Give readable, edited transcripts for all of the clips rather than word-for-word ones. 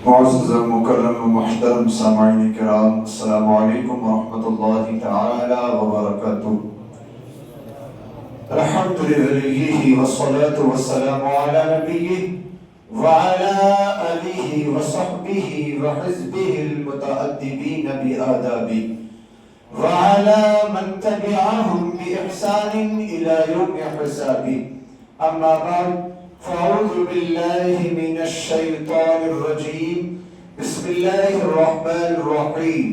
معزز مکرم محترم سامعین کرام، السلام علیکم ورحمۃ اللہ تعالی وبرکاتہ۔ الحمد للہ والصلاة والسلام علی نبیہ وعلی آلہ وصحبہ وحزبہ المتأدبین بآدابہ وعلی من تبعہم بإحسان إلی یوم حسابہ، اما بعد فأعوذ بالله من الشيطان الرجيم، بسم الله الرحمن الرحيم۔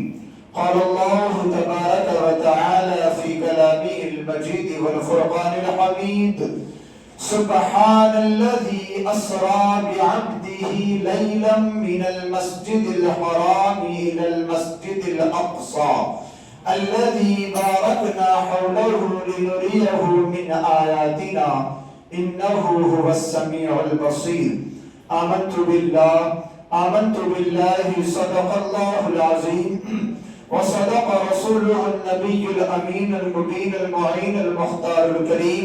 قال الله تبارك وتعالى في كلامه المجيد والفرقان الحميد: سبحان الذي أسرى بعبده ليلا من المسجد الحرام إلى المسجد الأقصى الذي باركنا حوله لنريه من آياتنا إنه هو السميع البصير۔ آمنت بالله صدق الله العظيم وصدق رسوله النبي الأمين المبين المعين المختار الكريم،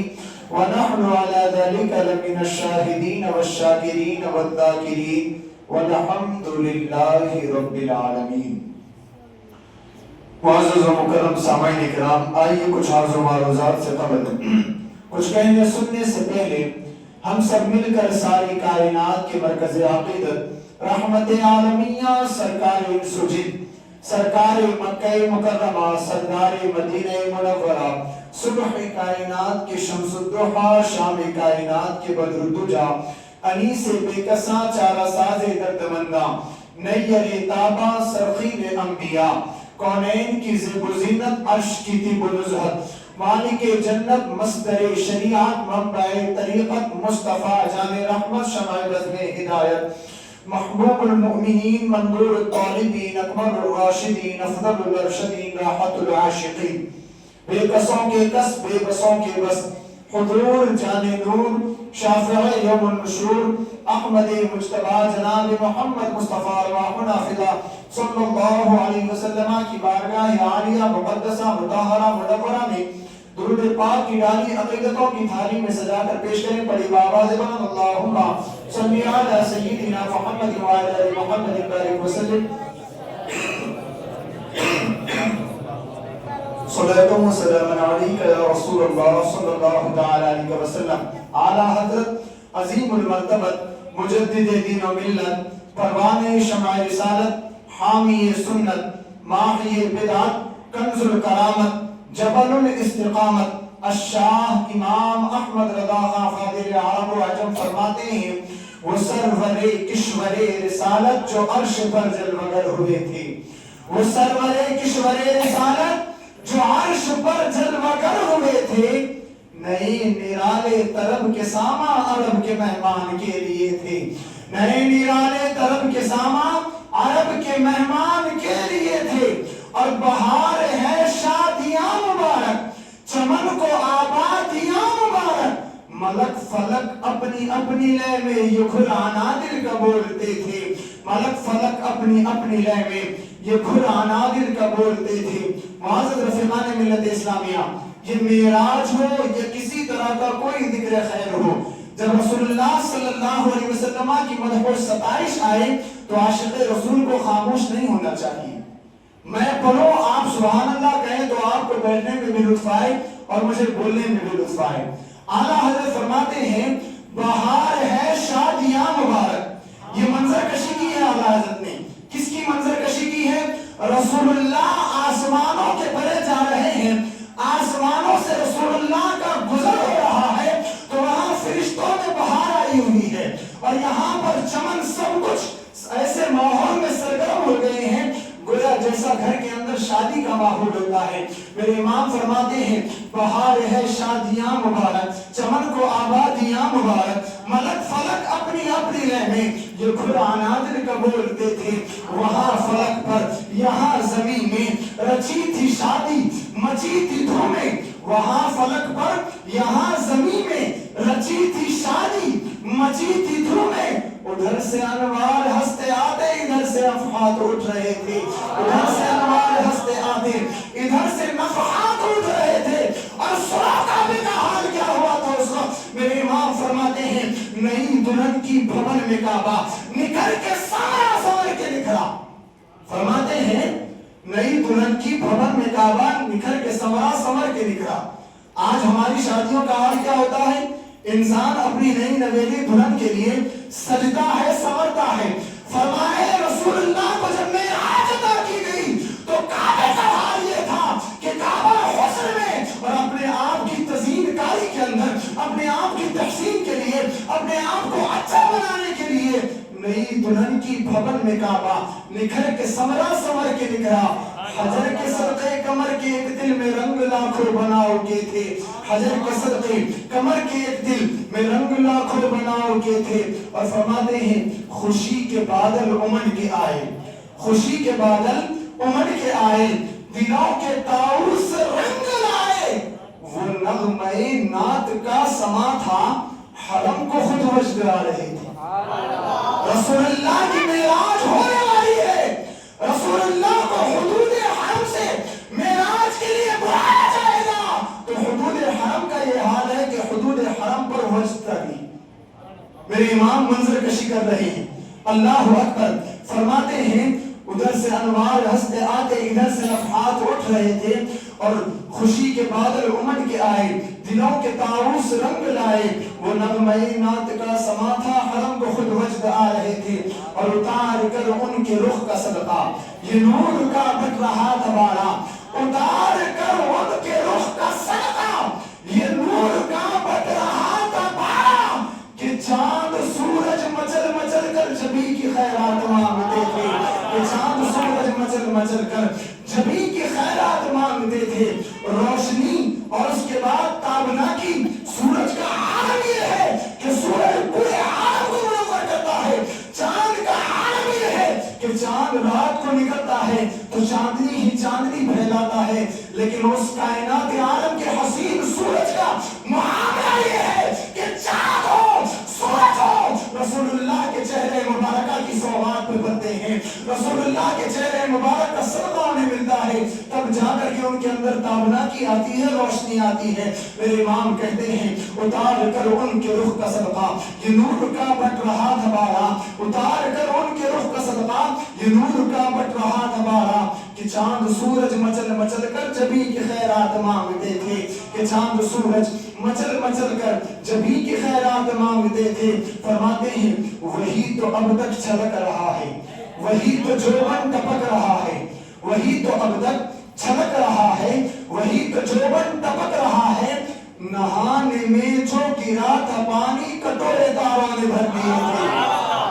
ونحن على ذلك لمن الشاهدين والشاكرين والذاكرين، والحمد لله رب العالمين۔ معزز و مکرم سامعین کرام، آئیے کچھ عرض و معروضات سے قبل کچھ کہنے سننے سے پہلے ہم سب مل کر ساری کائنات کے مرکز عقیدت رحمت عالمیہ سرکار انس و جن، سرکار مکہ مکرمہ، سردار مدینہ منورہ، صبح کائنات کے شمس الضحیٰ، شام کائنات کے بدر الدجا، انیس بے کساں چارہ ساز دردمنداں، نیر تاباں سرخیل انبیاء، کونین کی زیب و زینت، عرش کی طیب و نزہت، مالک جنت، مصدر شریعت، منبع طریقت، مصطفیٰ جان رحمت، شمع بزم ہدایت، محبوب المؤمنین، منظور الطالبین، اکمل الراشدین، افضل الارشدین، راحت العاشقین، بے کسوں کے کس، بے بسوں کے بس، حضور جان نور، شافع یوم النشور، احمد مجتبی جناب محمد مصطفیٰ ارواحنا فدا صلی اللہ علیہ وسلم کی بارگاہ عالیہ مقدسہ مطہرہ منورہ میں درود پاک کی ڈالی عقیدتوں کی تھالی میں سجا کر پیش کریں۔ بڑی بآواز بلند اللہم صلی علی سیدنا محمد وعلی آل محمد بارک وسلم۔ صلاۃ و سلام علیک یا رسول اللہ صلی اللہ تعالی علیہ وسلم۔ اعلیٰ حضرت عظیم المرتبت مجدد دین و ملت، پروان شمع رسالت، حامی سنت، ماحی بدعت، کنز الکرامت، جبل الاستقامت، الشاہ امام احمد رضا خان فاضل عرب و عجم فرماتے ہیں: وہ سرور کشور رسالت جو عرش پر جلوگر ہوئے تھے، وہ سرور کشور رسالت جو عرش پر جلوگر ہوئے تھے، نئے نرالے طرب کے ساما عرب کے مہمان کے لیے تھے، نئے نرالے طرب کے ساما عرب کے مہمان کے لیے تھے۔ اور بہار ہے شادیاں مبارک، چمن کو آبادیاں مبارک، ملک فلک اپنی اپنی لے میں یہ کھلانا دل کا بولتے تھے، ملک فلک اپنی اپنی لے میں یہ کھلانا دل کا بولتے تھے۔ معزز رفیقان ملت اسلامیہ، یہ معراج ہو یا کسی طرح کا کوئی ذکر خیر ہو، جب رسول اللہ صلی اللہ علیہ وسلم کی مدح و ستائش آئے تو عاشق رسول کو خاموش نہیں ہونا چاہیے۔ میں پڑھوں، آپ سبحان اللہ کہیں تو آپ کو بیٹھنے میں بھی لطف آئے اور مجھے بولنے میں بھی لطف آئے۔ اعلیٰ حضرت فرماتے ہیں: بہار ہے شادیاں مبارک۔ یہ منظر کشی کی ہے اعلیٰ حضرت نے۔ کس کی منظر کشی کی ہے؟ رسول اللہ آسمانوں کے پرے جا رہے ہیں، آسمانوں سے رسول اللہ کا گزر ہو رہا ہے تو وہاں فرشتوں میں بہار آئی ہوئی ہے، اور یہاں پر چمن سب کچھ ایسے ماحول میں سرگرم ہو گئے ہیں گویا جیسا گھر کے اندر شادی کا ماحول ہوتا ہے۔ میرے امام فرماتے ہیں: بہار ہے شادیاں مبارک، چمن کو آبادیاں مبارک، ملک فلک اپنی اپنی لے میں یہ کھلانا دل کا بولتے تھے۔ وہاں فلک پر یہاں زمین میں رچی تھی شادی، مچی تھی دھومیں، وہاں فلک پر یہاں زمین میں رچی تھی شادی، مچی تھی دھومیں۔ ادھر سے انوار ہنستے آتے، ادھر سے افحات اٹھ رہے تھے، ادھر سے انوار ہنستے آتے، ادھر سے نفحات اٹھ رہے تھے۔ اور سراقہ بھی کا حال کیا ہوا تھا اس وقت؟ میرے امام فرماتے ہیں: نئی دلہن کی بھون میں کعبہ نکل کے سارا کعبہ نکھر کے سمر کے نکلا۔ آج ہماری شادیوں کا حال کیا ہوتا ہے؟ انسان اپنی نئی نویلی دلہن کے لیے سجدہ ہے، سنورتا ہے۔ فرمائے رسول اللہ کو جب معراج عطا کی گئی تو کعبے کا حال یہ تھا کہ کعبہ حسن میں اور اپنے آپ کی تزئین کاری کے اندر، اپنے آپ کی تحسین کے لیے، اپنے آپ کو اچھا بنانے کے لیے نئی دلہن کی بھون میں کعبہ نکھر کے سمر کے نکلا۔ حجر کے صدقے کمر کے ایک دل میں رنگ لاکھوں بناؤ کے تھے، حجر کے صدقے کمر کے ایک دل میں رنگ لاکھوں بناؤ کے تھے۔ اور فرماتے ہیں خوشی کے بادل امڑ کے آئے، خوشی کے بادل امڑ کے آئے، دلوں کے طاؤس رنگ لائے۔ وہ نغمہ نعت کا سما تھا، حرم کو خود وجد آ رہے تھے۔ رسول اللہ کی معراج ہونے والی ہے، رسول اللہ کو حدود حرم سے معراج کے لیے بلایا جائے گا تو حدود حرم کا یہ حال ہے کہ حدود حرم پر وجد آئی۔ میرے امام منظر کشی کر رہے ہیں، اللہ اکبر۔ فرماتے ہیں ادھر سے انوار ہنستے آتے، ادھر سے نفحات اٹھ رہے تھے اور خوشی کے بادل امڑ کے آئے، دلوں کے طاؤس رنگ لائے۔ وہ نغمہ نعت کا سما تھا، حرم کو خود وجد آ رہے تھے۔ اور اتار کر ان کے رخ کا صدقہ یہ نور کا بٹ رہا تھا بارا، اتار کر ان کے رخ کا صدقہ یہ نور کا بٹ رہا تھا بارا، کہ چاند سورج مچل مچل کر جبی کی خیرات مانگتے تھے، کہ چاند سورج مچل مچل کر جبی کی خیرات مانگتے تھے۔ روشنی اور اس کے بعد تابناکی سورج کا عالم یہ ہے کہ سورج پورے عالم کو منور کرتا ہے۔ چاند کا عالم یہ ہے کہ چاند رات کو نکلتا ہے تو چاندنی ہی چاندنی پھیلاتا ہے، لیکن اس کائنات عالم کے حسین سورج کا معاملہ یہ ہے کہ چاند ہو سورج ہو رسول اللہ کے چہرے مبارکہ کی سوغات پہ بنتے ہیں، رسول اللہ کے چہرے مبارک کا صدقہ انہیں ملتا ہے، تب جا کر کے ان کے اندر تابناکی آتی ہے، روشنی آتی ہے۔ میرے امام کہتے ہیں اتار کر ان کے رخ کا صدقہ یہ نور کا بٹ رہا تھا بارا، اتار کر ان کے رخ کا صدقہ یہ نور کا بٹ رہا تھا بارا، کہ چاند سورج مچل مچل کر جبی کی خیرات مانگتے تھے، کہ چاند سورج مچل مچل کر جبی کی خیرات مانگتے تھے۔ فرماتے ہیں وہی تو اب تک چھلک رہا ہے، وہی تو جوبن ٹپک رہا ہے، وہی تو اب تک چھلک رہا ہے، وہی تو جوبن ٹپک رہا ہے۔ نہانے میں جو گرا تھا پانی کٹورے تاروں نے بھر دیے تھے۔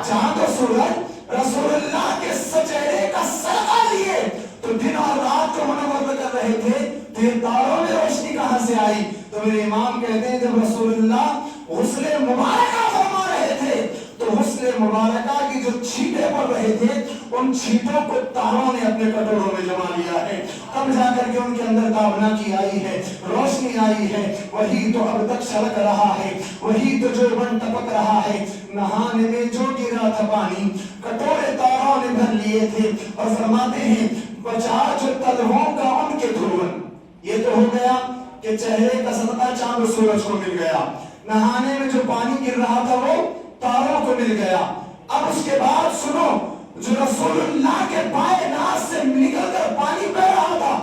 چاند و سورج رسول اللہ کے سچہرے کا صدقہ لیے تو دن اور رات کو منور کر رہے تھے، پھر تاروں میں روشنی کہاں سے آئی؟ تو میرے امام کہتے ہیں جب رسول اللہ غسل مبارکہ فرما رہے تھے تو غسل مبارکہ کی جو چھینٹے پڑ رہے تھے ان چھینٹوں کو تاروں نے اپنے کٹوروں میں جما لیا ہے، تب جا کر کے ان کے اندر تابناکی آئی ہے، روشنی آئی ہے۔ وہی تو اب تک چھلک رہا ہے، وہی تو جوبن ٹپک رہا ہے، نہانے میں جو گرا تھا پانی کٹورے تاروں نے بھر لیے تھے۔ اور فرماتے ہیں بچا جو تلووں کا ان کے دھرون، یہ تو ہو گیا کہ چہرے کا صدقہ چاند و سورج کو مل گیا، نہانے میں جو پانی گر رہا تھا وہ تاروں کو مل گیا۔ اب اس کے بعد سنو جو رسول اللہ کے پائے ناز سے نکل کر پانی بہ رہا تھا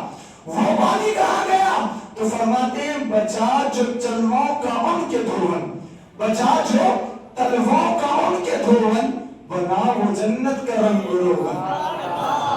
وہ پانی کہاں گیا؟ تو فرماتے ہیں بچا جو تلووں کا ان کے دھرون، بچا جو تلووں کا ان کے دھرون، بنا وہ جنت کا رنگ روغن،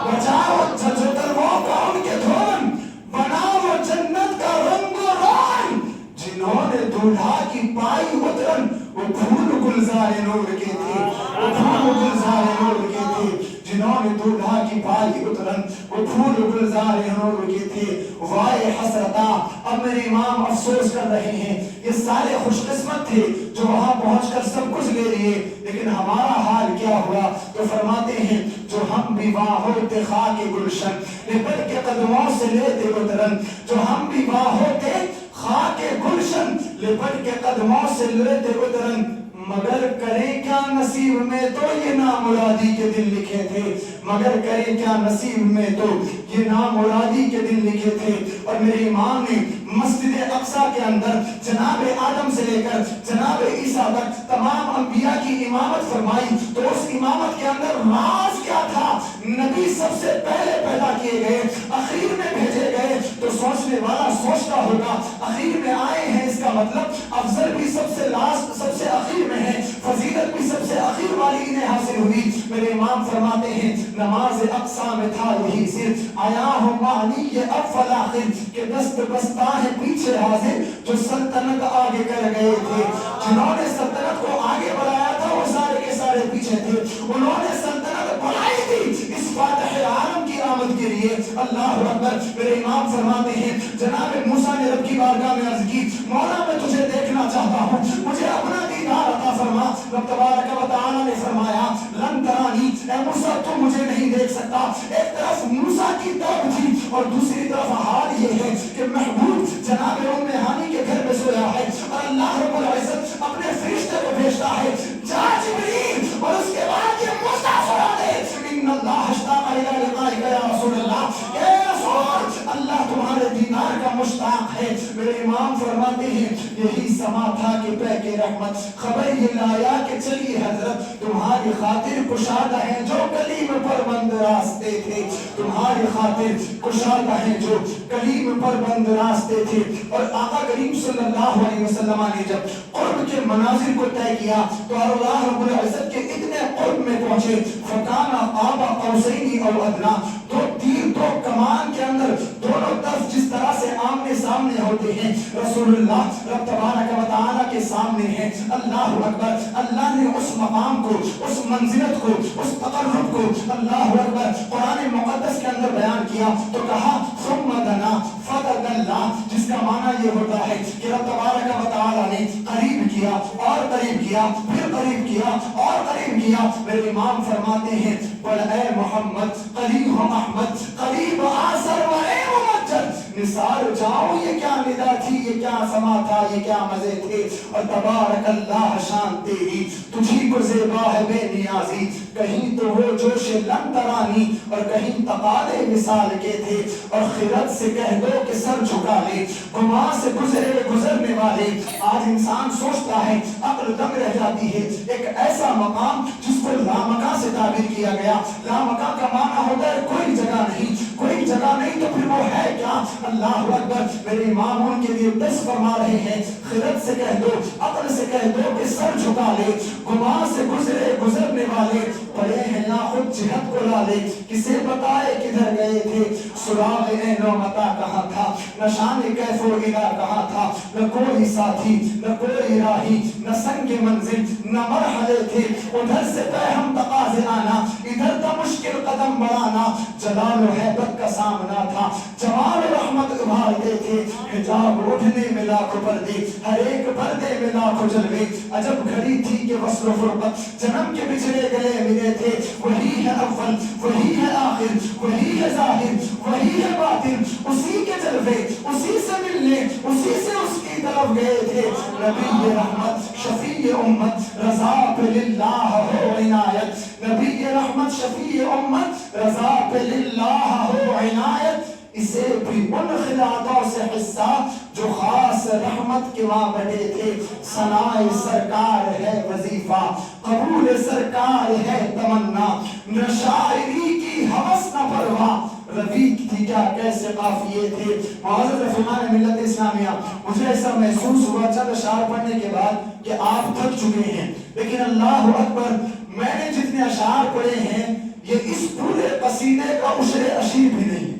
بچا جو تلووں کا ان کے دھرون، بنا وہ جنت کا رنگ روغن۔ جنہوں نے دولہا کی پائی اترن وہ پھول گلزار نور کے تھے، وہ پھول گلزار نور کے تھے، جنہوں نے دولہا کی پائی اترن وہ پھول گلزار نور کے تھے۔ وائے حسرتا، اب میرے امام افسوس کر رہے ہیں یہ سارے خوش قسمت تھے جو وہاں پہنچ کر سب کچھ لے لیے، لیکن ہمارا حال کیا ہوا؟ تو فرماتے ہیں جو ہم بھی وہاں ہوتے خاک گلشن لپٹ کے قدموں سے لیتے اترن، جو ہم بھی وہاں ہوتے خاک گلشن لپٹ کے قدموں سے لیتے اترن، مگر کریں کیا نصیب میں تو یہ نامرادی کے دل لکھے تھے، مگر کریں کیا نصیب میں تو یہ نامرادی کے دل لکھے تھے۔ اور میرے امام نے مسجد اقصیٰ کے اندر جناب آدم سے لے کر جناب عیسیٰ تک تمام انبیاء کی امامت فرمائی، تو اس امامت کے اندر راز کیا تھا؟ نبی سب سے پہلے پیدا کیے گئے، اخیر میں بھیجے گئے، سوچنے والا سوچتا ہوگا اخیر میں آئے ہیں، اس کا مطلب افضل بھی سب سے لاسٹ، سب سے اخیر میں ہے، فضیلت بھی سب سے اخیر والی انہیں حاصل ہوئی۔ میرے امام فرماتے ہیں نماز اقصا میں تھا یہی صرف، آیا ہوں معنی یہ اول آخر، کہ دست بستہ ہے پیچھے حاضر جو سلطنت آگے کر گئے تھے۔ جنہوں نے سلطنت کو آگے بڑھایا تھا وہ سارے کے سارے پیچھے تھے، انہوں نے سلطنت بڑھائی تھی اس فاتح عالم کی آمد کے لیے۔ اللہ اکبر۔ میرے امام فرماتے ہیں جناب موسیٰ نے رب کی بارگاہ میں عرض کی مولا میں تجھے دیکھنا چاہتا ہوں، مجھے اپنا دیدار عطا فرما۔ رب تبارک و تعالی نے فرمایا لن ترانی، اے موسیٰ تو مجھے نہیں دیکھ سکتا۔ ایک طرف موسیٰ کی طرف تھی اور دوسری طرف حال یہ ہے کہ محبوب جناب ام ہانی کے گھر میں سویا ہے اور اللہ رب العزت اپنے فرشتے کو بھیجتا ہے جا جبریل، اور اس کے بعد یہ موسیٰ سنا دے ان اللہ اشتاق الی لقائک یا رسول اللہ، اے رسول اللہ تمہارے دیدار کا مشتاق ہے۔ میرے امام فرماتے ہیں یہی سما تھا کہ پہ کے رحمت خبر یہ لایا کہ چلیے حضرت تمہاری خاطر کشادہ ہیں جو کلیم پر بند راستے تھے، تمہاری خاطر کشادہ ہیں جو کلیم پر بند راستے تھے۔ اور آقا کریم صلی اللہ علیہ وسلم نے جب قرب کے مناظر کو طے کیا تو اللہ رب العزت کے اتنے قرب میں پہنچے، فکانا قاب قوسین او ادنا، دو تیر دو کمان کے اندر دونوں طرف جس طرح سے آمنے سامنے ہوتے ہیں رسول اللہ رب تبارک و تعالی کے سامنے ہیں۔ اللہ اکبر۔ اللہ نے اس مقام کو، اس منزلت کو، اس تقرب کو اللہ اکبر قرآن مقدس کے اندر بیان کیا تو کہا ثم دنا فتدلا، جس کا معنی یہ ہوتا ہے کہ رب تبارک و تعالی نے قریب کیا اور قریب کیا، پھر قریب کیا اور قریب کیا۔ میرے امام فرماتے ہیں پر اے محمد قریب و احمد قریب آثر و اے ممجد، نثار جاؤ یہ کیا ندا تھی، یہ کیا سما تھا، یہ کیا مزے تھے۔ اور تبارک اللہ شان تیری تجھی کو زیبا ہے بے نیازی، کہیں تو وہ جوش لن ترانی اور کہیں تقاضے مثال کے تھے۔ اور خرد سے کہہ دو کہ سر جھکا لے گماں سے گزرے گزرنے والے۔ آج انسان سوچتا ہے عقل دم رہ جاتی ہے، ایک ایسا مقام جس کو لامکاں سے تعبیر کیا گیا۔ لامکاں کا معنی ہوتا ہے کوئی جگہ نہیں، کوئی جگہ نہیں تو پھر وہ ہے کیا؟ اللہ اکبر۔ میرے امام ان کے لیے دس فرما رہے ہیں خرد سے کہہ دو، عقل سے کہہ دو کہ سر جھکا لے گماں سے گزرے گزرنے والے، پڑے ہیں یا خود جہت کو لا لے کسے بتائے کدھر گئے تھے، سراغ عین و متا کہاں تھا، نشان کیف و الا کہاں تھا، نہ کوئی ساتھی نہ کوئی راہی نہ سنگ منزل نہ مرحلے تھے، ادھر سے پہم تقاضے آنا ادھر تھا مشکل قدم بڑھانا، جلال و حیبت کا سامنا تھا، جمال و رحمت ابھارتے تھے، حجاب اٹھنے میں لاکھوں پردے، ہر ایک پردے میں لاکھوں جلوے، عجب گھڑی تھی کہ وصل و فرقت جنم کے بچھڑے گلے ملے تھے، وہی ہے اول وہی ہے آخر وہی ہے ظاہر وہی ہے باطن، اسی کے جلوے اسی سے ملنے اسی سے اس کی طرف گئے تھے۔ نبی رحمت شفیع امت رضا پہ للہ ہو عنایت، نبی رحمت شفیع امت رضا پہ للہ ہو عنایت، اسے بھی ان خلاتوں سے حصہ جو خاص رحمت کے وہاں بڑھے تھے، ثنائے سرکار ہے وظیفہ قبول سرکار ہے تمنا، نہ شاعری کی ہوس نہ پرواہ، رفیق تھی کیا کیسے قافیے تھے۔ معزز رفیقان ملت اسلامیہ، مجھے ایسا محسوس ہوا چند اشعار پڑھنے کے بعد کہ آپ تھک چکے ہیں، لیکن اللہ اکبر میں نے جتنے اشعار پڑھے ہیں یہ اس پورے قصیدے کا عشر عشیر بھی نہیں ہے،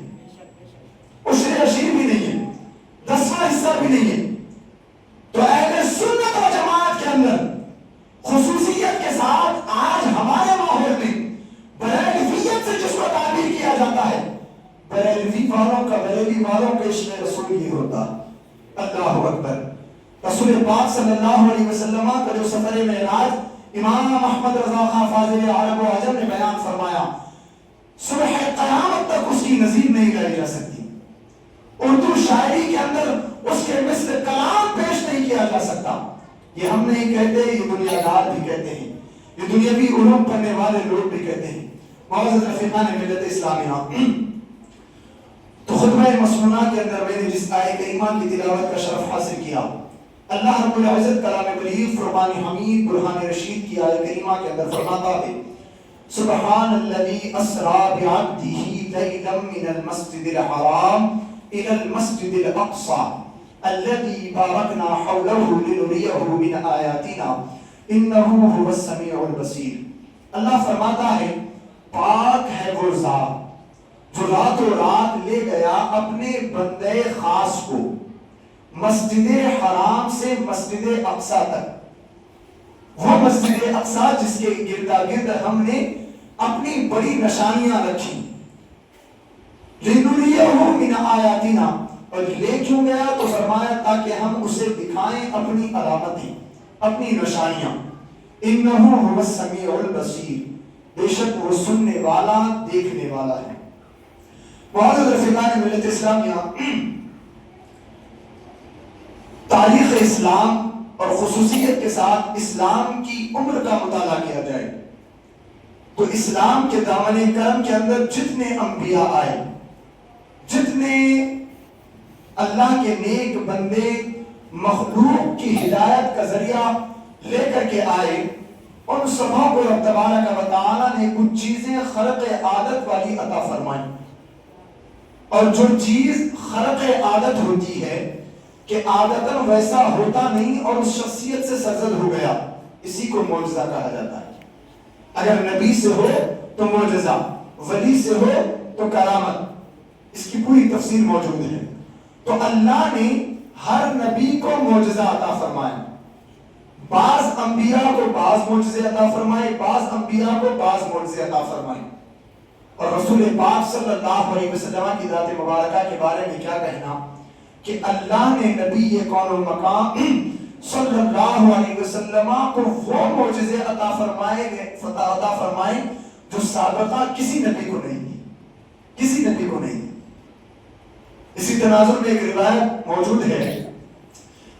عشر عشیر بھی نہیں ہے، 10واں حصہ بھی نہیں ہے۔ تو اہل سنت و جماعت کے اندر خصوصیت کے ساتھ آج ہمارے ماحول میں بریلویت سے جس کو تعبیر کیا جاتا ہے، بریلوی والوں کا بریلی والوں کا عشق رسول یہ ہوتا۔ اللہ اکبر۔ رسول پاک صلی اللہ علیہ وسلم کا جو سفر معراج امام احمد رضا خان فاضل عرب و عجم نے بیان فرمایا، صبح قیامت تک اس کی نظیر نہیں لائی جا سکتی، اردو شاعری کے اندر اس کے مثل کلام پیش نہیں کیا جا سکتا۔ یہ ہم نہیں کہتے، یہ دنیا دار بھی کہتے ہیں، یہ دنیاوی علوم پڑھنے والے لوگ بھی کہتے ہیں۔ معزز رفیقان ملت اسلامیہ، تو خطبہ مسنونہ کے اندر میں نے جس آیت کریمہ کی تلاوت کا شرف حاصل کیا، اللہ رب العزت کلام بلیغ فرقان حمید برہان رشید کی آیت کریمہ کے اندر فرماتا ہے سبحان الذی اسری بعبدہ لیلا من المسجد الحرام إلى المسجد الأقصى الذي باركنا حوله لنريه من آياتنا إنه هو السميع البصير. اللہ فرماتا ہے پاک ہے وہ ذات جو راتوں رات لے گیا اپنے بندے خاص کو مسجد حرام سے مسجد اقصی تک، وہ مسجد اقصی جس کے گردا گرد ہم نے اپنی بڑی نشانیاں رکھی. لِنُرِيَهُ مِنْ آیَاتِنَا، اور لے کیوں گیا تو فرمایا تاکہ ہم اسے دکھائیں اپنی علامتیں، اپنی نشانیاں. إِنَّهُ هُوَ السَّمِيعُ الْبَصِيرُ، بے شک وہ سننے والا دیکھنے والا ہے. معزز رفیقان ملت اسلامیہ، تاریخ اسلام اور خصوصیت کے ساتھ اسلام کی عمر کا مطالعہ کیا جائے تو اسلام کے دامن کرم کے اندر جتنے انبیاء آئے، جتنے اللہ کے نیک بندے مخلوق کی ہدایت کا ذریعہ لے کر کے آئے، ان سبھوں کو رب تبارک و تعالیٰ نے کچھ چیزیں خرق عادت والی عطا فرمائیں. اور جو چیز خرق عادت ہوتی ہے کہ عادتاً ویسا ہوتا نہیں اور اس شخصیت سے سرزد ہو گیا، اسی کو معجزہ کہا جاتا ہے. اگر نبی سے ہو تو معجزہ، ولی سے ہو تو کرامت، اس کی پوری تفصیل موجود ہے. تو اللہ نے ہر نبی کو معجزہ عطا فرمایا. بعض انبیاء کو بعض معجزے عطا فرمائے، بعض انبیاء کو بعض معجزے عطا فرمائے. اور رسول پاک صلی اللہ علیہ وسلم کی ذات مبارکہ کے بارے میں کیا کہنا کہ اللہ نے نبی کون و مقام صلی اللہ علیہ وسلم کو وہ معجزے عطا فرمائے جو سابقہ کسی نبی کو نہیں دی، کسی نبی کو نہیں دی. اسی تناظر میں ایک روایت موجود ہے،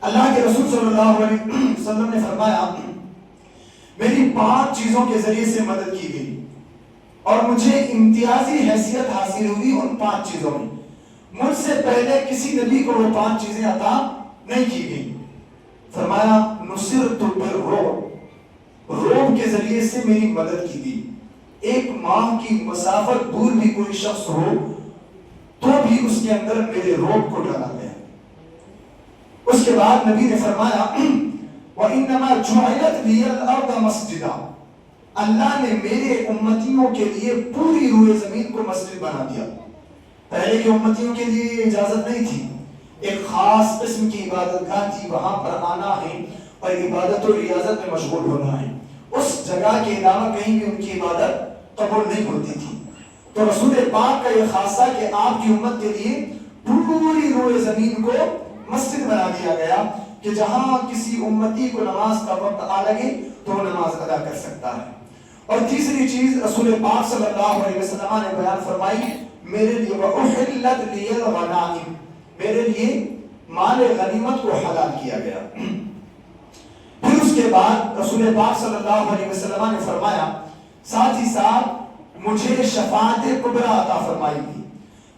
اللہ کے رسول صلی اللہ علیہ وسلم نے فرمایا میری 5 چیزوں کے ذریعے سے مدد کی گئی اور مجھے امتیازی حیثیت حاصل ہوئی ان 5 چیزوں میں. مجھ سے پہلے کسی نبی کو وہ 5 چیزیں عطا نہیں کی گئی. فرمایا نصرت بالرعب، رعب کے ذریعے سے میری مدد کی گئی. 1 ماہ کی مسافت دور بھی کوئی شخص ہو تو بھی اس کے اندر میرے رعب کو ڈالا گیا. اس کے بعد نبی نے فرمایا وَإِنَّمَا جُعِلَتْ لِيَ الْأَرْضَ مَسْجِدًا، اللہ نے میرے امتیوں کے لیے پوری روئے زمین کو مسجد بنا دیا. پہلے کے امتیوں کے لیے اجازت نہیں تھی، ایک خاص قسم کی عبادت گاہ تھی، وہاں پر آنا ہے اور عبادت و ریاضت میں مشغول ہونا ہے. اس جگہ کے علاوہ کہیں بھی ان کی عبادت قبول نہیں ہوتی تھی. تو رسول پاک کا یہ خاصہ کہ آپ کی امت کے لیے پوری روئے زمین کو مسجد بنا دیا گیا کہ جہاں کسی امتی کو نماز کا وقت آ لگے تو وہ نماز ادا کر سکتا ہے. اور تیسری چیز رسول پاک صلی اللہ علیہ وسلم نے بیان فرمائی میرے لیے وَأُحِلَّتْ لِيَ الْغَنَائِمُ، میرے لیے مال غنیمت کو حلال کیا گیا. پھر اس کے بعد رسول پاک صلی اللہ علیہ وسلم نے فرمایا ساتھ ہی ساتھ مجھے شفاعت کبریٰ عطا فرمائی گئی.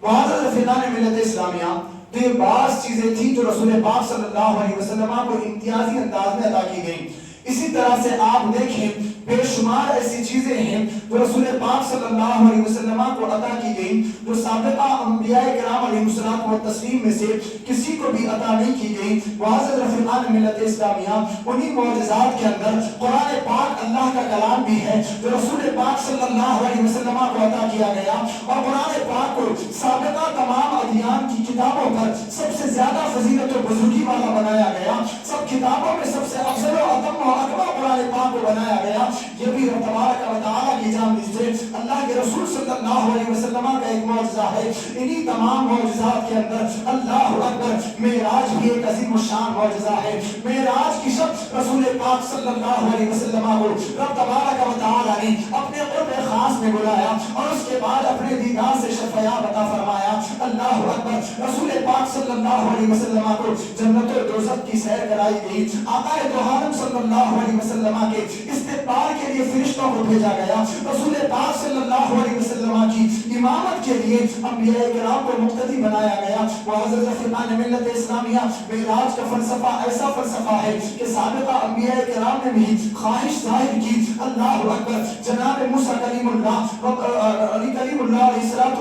معزز رفیقان ملت اسلامیہ، تو یہ بعض چیزیں تھیں جو رسول پاک صلی اللہ علیہ وسلم کو امتیازی انداز میں عطا کی گئیں. اسی طرح سے آپ دیکھیں بے شمار ایسی چیزیں ہیں جو رسول پاک صلی اللہ علیہ وسلم کو عطا کی گئیں جو سابقہ انبیاء کرام علیہ السلام و تسلیم میں سے کسی کو بھی عطا نہیں کی گئی. معزز رفیقان ملت اسلامیہ، انہی معجزات کے اندر قرآن پاک اللہ کا کلام بھی ہے جو رسول پاک صلی اللہ علیہ وسلم کو عطا کیا گیا. اور قرآن پاک کو سابقہ تمام ادیان کی کتابوں پر سب سے زیادہ فضیلت و بزرگی والا بنایا گیا. سب کتابوں میں سب سے افضل و اتم و اکمل قرآن پاک کو بنایا گیا. یہ بھی رب تبارک و تعالیٰ کی جانب سے اللہ کے رسول صلی اللہ علیہ وسلم کا ایک معجزہ ہے. انہی تمام معجزات کے اندر اللہ اکبر معراج بھی ایک عظیم الشان معجزہ ہے. معراج کی شب رسول پاک صلی اللہ علیہ وسلم کو رب تبارک و تعالیٰ نے اپنے قرب خاص میں بلایا اور اس کے بعد اپنے دیدار سے شفیاب عطا فرمایا. اللہ اکبر، رسول پاک صلی اللہ علیہ وسلم کو جنت و دوزخ کی سیر کرائی گئی. آقا دو عالم صلی اللہ علیہ وسلم کے استقبال کے لیے فرشتوں کو بھیجا گیا. رسول پاک صلی اللہ علیہ وسلم کی امامت کے لیے انبیاء کرام کو مقتدی بنایا گیا. معزز رفیقان ملت اسلامیہ، معراج کا فلسفہ ایسا فلسفہ ہے کہ سابقہ انبیاء کرام نے بھی خواہش ظاہر کی. اللہ اکبر، جناب موسیٰ کلیم اللہ علی کلیم اللہ علیہ السلام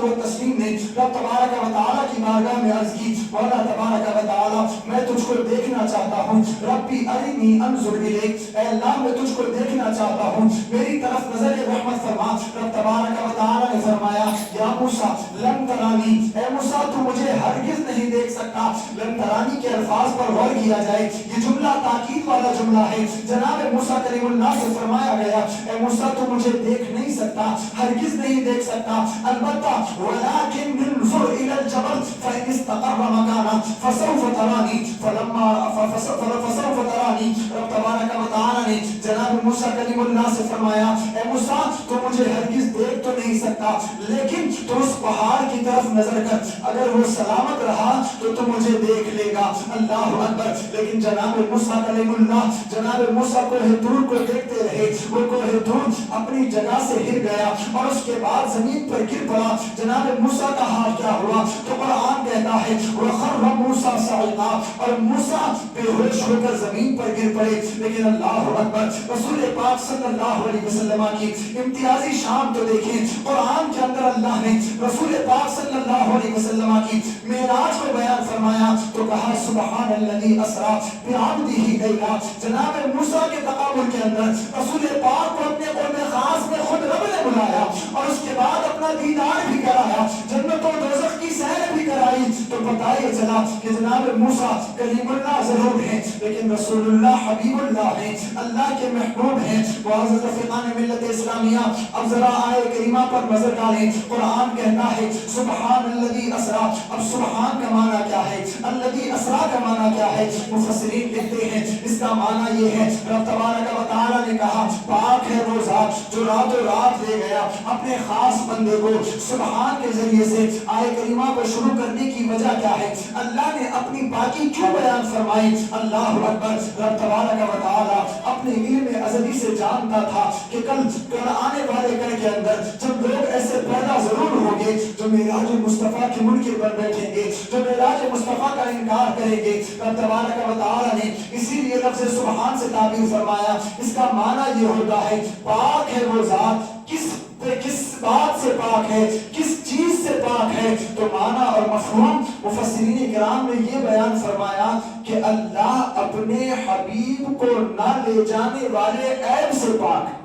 نے رب تبارک و تعالیٰ کی بارگاہ میں عرض کی مولا تبارک و تعالیٰ میں تجھ کو دیکھنا چاہتا ہوں، ربی ارنی انظر الیک، اے اللہ میں تجھ کو دیکھنا چاہتا ہوں، میری طرف نظر رحمت فرما۔ رب تبارک و تعالیٰ نے فرمایا یا موسیٰ لن ترانی، اے موسیٰ تو مجھے ہرگز نہیں دیکھ سکتا۔ لن ترانی کے الفاظ پر غور کیا جائے، یہ جملہ تاکید والا جملہ ہے۔ جناب موسیٰ کلیم اللہ سے فرمایا گیا اے موسیٰ تو مجھے دیکھ نہیں سکتا، ہرگز نہیں دیکھ سکتا، البتہ ولیکن انظر الی الجبل فإن استقر مکانہ فسوف ترانی فسوف ترانی۔ رب تبارک و تعالیٰ نے جناب موسیٰ کلیم اللہ سے فرمایا اے موسیٰ تو مجھے ہرگز دیکھ تو نہیں سکتا، لیکن تو اس پہاڑ کی طرف نظر کر، اگر وہ سلامت رہا تو مجھے دیکھ لے گا۔ اللہ اکبر۔ لیکن جناب موسیٰ کلیم اللہ جناب موسیٰ کوہ طور کو دیکھتے رہے، وہ کوہ طور اپنی جگہ سے ہل گیا اور اس کے بعد زمین پر گر پڑا۔ جناب موسیٰ کا حال کیا ہوا تو قرآن کہتا ہے وَخَرَّ مُوسَىٰ صَعِقًا، اور موسیٰ بے ہوش ہو کر زمین پر گر پڑے۔ لیکن اللہ اکبر، رسول پاک صلی اللہ علیہ وسلم کی امتیازی شان تو دیکھیں، قرآن کے اندر اللہ نے رسول پاک صلی اللہ علیہ وسلم کی معراج کو بیان فرمایا تو کہا سبحان الذی اسریٰ بعبدہ لیلا۔ جناب موسیٰ کے تقابل کے اندر رسول پاک کو اپنے قرب خاص میں خود رب نے بلایا اور اس کے بعد اپنا دیدار بھی کرایا، جنت و دوزخ کی سیر بھی کرائی، تو پتہ یہ چلا کہ جناب موسیٰ کلیم اللہ ضرور ہیں لیکن رسول اللہ حبیب اللہ ہیں، اللہ کے محبوب ہیں۔ معزز رفیقان ملت اسلامیہ، اب ذرا آیے کریمہ پر نظر ڈالیں۔ قرآن کہتا ہے سبحان الذی اسریٰ، اب سبحان کا معنی کیا ہے، الذی اسریٰ کا معنی کیا ہے؟ مفسرین کہتے ہیں اس کا معنی یہ ہے رب تبارک و تعالیٰ نے کہا پاک ہے وہ ذات جو راتوں رات لے گیا اپنے خاص بندے کو۔ سبحان کے ذریعے سے آیے کریمہ کو شروع کرنے کی وجہ کیا ہے؟ اللہ نے اپنی پاکی کیوں بیان فرمائی؟ اللہ اکبر۔ رب تبارک و تعالیٰ اپنے علم ازلی سے جانتا تھا کہ کل آنے والے کل کے اندر جب لوگ ایسے پیدا ضرور ہوں گے جو معراج مصطفیٰ کے منکر پر بیٹھیں گے، جو معراج مصطفیٰ کا انکار کریں گے۔ رب تبارک و تعالیٰ نے اسی لیے لفظ سبحان سے تعبیر فرمایا، اس کا معنی یہ ہوتا ہے پاک ہے وہ ذات، کس بات سے پاک ہے، کس چیز سے پاک ہے؟ تو معنی اور مفہوم مفسرین کرام نے یہ بیان فرمایا کہ اللہ اپنے حبیب کو نہ لے جانے والے عیب سے پاک ہے۔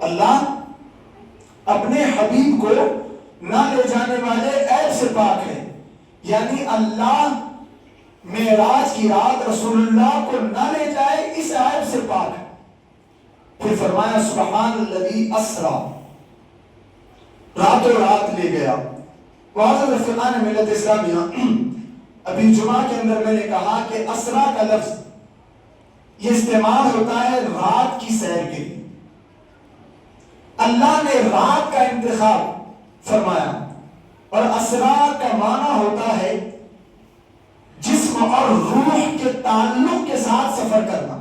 اللہ اپنے حبیب کو نہ لے جانے والے عیب سے پاک ہے، یعنی اللہ معراج کی رات رسول اللہ کو نہ لے جائے اس عیب سے پاک ہے۔ پھر فرمایا سبحان الذی اسریٰ، راتوں رات لے گیا۔ معزز رفیقان ملت اسلامیہ، ابھی جمعہ کے اندر میں نے کہا کہ اسریٰ کا لفظ یہ استعمال ہوتا ہے رات کی سیر کے لیے۔ اللہ نے رات کا انتخاب فرمایا اور اسریٰ کا معنی ہوتا ہے جسم اور روح کے تعلق کے ساتھ سفر کرنا۔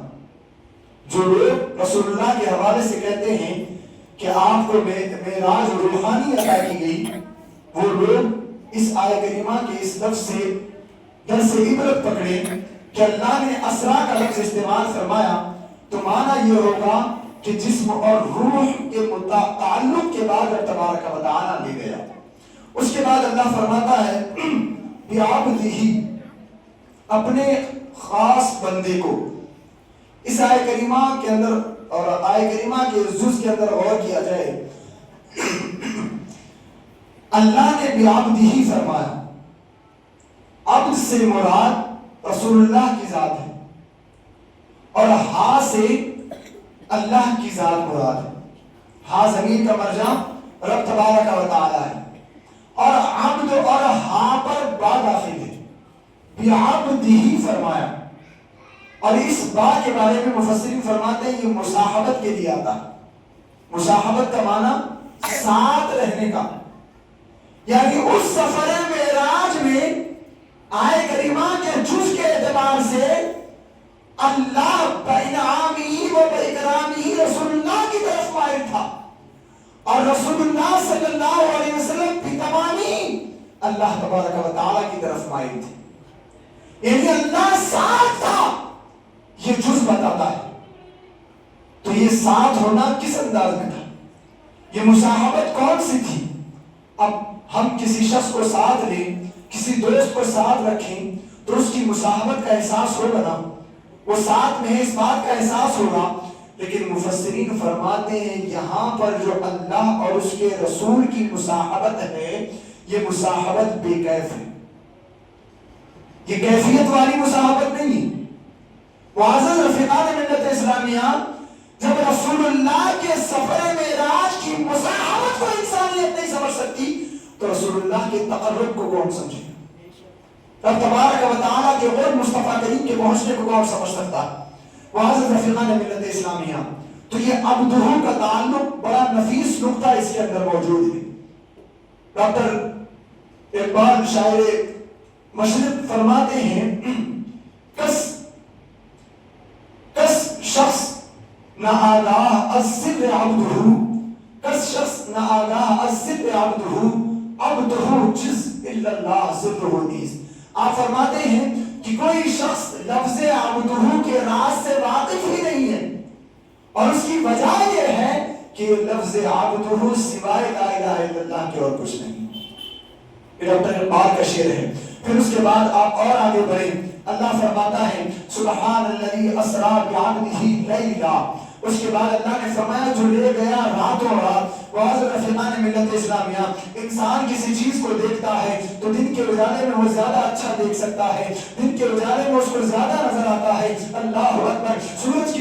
جو لوگ رسول اللہ کے حوالے سے کہتے ہیں کہ آپ کو معراج روحانی عطا کی گئی، وہ لوگ اس آیہ کریمہ کے اس لفظ سے درس عبرت پکڑیں کہ اللہ نے اسریٰ کا لفظ استعمال فرمایا تو معنی یہ ہوگا کہ جسم اور روح کے تعلق کے بعد رب تبارک و تعالیٰ لے گیا۔ اس کے بعد اللہ فرماتا ہے بعبدہ، اپنے خاص بندے کو۔ اس آیہ کریمہ کے اندر اور آیہ کریمہ کے جز کے اندر غور کیا جائے، اللہ نے بعبدہ فرمایا، عبد سے مراد رسول اللہ کی ذات ہے اور ہا سے اللہ کی ذات مراد ہے۔ ہا ضمیر کا مرجع رب تبارک و تعالی ہے اور عبد اور ہا پر با داخل ہے، بعبدہ فرمایا۔ اور اس با کے بارے میں مفسرین فرماتے ہیں یہ مصاحبت کے لیے آتا ہے۔ مصاحبت کا معنی ساتھ رہنے کا، یعنی اس سفر معراج میں آیہ کریمہ کے جز کے اعتبار سے اللہ بانعامہ و باکرامہ رسول اللہ کی طرف مائل تھا اور رسول اللہ صلی اللہ علیہ وسلم بھی تمامی اللہ تبارک و تعالیٰ کی طرف مائل تھے، یعنی اللہ ساتھ تھا۔ یہ جز بتاتا ہے تو یہ ساتھ ہونا کس انداز میں تھا؟ یہ مصاحبت کون سی تھی؟ اب ہم کسی شخص کو ساتھ لیں، کسی دوست کو ساتھ رکھیں تو اس کی مصاحبت کا احساس ہوگا نا، وہ ساتھ میں ہے اس بات کا احساس ہوگا. لیکن مفسرین فرماتے ہیں یہاں پر جو اللہ اور اس کے رسول کی مصاحبت ہے یہ مصاحبت بے کیف ہے، یہ کیفیت والی مصاحبت نہیں ہے. معزز رفیقان ملت اسلامیہ، جب رسول اللہ کے سفر معراج کی مصاحبت کو انسانیت نہیں سمجھ سکتی تو رسول اللہ کے تقرب کو کون سمجھے؟ رب تبارک و تعالیٰ کے اور مصطفیٰ کریم کے پہنچنے کو کون سمجھ سکتا؟ معزز رفیقان ملت اسلامیہ، تو یہ عبدہ کا تعلق بڑا نفیس نقطہ اس کے اندر موجود ہے. ڈاکٹر اقبال شاعر مشرق فرماتے ہیں کس شخص نہ آگاہ از سر عبدہ، کس شخص نہ آگاہ از سر عبدہ، عبدہ جز الا اللہ سرہ نیز. آپ فرماتے ہیں کہ کوئی شخص لفظ عبدہ کے راز سے واقف ہی نہیں ہے، اور اس کی وجہ یہ ہے کہ لفظ عبدہ سوائے لا الہ الا اللہ کے اور کچھ نہیں. یہ ڈاکٹر اقبال کا شعر ہے. پھر اس کے بعد آپ اور آگے بڑھیں. اللہ فرماتا ہے سبحان الذی اسری بعبدہ لیلا. اس کے بعد اللہ نے فرمایا جو لے گیا راتوں رات. معزز رفیقان ملت اسلامیہ، انسان کسی چیز کو دیکھتا ہے تو دن کے اجالے میں وہ زیادہ اچھا دیکھ سکتا ہے، دن کے اجالے میں اس کو زیادہ نظر آتا ہے. اللہ اکبر، سورج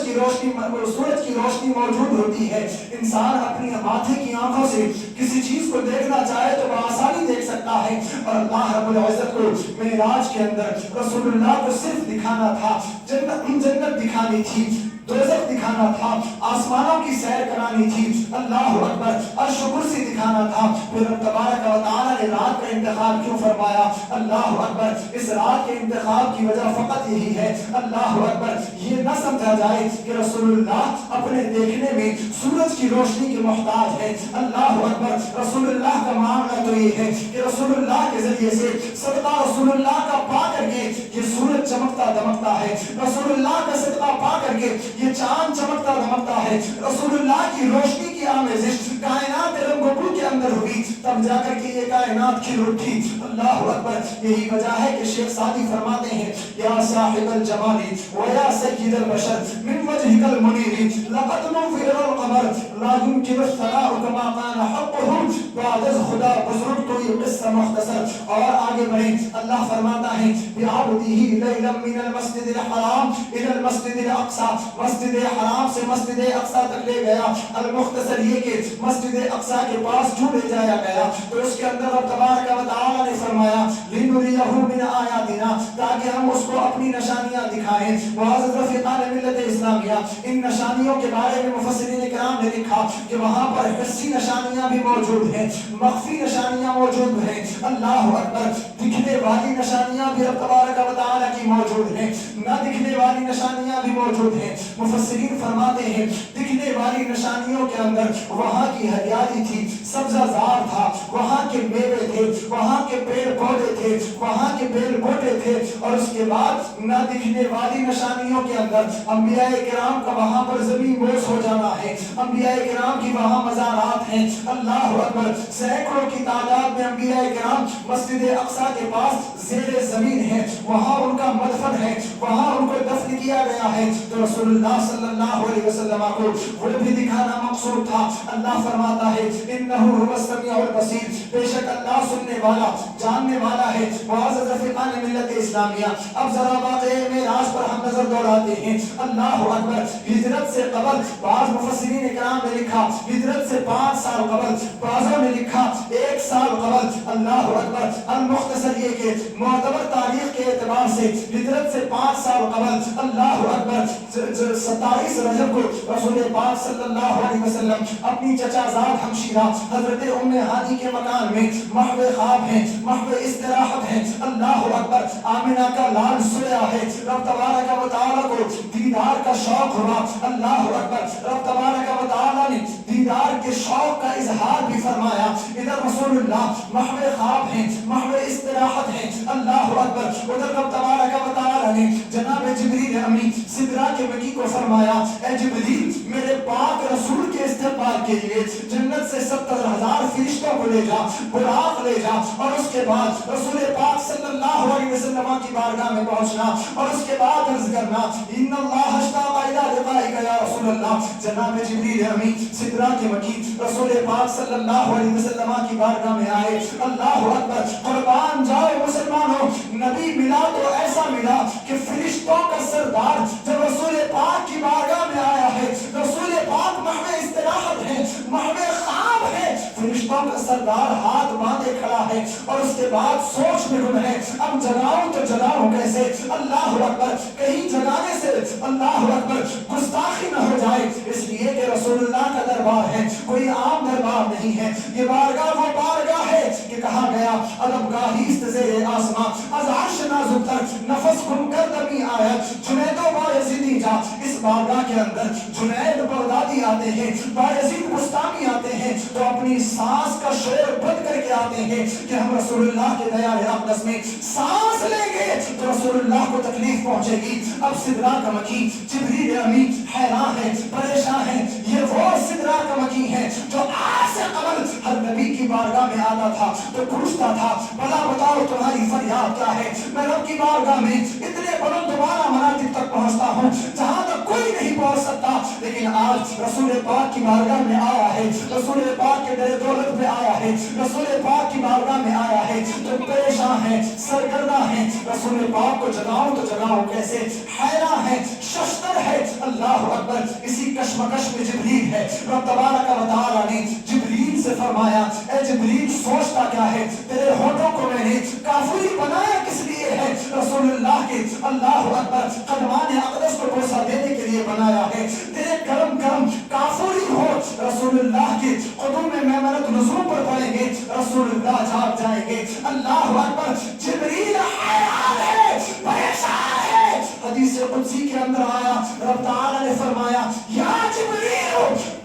کی روشنی موجود ہوتی ہے. انسان اپنی ماتھے کی آنکھوں سے کسی چیز کو دیکھنا چاہے تو بآسانی دیکھ سکتا ہے، اور اللہ رب العزت کو معراج کے اندر رسول اللہ کو صرف دکھانا تھا، جنت دکھانی تھی، دوزخ دکھانا تھا، آسمانوں کی سیر کرانی تھی، اللہ اکبر، عرش و کرسی دکھانا تھا. پھر رب تبارک و تعالیٰ نے رات کا انتخاب کیوں فرمایا؟ اللہ اکبر، اس رات کے انتخاب کی وجہ فقط یہی ہے، اللہ اکبر، یہ نہ سمجھا جائے کہ رسول اللہ اپنے دیکھنے میں سورج کی روشنی کے محتاج ہے. اللہ اکبر، رسول اللہ کا معاملہ تو یہ ہے کہ رسول اللہ کے ذریعے سے صدقہ رسول اللہ کا پا کر کے یہ سورج چمکتا دمکتا ہے، رسول اللہ کا صدقہ پا کر کے یہ چاند چمکتا دمکتا ہے، رسول اللہ کی روشنی کی آمیزش کائنات رنگ و بو کے اندر ہوئی، تب جا کر کے یہ کائنات کھل اٹھی. اللہ اکبر، یہی وجہ ہے کہ شیخ سعدی فرماتے ہیں یا صاحب الجمال و یا سید البشر من وجهك المنیر لقد نفر القمر لا يمكن الثناء كما كان حقه بعد خدا بزرگ تو یہ قصہ مختصر. اور آگے بڑھیں. اللہ فرماتا ہے بعبده لیلا من المسجد الحرام الى المسجد الاقصى، مسجد حرام سے مسجد اقصی تک لے گیا. المختصر یہ کہ مسجد اقصی کے پاس جو لے جایا گیا تو اس کے اندر رب تبارک و تعالی نے فرمایا لنریہ من آیاتنا، تاکہ ہم اس کو اپنی نشانیاں دکھائیں. معزز رفیقان ملت اسلامیہ، ان نشانیوں کے بارے میں مفسرین کرام نے لکھا کہ وہاں پر حسی نشانیاں بھی موجود ہیں، مخفی نشانیاں موجود ہیں. اللہ اکبر، دکھنے والی نشانیاں بھی رب تبارک و تعالی کی موجود ہیں، نہ دکھنے والی نشانیاں بھی موجود ہیں. مفسرین فرماتے ہیں دکھنے والی نشانیوں کے اندر وہاں کی ہریالی تھی، سبزہ زار تھا، وہاں کے میوے تھے، وہاں کے پیڑ پودے تھے، وہاں کے پیڑ بوٹے تھے. اور اس کے بعد نہ دکھنے والی نشانیوں کے اندر انبیاء کرام کا وہاں پر زمین بوس ہو جانا ہے، انبیاء کرام کی وہاں مزارات ہیں. اللہ اکبر، سینکڑوں کی تعداد میں انبیاء کرام مسجد اقصی کے پاس زیر زمین ہیں، وہاں ان کا مدفن ہے، وہاں ان کو دفن کیا گیا ہے. تو رسول اللہ صلی اللہ علیہ وسلم کو وہ بھی دکھانا مقصود تھا. اللہ فرماتا ہے انہ هو السمیع البصیر، بے شک اللہ سننے والا جاننے والا ہے. معزز رفیقان ملت اسلامیہ، اب ذرا واقعے معراج پر ہم نظر دوڑاتے ہیں. اللہ اکبر، ہجرت سے قبل بعض مفسرین کرام نے لکھا ہجرت سے 5 سال قبل، بعضوں نے لکھا 1 سال قبل. اللہ اکبر، المختصر یہ کہ معتبر تاریخ کے اعتبار سے ہجرت سے 5 سال قبل. اللہ اکبر، 27 رجب کو رسول پاک صلی اللہ علیہ وسلم اپنی چچا زاد ہمشیرہ حضرت ام ہانی کے مکان میں محو خواب ہیں، محو استراحت ہیں. اللہ اکبر، آمنہ کا لال سویا ہے. رب تبارک و تعالیٰ کو دیدار کا شوق ہوا. اللہ اکبر، رب تبارک و تعالیٰ نے دیدار کے شوق کا اظہار بھی فرمایا. ادھر رسول اللہ محو خواب ہیں، محو استراحت ہیں. اللہ اکبر، ادھر رب تبارک و تعالیٰ نے جناب جبریل امی سدرہ کے مکی کو فرمایا اے جبریل میرے پاک رسول کے استقبال کے لیے جنت سے 70,000 فرشتوں کو لے جا، براق لے جا، اور اس کے بعد رسول پاک صلی اللہ علیہ وسلم کی بارگاہ میں پہنچنا، اور اس کے بعد عرض کرنا ان اللہ اشتاق الی لقائک یا رسول اللہ۔ جناب جبریل امین سدرہ کے مکین رسول پاک صلی اللہ علیہ وسلم کی بارگاہ میں آئے۔ اللہ اکبر، قربان جاؤ مسلمانوں، نبی ملا تو ایسا ملا کہ فرشتوں کا سردار جب رسول پاک کی بارگاہ میں آیا ہے، رسول پاک محو استراحت ہے، محو خواب ہے، فرشتوں کا سردار ہاتھ باندھے کھڑا ہے، اور اس کے بعد سوچ میں گم ہے اب جگاؤں تو جگاؤں کیسے؟ اللہ اکبر، کہیں جگانے سے اللہ اکبر گستاخی نہ ہو جائے، اس لیے کہ رسول اللہ کا دربار ہے، کوئی عام دربار نہیں ہے، یہ بارگاہ وہ بارگاہ ہے کہ کہا گیا ادب گاہیست زیر آسماں از عرش نازک تر نفس کن کر دمی آیت جنید و بایزیدی جا۔ اس بارگاہ کے اندر جنید بغدادی آتے ہیں، بایزید بستانی آتے ہیں، تو اپنی سانس کا شور بند کر کے آتے ہیں کہ ہم رسول اللہ کے دیار اقدس میں سانس لیں گے تو رسول اللہ کو تکلیف پہنچے گی۔ اب سدرہ کا مکی جبریل امین حیران ہے، پریشان ہے، یہ وہ سدرہ کا مکی ہے جو آج سے قبل ہر نبی کی بارگاہ میں آتا تھا تو پوچھتا تھا بلا بتاؤ تمہاری فریاد کیا ہے؟ میں رب کی بارگاہ میں اتنے بلند دوبارہ مراتب تک پہنچتا ہوں جہاں تک کوئی نہیں پہنچ سکتا، لیکن آج رسول پاک کی بارگاہ میں آیا ہے، رسول پاک کے در دولت میں آیا ہے، رسول پاک کی بارگاہ میں آیا ہے تو پریشان ہے، سرگردہ ہے، رسول پاک کو جگاؤں تو جگاؤں کیسے؟ حیران ہے، ششدر ہے۔ اللہ اکبر، اسی کشمکش میں جبریل ہے، رب تبارک و تعالی نے جبریل سے فرمایا اے جبریل سوچتا کیا ہے؟ تیرے ہونٹوں کو میں نے کافری بنایا کس لیے ہے؟ رسول اللہ کے اللہ اکبر قدمان اقدس کو بوسہ دینے کے لیے بنایا ہے، تیرے کرم کرم کافری ہو رسول اللہ کے قدوم میمنت نزول پر پڑیں گے، رسول اللہ جاگ جائیں گے۔ اللہ اکبر، جبریل حیران ہے، پریشان ہے۔ حدیث قدسی کے اندر آیا رب تعالی نے فرمایا یا جبریل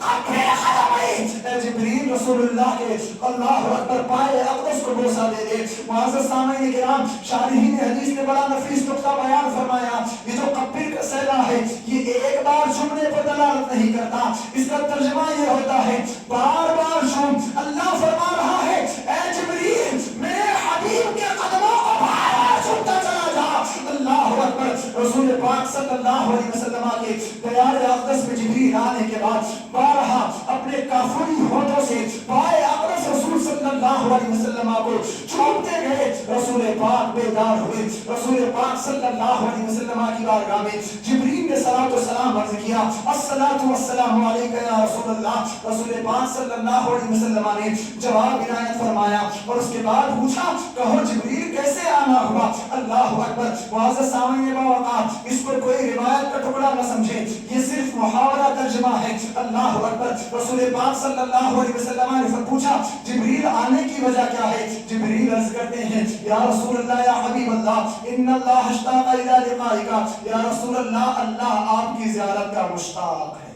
اپنے قدمیں، اے جبریل رسول اللہ کے اللہ اکبر پائے اقدس کو بوسہ دے دے۔ معزز سامعین کرام، شارحین حدیث نے بڑا نفیس نقطہ بیان فرمایا، یہ جو قبر کا صحرا ہے یہ ایک بار چھونے پر دلالت نہیں کرتا، اس کا ترجمہ یہ ہوتا ہے بار بار چھوم۔ اللہ فرما رہا ہے اے جبریل میرے حبیب کے قدموں کو بار بار چھومتا چلا جا۔ اللہ اکبر، رسول پاک صلی اللہ علیہ وسلم کے دیار اقدس میں جبریل آنے کے بعد بارہا اپنے کافری ہونٹوں سے پائے اقدس رسول صلی اللہ علیہ وسلم کو چھومتے گئے، رسول پاک بیدار ہوئے، رسول پاک صلی اللہ علیہ وسلم کی بارگاہ میں جبریل نے صلاۃ و سلام عرض کیا الصلاۃ والسلام علیک یا رسول اللہ۔ رسول پاک صلی اللہ علیہ وسلم نے جواب عنایت فرمایا اور اس کے بعد پوچھا کہو جبریل کیسے آنا ہوا؟ اللہ اکبر، معزز سامعین باوقار، اس پر کوئی روایت کا ٹکڑا نہ سمجھے، یہ صرف محاورہ ترجمہ ہے۔ اللہ اکبر، رسول پاک صلی اللہ علیہ وسلم نے پوچھا جبریل آنے کی وجہ کیا ہے؟ جبریل عرض کرتے ہیں یا رسول اللہ یا حبیب اللہ ان اللہ اشتاق الی لقائک، یا رسول اللہ اللہ آپ کی زیارت کا مشتاق ہے۔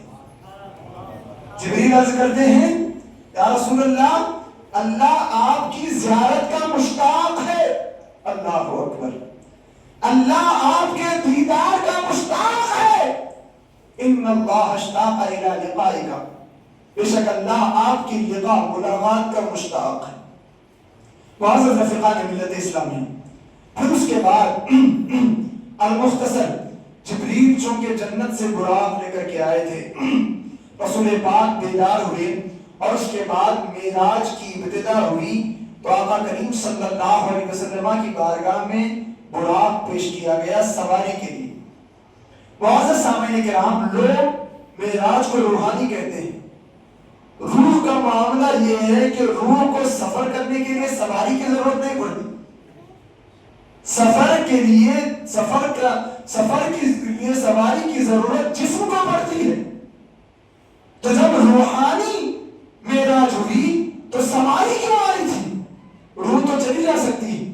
جبریل عرض کرتے ہیں یا رسول اللہ اللہ آپ کی زیارت کا مشتاق ہے۔ اللہ اکبر، اللہ آپ کے دیدار کا مشتاق ہے۔ ان اللہ اشتاق الی لقائک، بے شک اللہ آپ کی لقاء ملاقات کا مشتاق ہے۔ معزز رفیقان ملت اسلامی، پھر اس کے بعد المختصر جبریل چونکہ جنت سے براق لے کر کے آئے تھے، رسول پاک بیدار ہوئے اور اس کے بعد معراج کی ابتدا ہوئی تو آقا کریم صلی اللہ علیہ وسلم کی بارگاہ میں براق پیش کیا گیا سواری کے لیے۔ معزز سامعین کرام، لوگ معراج کو روحانی کہتے ہیں۔ روح کا معاملہ یہ ہے کہ روح کو سفر کرنے کے لیے سواری کی ضرورت نہیں پڑتی، سفر کے لیے سواری کی ضرورت جسم کو پڑتی ہے۔ تو جب روحانی معراج ہوئی تو سواری کیوں آئی تھی؟ روح تو چلی جا سکتی ہے،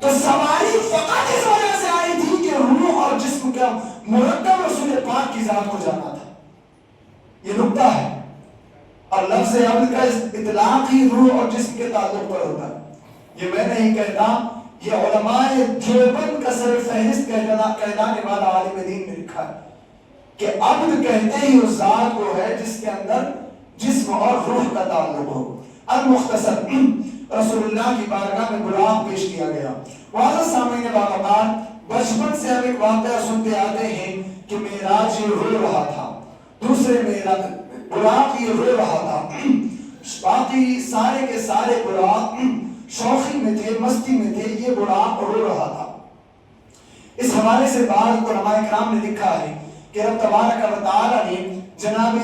تو سواری فقط اس وجہ سے آئی تھی کہ روح اور جسم کا مرکب رسول پاک کی ذات کو جانا تھا۔ یہ نکتہ ہے، اور لفظ عبد کا اطلاق ہی روح اور جسم کے تعلق پر ہوتا ہے۔ یہ میں نہیں کہتا، یہ علماء دیوبند کا سر فہرست کہلانے والا عالم دین نے لکھا ہے۔ کہ عبد کہتے ہی اس ذات کو ہے جس کے اندر جسم اور روح کا تعلق ہو۔ المختصر رسول اللہ کی بارگاہ میں براق پیش کیا گیا۔ واضح سامعین باوقار، بچپن سے ہم ایک واقعہ سنتے آتے ہیں کہ معراج یہ رو رہا تھا، دوسرے معراج براق یہ رو رہا تھا، باقی سارے کے سارے براق شوخی میں تھے، مستی میں تھے، یہ براق رو رہا تھا۔ اس حوالے سے بعض علماء کرام نے لکھا ہے کہ رب تبارک و تعالی نے جناب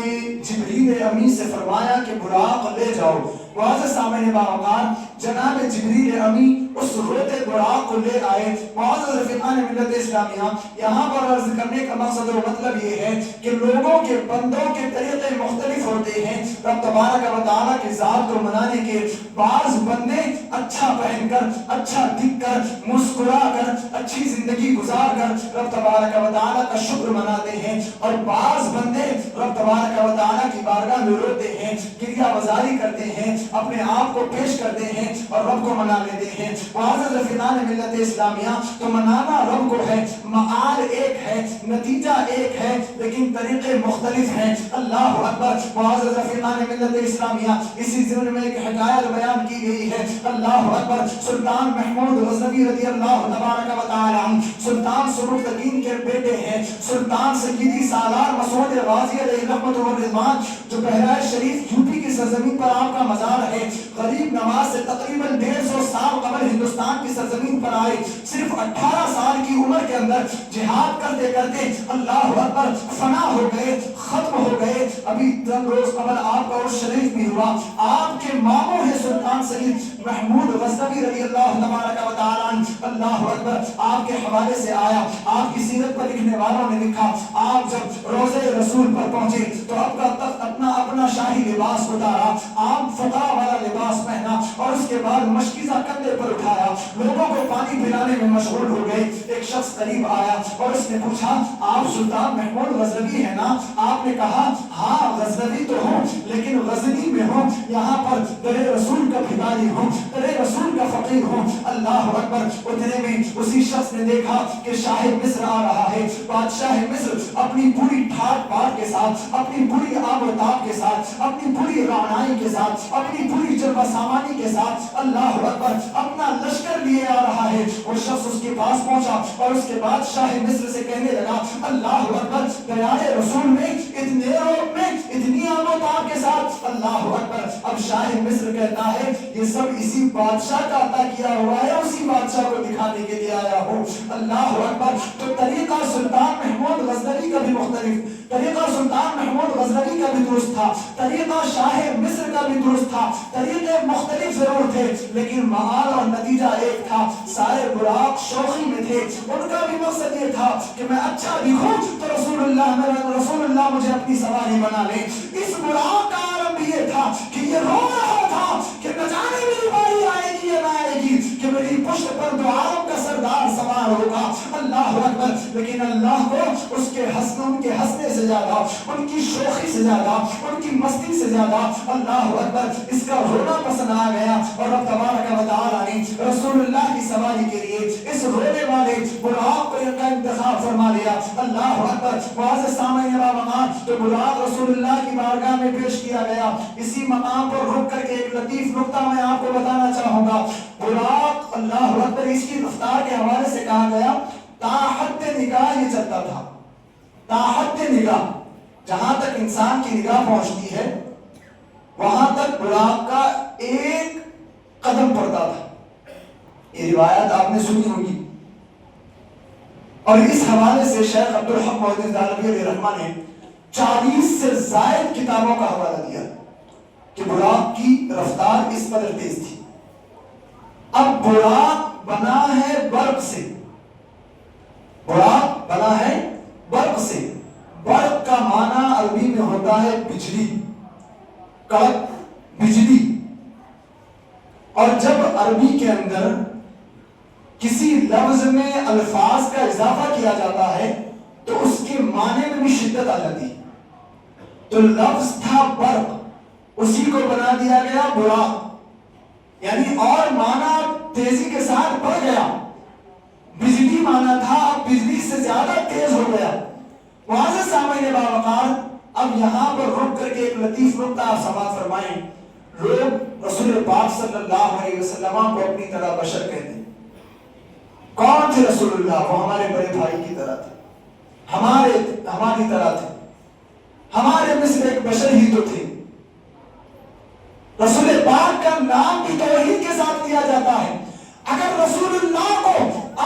جبریل امین سے فرمایا کہ براق لے جاؤ۔ معزز سامعین باوقار، جناب جبریل امین اس روتے براق کو لے آئے۔ معزز رفیقان ملت اسلامیہ، یہاں پر عرض کرنے کا مقصد و مطلب یہ ہے کہ لوگوں کے بندوں کے طریقے مختلف ہوتے ہیں رب تبارک و تعالیٰ کی ذات کو منانے کے۔ بعض بندے اچھا پہن کر، اچھا دکھ کر، مسکرا کر، اچھی زندگی گزار کر رب تبارک و تعالیٰ کا شکر مناتے ہیں، اور بعض بندے رب تبارک و تعالیٰ کی بارگاہ میں روتے ہیں، گریہ وزاری کرتے ہیں، اپنے آپ کو پیش کرتے ہیں اور رب کو منا لیتے ہیں۔ معزز رفیقان ملت اسلامیہ، تو منانا رب کو ہے، معال ایک ہے، نتیجہ ایک ہے، لیکن طریقے مختلف ہیں۔ اللہ اکبر۔ معزز رفیقان ملت اسلامیہ، اسی ضمن میں ایک حکایت بیان کی گئی ہے۔ اللہ اکبر۔ سلطان محمود غزنوی رضی اللہ تبارک و تعالی عنہ سلطان سبکتگین کے بیٹے ہیں، سلطان سیدی سالار مسعود غازی علیہ رحمت و رضوان، جو بہرائچ شریف یوپی کی سرزمین پر آپ کا مزار ہے۔ غریب نواز سے تقریباً 150 سال قبل ہندوستان کی سرزمین پر آئے، صرف 18 سال کی عمر کے اندر جہاد کرتے کرتے اللہ اکبر فنا ہو گئے، ختم ہو گئے۔ ابھی چند روز قبل آپ کا عرس شریف بھی ہوا۔ آپ کے ماموں ہیں سلطان سید محمود غزنوی رضی اللہ تبارک و تعالی عنہ۔ اللہ اکبر۔ آپ کے حوالے سے آیا، آپ کی سیرت پر لکھنے والوں نے لکھا، آپ جب روضے رسول پر پہنچے تو آپ کا تخت اپنا شاہی لباس اتارا، آپ فقراء والا لباس پہنا، اور اس کے بعد مشکیزہ کندھے پر اٹھایا، لوگوں کو پانی پلانے میں مشغول ہو گئے۔ ایک شخص قریب آیا اور اس نے پوچھا، آپ سلطان محمود غزنوی ہیں نا؟ آپ نے کہا، ہاں غزنوی تو ہوں، لیکن غزنی میں ہوں، یہاں پر در رسول کا بھکاری ہوں، در رسول کا فقیر ہوں۔ اللہ اکبر۔ اتنے میں اسی شخص نے دیکھا کہ شاہ مصر آ رہا ہے۔ بادشاہ مصر اپنی پوری ٹھاٹ باٹ کے ساتھ، اپنی پوری آب و تاب کے ساتھ، اپنی پوری رعنائی کے ساتھ، اپنی پوری جلوہ سامانی کے ساتھ اللہ اکبر اپنا لشکر لیے آ رہا ہے۔ وہ شخص اس کے پاس پہنچا اور اس کے بعد شاہ مصر سے کہنے لگا، اللہ اکبر، پیارے رسول میں اتنے روب میں اتنی آب و تاب کے ساتھ، اللہ اکبر۔ اب شاہ مصر کہتا ہے، یہ سب اسی بادشاہ کا عطا کیا ہوا ہے، اسی بادشاہ کو دکھانے کے لیے آیا ہوں۔ اللہ اکبر۔ تو طریقہ سلطان محمود غزنوی کا بھی مختلف، طریقہ سلطان محمود غزنوی کا بھی درست تھا، طریقہ شاہ مصر کا بھی درست تھا، طریقے مختلف ضرور تھے، لیکن معال اور نتیجہ ایک تھا۔ سارے براق شوخی میں تھے، ان کا بھی مقصد یہ تھا کہ میں اچھا دکھوں تو رسول اللہ مجھے اپنی سواری بنا لے۔ اس براق کا عالم بھی یہ تھا کہ یہ رو رہا تھا کہ نہ جانے میری باری آئے گی یا نہ آئے گی، کہ میری پشت پر دو عالم کا سردار سوار ہوگا۔ اللہ اکبر۔ لیکن اللہ کو اس کے ان کے ہنسنے سے زیادہ، ان کی شوخی سے زیادہ، ان کی مستی سے زیادہ اللہ اکبر اس کا رونا پسند آ گیا، اور رب تبارک و تعالی نے رسول اللہ کی سواری کے لیے اس رونے والے براق کا انتخاب فرما لیا۔ اللہ اکبر۔ معزز سامعین باوقار، تو براق رسول اللہ کی بارگاہ میں پیش کیا گیا۔ اسی مقام پر رک کر کے ایک لطیف نکتہ میں آپ کو بتانا چاہوں گا۔ براق اللہ اکبر اس کی رفتار کے حوالے سے کہا گیا، تا حد نگاہ یہ چلتا تھا، تا حد نگاہ، جہاں تک انسان کی نگاہ پہنچتی ہے وہاں تک براق کا ایک قدم پڑتا تھا۔ یہ روایت آپ نے سنی ہوگی، اور اس حوالے سے شیخ عبدالحق محدث دہلوی علیہ رحمہ نے 40 سے زائد کتابوں کا حوالہ دیا کہ براق کی رفتار اس قدر تیز تھی۔ اب براق بنا ہے برق سے، براق بنا ہے برق سے۔ برق کا معنی عربی میں ہوتا ہے بجلی، کڑک، بجلی۔ اور جب عربی کے اندر کسی لفظ میں الفاظ کا اضافہ کیا جاتا ہے تو اس کے معنی میں بھی شدت آ جاتی ہے۔ تو لفظ تھا برق، اسی کو بنا دیا گیا براق، یعنی اور معنی تیزی کے ساتھ بڑھ گیا۔ بجلی معنی تھا، اب بجلی سے زیادہ تیز ہو گیا۔ معزز سامعین باوقار، اب یہاں پر رک کر کے ایک لطیف نکتہ آپ سماعت فرمائیں. لوگ رسول پاک صلی اللہ علیہ وسلم کو اپنی طرح بشر کہتے ہیں. کون تھے رسول اللہ؟ وہ ہمارے بڑے بھائی کی طرح تھے، ہماری طرح تھے، ہمارے مثل ایک بشر ہی تو تھے. رسول پاک کا نام بھی توحید کے ساتھ لیا جاتا ہے. اگر رسول اللہ کو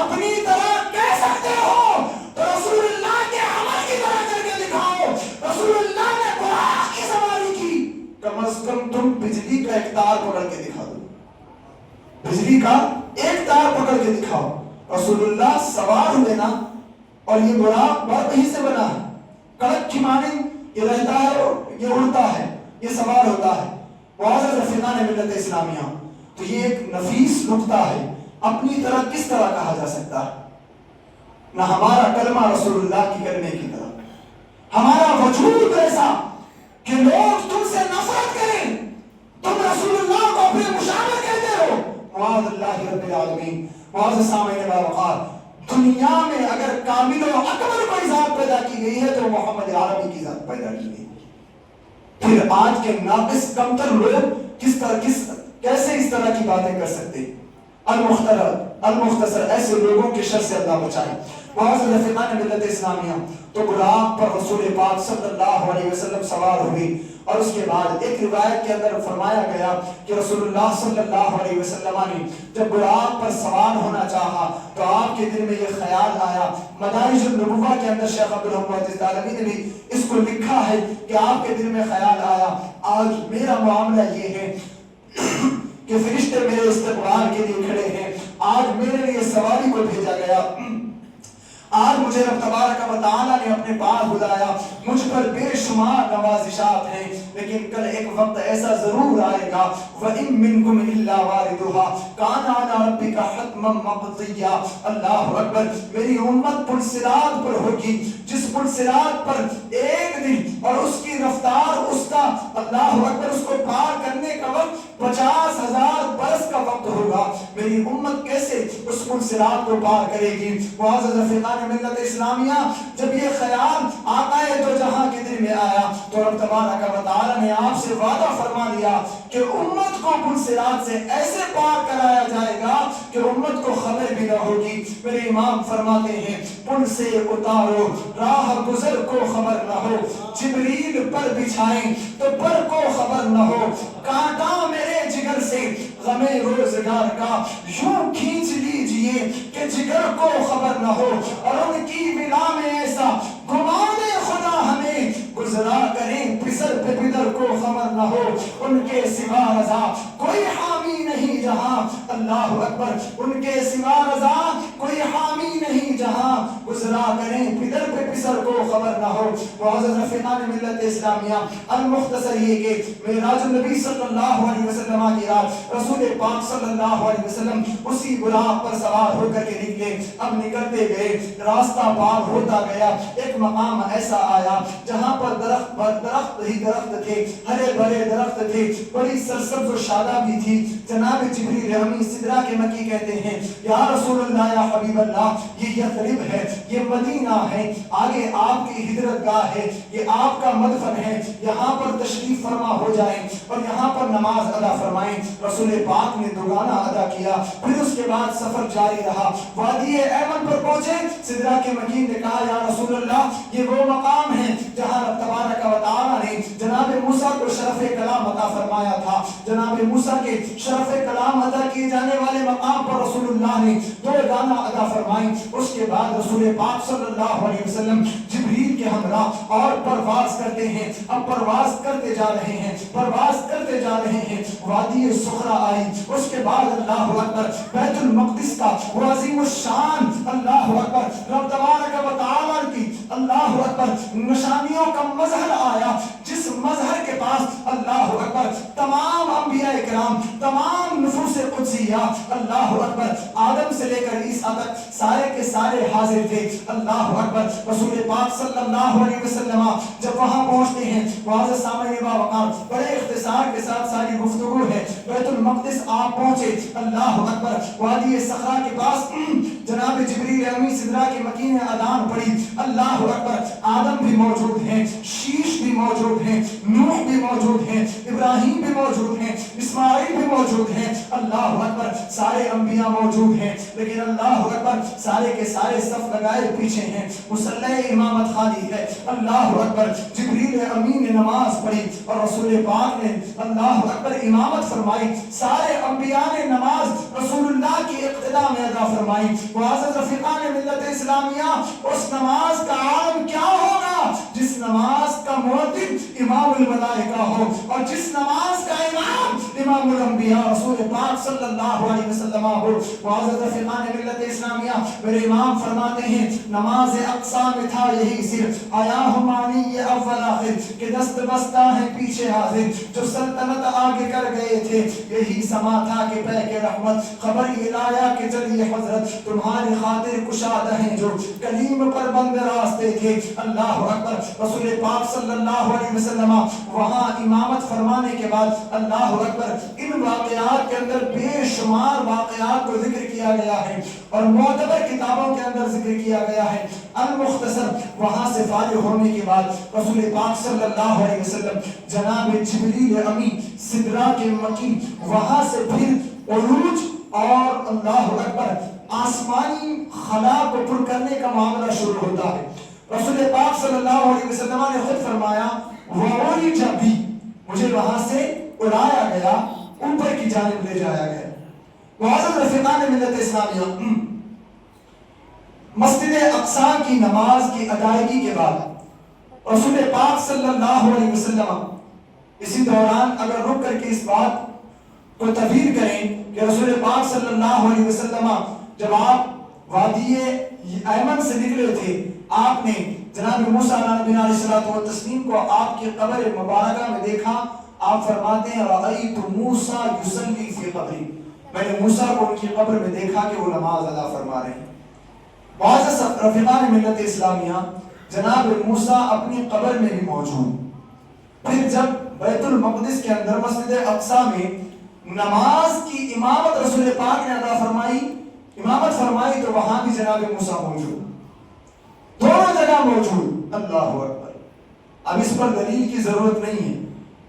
اپنی طرح کہہ سکتے ہو تو رسول اللہ کے عمل کی طرح کر کے دکھاؤ. رسول اللہ نے براق کی سواری کی، کم از کم تم بجلی کا ایک تار پکڑ کے دکھا دو، بجلی کا ایک تار پکڑ کے دکھاؤ. رسول اللہ سوار ہوئے نا، اور یہ براق برق ہی سے بنا ہے، کڑک کی مانند یہ رہتا ہے اور یہ اڑتا ہے، یہ سوار ہوتا ہے. معزز رفیقان ملت اسلامیہ، تو یہ ایک نفیس نکتہ ہے. اپنی طرح کس طرح کہا جا سکتا ہے؟ نہ ہمارا کلمہ رسول اللہ کی کلمے کی طرح، ہمارا وجود ایسا کہ لوگ تم سے نفرت کریں، تم رسول اللہ کو اپنے مشابہ کہتے ہو. معاذ اللہ رب العالمین. معزز سامعین باوقار، دنیا میں اگر کامل و اکمل کوئی ذات پیدا کی گئی ہے تو محمد عربی کی ذات پیدا کی گئی. پھر آج کے ناقص کمتر لوگ کیسے اس طرح کی باتیں کر سکتے؟ المختصر ایسے لوگوں کے شر سے اللہ بچائے. معزز رفیقان ملت اسلامیہ، تو براق پر رسول پاک صلی اللہ علیہ وسلم سوار ہوئی، اور اس کے بعد ایک روایت کے اندر فرمایا گیا کہ رسول اللہ صلی اللہ علیہ وسلم نے جب براق پر سوار ہونا چاہا تو آپ کے دل میں یہ خیال آیا. مدارج النبوہ کے اندر شیخ عبدالحمید دالمی نے بھی اس کو لکھا ہے کہ آپ کے دل میں خیال آیا، آج میرا معاملہ یہ ہے کہ فرشتے میرے استقبال کے لیے کھڑے ہیں، آج میرے لیے سواری کو بھیجا گیا، آج مجھے رب تبارک و تعالیٰ نے اپنے پاس بلایا، مجھ پر بے شمار نوازشات ہیں، لیکن کل ایک وقت ایسا ضرور آئے گا وَإِن مِّنكُمْ إِلَّا وَارِدُهَا كَانَ عَلَىٰ رَبِّكَ حَتْمًا مَّقْضِيًّا. اللہ اکبر. میری امت پل صراط پر ہوگی، جس پل صراط پر ایک دن اور اس کی رفتار، اس کا اللہ اکبر، اس کو پار کرنے کا وقت 50,000 برس کا وقت ہوگا. میری امت کیسے اس پل صراط کو پار کرے گی؟ معزز رفیقان ملت اسلامیہ، جب یہ خیال آقا دو جہاں کے دل میں آیا تو رب تبارک و تعالی نے آپ سے وعدہ فرما لیا کہ امت کو پل صراط سے ایسے پار کرایا جائے گا کہ امت کو خبر بھی نہ ہوگی. میرے امام فرماتے ہیں، پل سے اتارو راہ گزر کو خبر نہ ہو، جبریل پر بچھائیں تو پر کو خبر نہ ہو، کانٹا میرے جگر سے غم روزگار کا یوں کھینچ لیجئے کہ جگر کو خبر نہ ہو، اور ان کی ملا میں ایسا گمان خدا ہمیں گزرا کریں پسر پہ پدر کو خبر نہ ہو، ان کے سوا رضا کوئی حامی نہیں جہاں. اللہ اکبر. ان کے سوا رضا کوئی حامی نہیں جہاں، گزرا کریں پدر پہ پسر کو خبر نہ ہو. معزز رفیقان ملت اسلامیہ، المختصر یہ کہ معراج النبی صلی اللہ علیہ وسلم کی رات رسول پاک صلی اللہ علیہ وسلم اسی براق پر سوار ہو کر کے نکلے. اب نکلتے گئے، راستہ پار ہوتا گیا، ایک مقام ایسا آیا جہاں پر درخت ہی درخت تھے، ہرے بھرے درخت تھے، بڑی سرسبز و شادابی تھی. جناب جبریل امی سدرہ کے مکی کہتے ہیں، یا رسول اللہ، یا حبیب اللہ، یہ یثرب ہے، یہ مدینہ ہے، آگے آپ کی ہجرت گاہ ہے، یہ آپ کا مدفن ہے، یہاں پر تشریف فرما ہو جائیں اور یہاں پر نماز ادا فرمائیں. رسول پاک نے دوگانہ ادا کیا. پھر اس کے بعد سفر جاری رہا. وادی ایمن پر پہنچے. سدرہ کے مکین نے کہا، یا رسول اللہ، یہ وہ مقام ہے جہاں رب تبارک و تعالیٰ نے جناب موسیٰ کو شرف کلام عطا فرمایا تھا. جناب موسیٰ کے شرف کلام عطا کیے جانے والے مقام پر رسول اللہ نے دو گانا ادا فرمائیں. اس کے بعد رسول پاک صلی اللہ علیہ وسلم جبریل کے ہمراہ اور پرواز کرتے ہیں. اب پرواز کرتے جا رہے ہیں، پرواز کرتے جا رہے ہیں. وادی صخرہ آئی. اس کے بعد اللہ اکبر، بیت المقدس کا وہ عظیم الشان اللہ اکبر رب تبارک و تعالیٰ کی اللہ اکبر نشانیوں کا مظہر آیا، جس مظہر کے پاس اللہ اکبر تمام انبیاء کرام، تمام نفوس قدسیہ اللہ اکبر آدم سے لے کر عیسیٰ تک سارے کے سارے حاضر تھے. اللہ اکبر. رسول پاک صلی اللہ علیہ وسلم جب وہاں پہنچتے ہیں، معزز سامعین باوقار، بڑے اختصار کے ساتھ ساری گفتگو ہے. بیت المقدس آپ پہنچے. اللہ اکبر. وادی صخرہ کے پاس جناب جبریل امی سدرا کی مکین اذان پڑھی، اللہ اکبر، آدم بھی موجود ہیں، شیش بھی موجود ہیں، نوح بھی موجود ہیں، ابراہیم بھی موجود ہیں، اسماعیل بھی موجود ہیں، اللہ اکبر، سارے انبیاء موجود ہیں، لیکن اللہ اکبر سارے کے سارے صف لگائے پیچھے ہیں، مصلی امامت خالی ہے، اللہ اکبر، جبریل امین نے نماز پڑھی اور رسول پاک نے اللہ اکبر امامت فرمائی، سارے انبیاء نے نماز رسول اللہ کی اقتدا میں ادا فرمائی۔ معزز رفیقان ملت اسلامیہ، اس نماز کا عالم کیا ہوگا جس نماز کا مؤذن امام الملائکہ ہو، اور جس نماز کا امام امام الانبیاء رسول پاک صلی اللہ علیہ وسلم ہو۔ معزز رفیقان ملت اسلامیہ، میرے امام فرماتے ہیں نماز اقصا میں تھا یہی صرف، آیا ہمانی یہ اول آخر کہ دست بستہ ہے پیچھے حاضر، جو سلطنت آگے کر گئے تھے یہی سما تھا کہ بہ کے رحمت، خبر یہ لایا کہ چلیے حضرت تمہاری خاطر کشادہ ہیں جو کلیم پر بند راستے تھے، اللہ اکبر۔ رسول پاک صلی اللہ علیہ وسلم وہاں امامت فرمانے کے بعد اللہ اکبر ان واقعات کے اندر بے شمار واقعات کو ذکر کیا گیا ہے اور معتبر کتابوں کے اندر ذکر کیا گیا ہے۔ المختصر، وہاں سے فارغ ہونے کے بعد رسول پاک صلی اللہ علیہ وسلم جناب جبریل امی سدرا کے مکی، وہاں سے پھر عروج اور اللہ اکبر آسمانی خلا کو پر کرنے کا معاملہ شروع ہوتا ہے۔ رسول پاک صلی اللہ علیہ وسلم نے خود فرمایا وَعُرِجَ بِي، مجھے وہاں سے اڑایا گیا، اوپر کی جانب لے جایا گیا۔ معزز رفیقان ملت اسلامیہ، مسجد اقصی کی نماز کی ادائیگی کے بعد رسول پاک صلی اللہ علیہ وسلم اسی دوران اگر رک کر کے اس بات کو تفسیر کریں کہ رسول پاک صلی اللہ علیہ وسلم جب آپ وادی ایمن سے نکلے تھے، آپ نے جناب موسیٰ علیہ الصلوۃ والتسلیم کو آپ کی قبر مبارکہ میں دیکھا۔ آپ فرماتے ہیں رأیت موسیٰ یصلی فی قبری، میں نے موسیٰ کو ان کی قبر میں دیکھا کہ وہ نماز ادا فرما رہے ہیں۔ معزز رفیقان ملت اسلامیہ، جناب موسیٰ اپنی قبر میں بھی موجود، پھر جب بیت المقدس کے اندر مسجد اقصی میں نماز کی امامت رسول پاک نے ادا فرمائی، امامت فرمائی، تو وہاں بھی جناب موسیٰ موجود، دونوں جگہ موجود، اللہ اکبر۔ اب اس پر دلیل کی ضرورت نہیں ہے،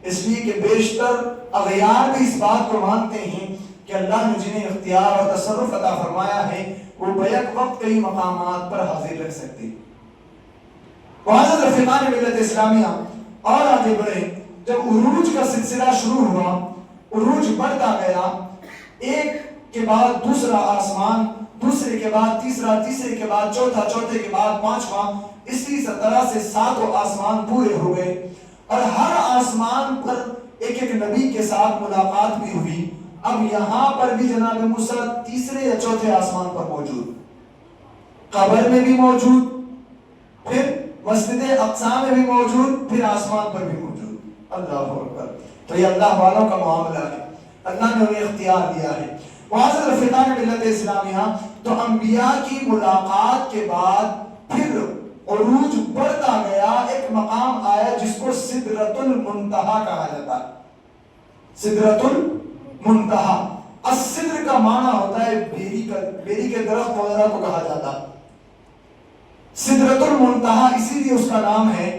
اس لیے کہ بیشتر اغیار بھی اس بات کو مانتے ہیں کہ اللہ نے جنہیں اختیار اور تصرف عطا فرمایا ہے وہ بیک وقت کئی مقامات پر حاضر رکھ سکتے۔ معزز رفیقان ملت اسلامیہ، اور آگے بڑھے، جب عروج کا سلسلہ شروع ہوا، عروج بڑھتا گیا، ایک کے بعد دوسرا آسمان، دوسرے کے بعد تیسرا، تیسرے کے بعد چوتھا، چوتھے کے بعد پانچواں، اسی طرح سے ساتوں آسمان پورے ہو گئے، اور ہر آسمان پر ایک ایک نبی کے ساتھ ملاقات بھی ہوئی۔ اب یہاں پر بھی جناب موسیٰ تیسرے یا چوتھے آسمان پر موجود، قبر میں بھی موجود، پھر مسجد اقصی میں بھی موجود، پھر آسمان پر بھی موجود، اللہ اکبر۔ تو یہ اللہ والوں کا معاملہ ہے، اللہ نے انہیں اختیار دیا ہے۔ معزز رفیقان ملت اسلامیہ، تو انبیاء کی ملاقات کے بعد پھر عروج بڑھتا گیا، ایک مقام آیا جس کو سدرۃ المنتہا کہا جاتا ہے۔ سدرۃ المنتہا، السدر کا معنی ہوتا ہے بیری کے درخت وغیرہ کو کہا جاتا ہے۔ سدرۃ المنتہا اسی لیے اس کا نام ہے،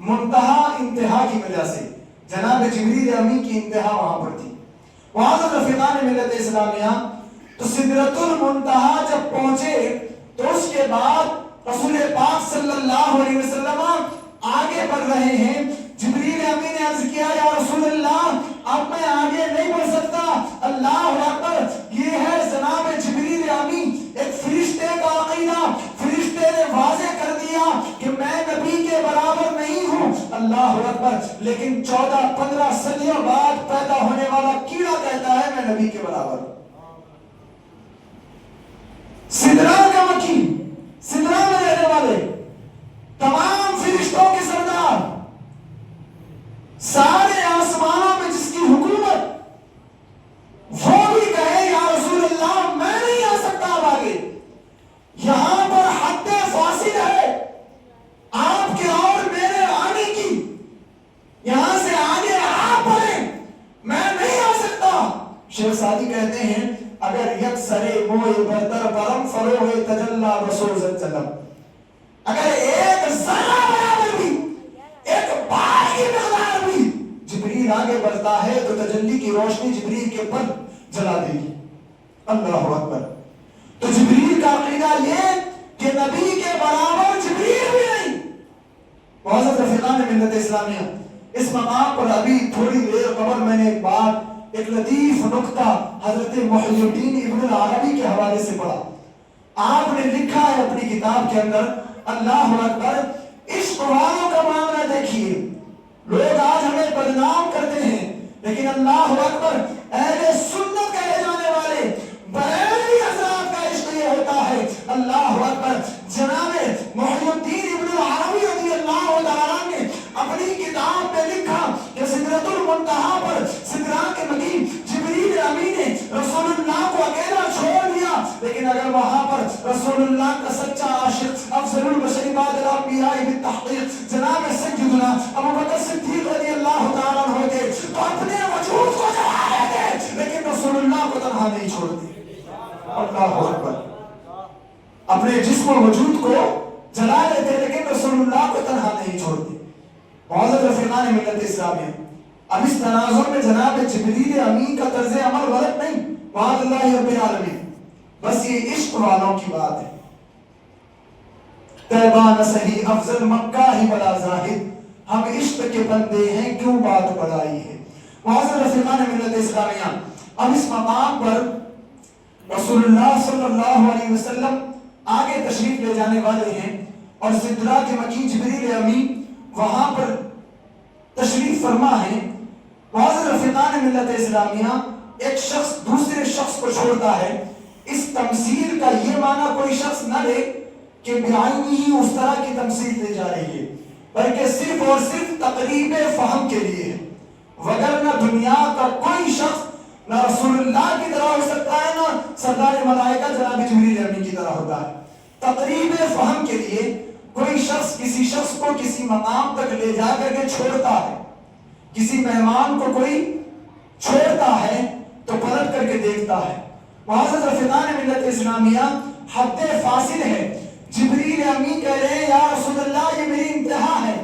منتہا انتہا کی وجہ سے، جناب جبریل امی کی انتہا وہاں پر تھی۔ معزز رفیقان ملت اسلامیہ، تو سدرۃ المنتہا جب پہنچے تو اس کے بعد رسول پاک صلی اللہ علیہ وسلم آگے بڑھ رہے ہیں۔ جبریل امی نے عرض کیا یا رسول اللہ اب میں آگے نہیں بڑھ سکتا، اللہ اکبر، یہ ہے جناب جبریل امی، ایک فرشتے کا عقیدہ، فرشتے نے واضح کر دیا کہ میں نبی کے برابر نہیں ہوں، اللہ اکبر، لیکن 14-15 صدیوں بعد پیدا ہونے والا کیڑا کہتا ہے میں نبی کے برابر ہوں۔ سدرا کا مکی، سدرا میں رہنے والے تمام فرشتوں کے سردار، سارے آسمانوں میں جس کی حکومت، وہ بھی کہے یا رسول اللہ میں نہیں آ سکتا اب آگے، یہاں پر حد فاصل ہے آپ کے اور میرے آنے کی، یہاں سے آگے آپ بڑھیں، میں نہیں آ سکتا۔ شیخ سعدی کہتے ہیں اگر یک سرے موئے برتر پرم فروغ تجلا بسوزت چلم، اگر ایک ذرہ برابر بھی، ایک بار کی مقدار بھی جبریل آگے بڑھتا ہے تو تجلی کی روشنی جبریل کے پر جلا دے گی۔ اللہ اکبر۔ تو جبریل کا عقیدہ یہ کہ نبی کے برابر جبریل بھی نہیں۔ معزز رفیقان ملت اسلامیہ، اس مقام پر ابھی تھوڑی دیر قبل میں نے ایک لطیف نکتہ حضرت محی الدین ابن العربی کے حوالے سے پڑھا۔ آپ نے لکھا ہے اپنی کتاب کے اندر، اللہ اکبر، عشق والوں کا معاملہ دیکھیے، لوگ آج ہمیں بدنام کرتے ہیں، لیکن اللہ اکبر اہل سنت کہے جانے والے بریلوی حضرات کا عشق یہ ہوتا ہے۔ اللہ اکبر۔ جناب محی الدین ابن العربی رضی اللہ تعالیٰ نے اپنی کتاب میں لکھا کہ سدرۃ المنتہا پر سدرا کے مقیم جبریل امین نے رسول اللہ کو اکیلا چھوڑ دیا، لیکن اگر وہاں پر رسول اللہ کا سچا عاشق افضل البشر بعد الانبیاء بالتحقیق جناب سیدنا ابو بکر صدیق رضی اللہ تعالیٰ عنہ ہوتے تو اپنے وجود کو جلا دیتے، لیکن رسول اللہ کو تنہا نہیں چھوڑتے۔ اللہ اکبر۔ اپنے جسم و وجود کو جلا دیتے لیکن رسول اللہ کو تنہا نہیں چھوڑتے۔ معزز رفیقان ملت اسلامیہ، اب اس تناظر میں جناب جبریل امین کا طرز عمل غلط نہیں، معاذ اللہ رب العالمین، بس یہ عشق والوں کی بات ہے۔ تیبان سہی افضل مکہ ہی بلا زاہد، ہم عشق کے بندے ہیں کیوں بات بڑھائی ہے۔ معزز رفیقان ملت اسلامیہ، اب اس مقام پر رسول اللہ صلی اللہ علیہ وسلم آگے تشریف لے جانے والے ہیں اور سدرا کے مکین جبریل امین وہاں پر تشریف فرما ہے۔ معزز رفیقان ملت اسلامیہ، ایک شخص دوسرے شخص کو چھوڑتا ہے، اس تمثیل کا یہ معنی کوئی شخص نہ لے کہ بعینی ہی اس طرح کی تمثیل دی جا رہی ہے، بلکہ صرف اور صرف تقریب فہم کے لیے ہے، وگرنہ دنیا کا کوئی شخص نہ رسول اللہ کی طرح ہو سکتا ہے نہ سردار ملائکہ جناب جبریل امین کی طرح ہوتا ہے۔ تقریب فہم کے لیے کوئی شخص کسی شخص کو کسی مقام تک لے جا کر کے چھوڑتا ہے، کسی مہمان کو کوئی چھوڑتا ہے تو پلٹ کر کے دیکھتا ہے۔ معزز رفیقان ملت اسلامیہ، حد فاصل ہے، جبریل امین کہہ رہے ہیں یا رسول اللہ یہ میری انتہا ہے،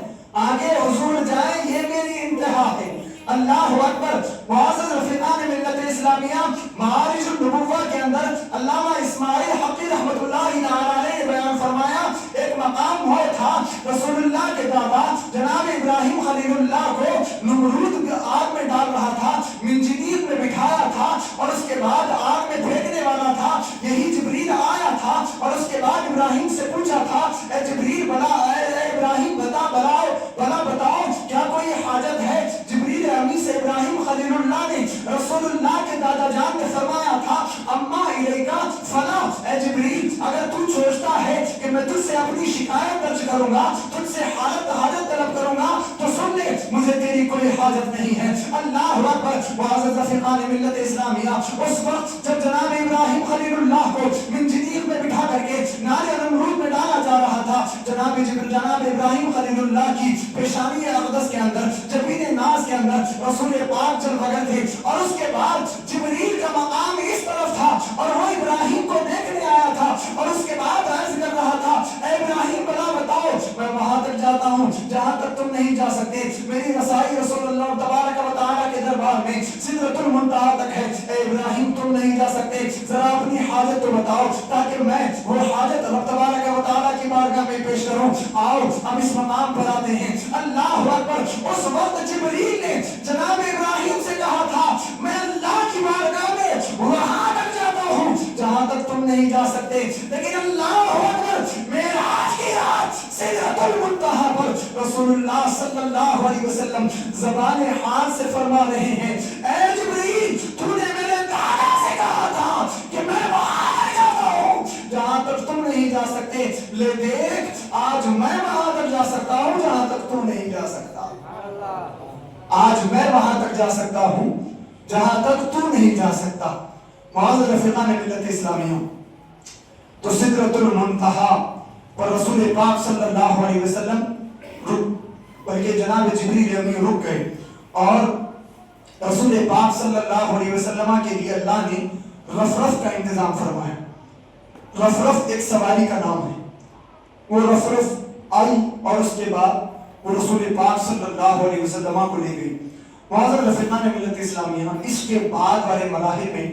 آگے حضور جائیں یہ میری انتہا ہے۔ اللہ اکبر۔ معزز رفیقان ملت اسلامیہ، معارج النبوہ کے اندر علامہ اسماعیل حقی رحمت اللہ علیہ نے بیان فرمایا، ایک مقام ہوا تھا رسول اللہ کے دادا جناب ابراہیم خلیل اللہ کو نمرود آگ میں ڈال رہا تھا، منجنیق میں بٹھایا تھا اور اس کے بعد آگ میں پھینکنے والا تھا، یہی جبریل آیا تھا اور اس کے بعد ابراہیم سے پوچھا تھا، اے جبریل اے ابراہیم بلا بتاؤ کیا کوئی حاجت ہے؟ جبریل امین سے ابراہیم خلیل اللہ نے رسول اللہ کے دادا جان نے فرمایا تھا، اما الیکا فلا، اے جبریل اگر تو سوچتا ہے کہ میں تجھ سے اپنی شکایت درج کروں گا، تجھ سے حاجت طلب کروں گا تو سن لے مجھے تیری کوئی حاجت نہیں ہے۔ اللہ اکبر۔ معزز رفیقان ملت اسلامیہ، اس وقت جب جناب ابراہیم خلیل اللہ کو منجنیق میں بٹھا کر کے نار نمرود میں ڈالا جا رہا تھا، جناب ابراہیم خلیل اللہ کی پیشانی اقدس کے اندر جبین ناز کے اندر رسول پاک چل بغیر تھے اور اس کے بعد جبریل کا مقام اس طرف تھا اور وہ ابراہیم کو دیکھنے آیا تھا اور اس کے بعد عرض کر رہا تھا، اے ابراہیم بلا بتاؤ میں وہاں تک جاتا ہوں جہاں تک تم نہیں جا سکتے، میری رسائی رسول اللہ تبارک و تعالیٰ کے دربار میں سدرۃ المنتہا تک ہے، اے ابراہیم تم نہیں جا سکتے، ذرا اپنی حاجت تو بتاؤ تاکہ میں وہ حاجت رب تبارک و تعالیٰ کی بارگاہ میں پیش کروں۔ آؤ ہم اس مقام پر آتے ہیں۔ اللہ اکبر۔ اس وقت جبریل نے جناب ابراہیم سے کہا تھا، میں اللہ کی بارگاہ میں وہاں تک جاتا ہوں جہاں تک تم نہیں جا سکتے، لیکن اللہ اکبر معراج کی رات سدرۃ المنتہا پر رسول اللہ صلی اللہ علیہ وسلم زبان حال سے فرما رہے ہیں، اے جبریل تو نے میرے دادا سے کہا تھا کہ میں وہاں تک جاتا ہوں جہاں تک تم نہیں جا سکتے، لے دیکھ آج میں وہاں تک جا سکتا ہوں جہاں تک تم نہیں جا سکتا، آج میں وہاں تک جا سکتا ہوں جہاں تک تو نہیں جا سکتا۔ معزز رفیقان ملت اسلامیہ، تو سدرۃ المنتہا پر رسول پاک صلی اللہ علیہ وسلم بلکہ جناب جبریل امین رک گئے اور رسول پاک صلی اللہ علیہ وسلم کے لیے اللہ نے رفرف کا انتظام فرمایا۔ رفرف ایک سواری کا نام ہے۔ وہ رفرف آئی اور اس کے بعد وہ رسول پاک صلی اللہ علیہ وسلم کو لے گئی۔ معاذ رفیقان ملت اسلامیہ، اس کے بعد والے مراحل میں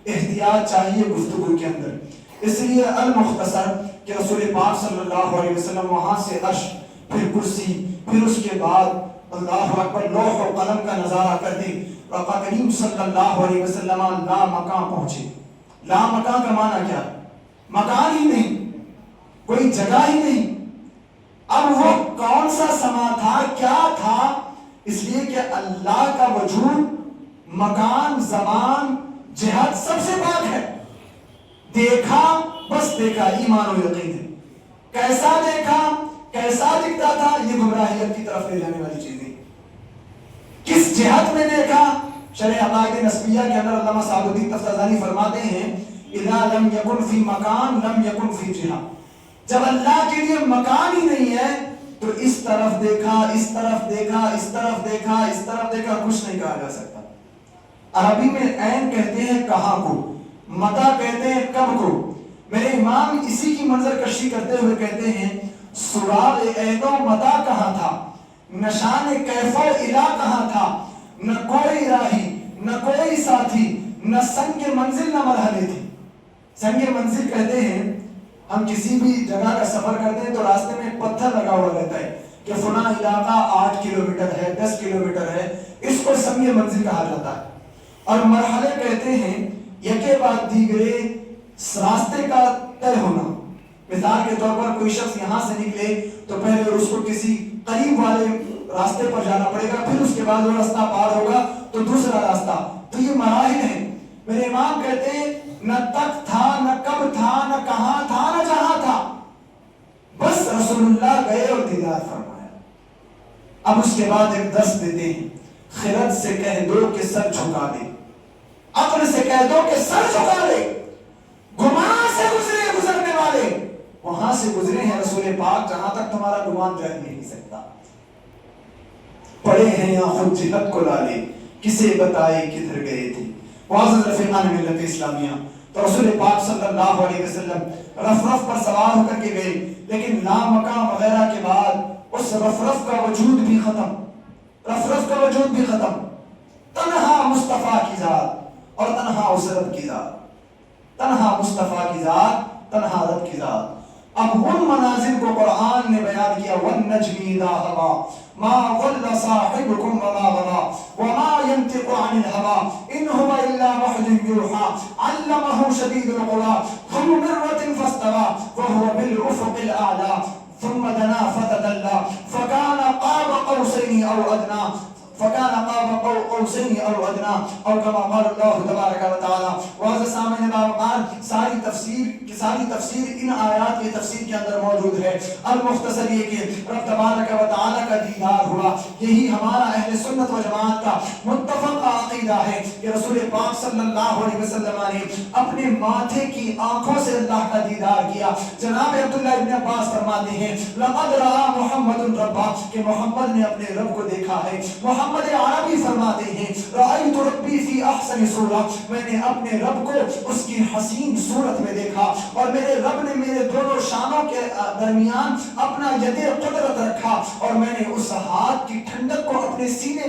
احتیاط چاہیے گفتگو کے اندر، اس لیے المختصر کہ رسول پاک صلی اللہ علیہ وسلم وہاں سے عرش، پھر کرسی، پھر اس کے بعد اللہ اکبر لوح و قلم کا نظارہ کرتے آقا کریم صلی اللہ علیہ وسلم لا مکان پہنچے۔ لا مکان کا معنی کیا؟ مکان ہی نہیں، کوئی جگہ ہی نہیں۔ اب وہ کون سا سما تھا، کیا تھا؟ اس لیے کہ اللہ کا وجود مکان، زمان، جہت سب سے پاک ہے۔ دیکھا بس دیکھا، ایمان و یقین ہے۔ کیسا دیکھا، کیسا دکھتا تھا، یہ گمراہیت کی طرف لے جانے والی چیزیں۔ کس جہت میں دیکھا؟ شرح عقائد نسبیہ کے اندر علامہ صاحب الدین تفتازانی فرماتے ہیں اذا لم یکن فی مکان لم یکن فی جہہ، جب اللہ کے لیے مکان ہی نہیں ہے تو اس طرف دیکھا، اس طرف دیکھا، اس طرف دیکھا، اس طرف دیکھا، کچھ نہیں کہا جا سکتا۔ عربی میں عین کہتے ہیں کہاں کو، متا کہتے ہیں کب کو۔ میرے امام اسی کی منظر کشی کرتے ہوئے کہتے ہیں سراغ عین و متا کہاں تھا، نشان کیف و الا کہاں تھا، نہ کوئی راہی، نہ کوئی ساتھی، نہ سنگ منزل، نہ مرحلے تھے۔ سنگ منزل کہتے ہیں ہم کسی بھی جگہ کا سفر کرتے ہیں تو راستے میں ایک پتھر لگا ہوا رہتا ہے کہ فلاں علاقہ 8 کلومیٹر ہے، 10 کلومیٹر ہے، اس کو سنگ منزل کہا جاتا ہے۔ اور مرحلے کہتے ہیں یکے بعد دیگرے راستے کا طے ہونا۔ مثال کے طور پر کوئی شخص یہاں سے نکلے تو پہلے اس کو کسی قریب والے راستے پر جانا پڑے گا، پھر اس کے بعد وہ راستہ پار ہوگا تو دوسرا راستہ۔ تو یہ مراحل ہیں۔ میرے امام کہتے ہیں نہ تک تھا، نہ کب تھا، نہ کہاں تھا، نہ جہاں تھا، بس رسول اللہ گئے اور دیدار فرمایا۔ اب اس کے بعد ایک درس دیتے ہیں، خرد سے کہہ دو کہ سر جھکا دے، عقل سے کہہ دو کہ سر جھکا دے۔ گمان سے گزرے گزرنے والے وہاں سے گزرے ہیں رسول پاک جہاں تک تمہارا گمان جا نہیں سکتا۔ پڑے ہیں یا خود جہت کو لالے، کسے بتائے کدھر گئے تھے۔ معزز رفیقان ملت اسلامیہ، تو رسول پاک صلی اللہ علیہ وسلم رف رف پر سوار ہو کر کے گئے، لیکن لامکان وغیرہ کے بعد اس رف رف کا وجود بھی ختم، رف رف کا وجود بھی ختم۔ تنہا مصطفیٰ کی ذات اور تنہا اس رب کی ذات، تنہا مصطفیٰ کی ذات، تنہا رب کی ذات۔ اب ان مناظر کو قرآن نے بیان کیا، وَالنَّجْمِ إِذَا هَوَىٰ مَا ضَلَّ صَاحِبُكُمْ وَمَا غَوَىٰ وَمَا يَنطِقُ عَنِ الْهَوَىٰ إِنْ هُوَ إِلَّا وَحْيٌ يُوحَىٰ عَلَّمَهُ شَدِيدُ الْقُوَىٰ ذُو مِرَّةٍ فَاسْتَوَىٰ وَهُوَ بِالْأُفُقِ الْأَعْلَىٰ ثُمَّ دَنَا فَتَدَلَّىٰ فَكَانَ قَابَ قَوْسَيْنِ أَوْ أَدْنَىٰ فَكَانَ قَابَ قَوْسَيْنِ أَوْ أَدْنَىٰ أو كما قال اللہ تبارک و تعالی۔ واضح سامنے بابقار ساری تفسیر ان آیات کی تفسیر کے اندر موجود ہے۔ المختصر یہ کہ رب تبارک و تعالی کا دیدار ہوا، یہی ہمارا اہل سنت و جماعت کا متفق عقیدہ ہے کہ رسول پاک صلی اللہ علیہ وسلم نے اپنے ماتھے کی آنکھوں سے اللہ کا دیدار کیا۔ جناب عبداللہ ابن عباس فرماتے ہیں لقد رأى محمد ربا، کہ محمد نے اپنے رب کو دیکھا ہے۔ محمد عربی فرماتے ہیں رأیت ربی فی احسن صورہ، میں نے اپنے رب کو اس کی حسین صورت میں دیکھا، اور میرے رب نے میرے دونوں شانوں کے درمیان اپنا ید قدرت رکھا، اور میں نے اس ہاتھ کی ٹھنڈک کو اپنے سینے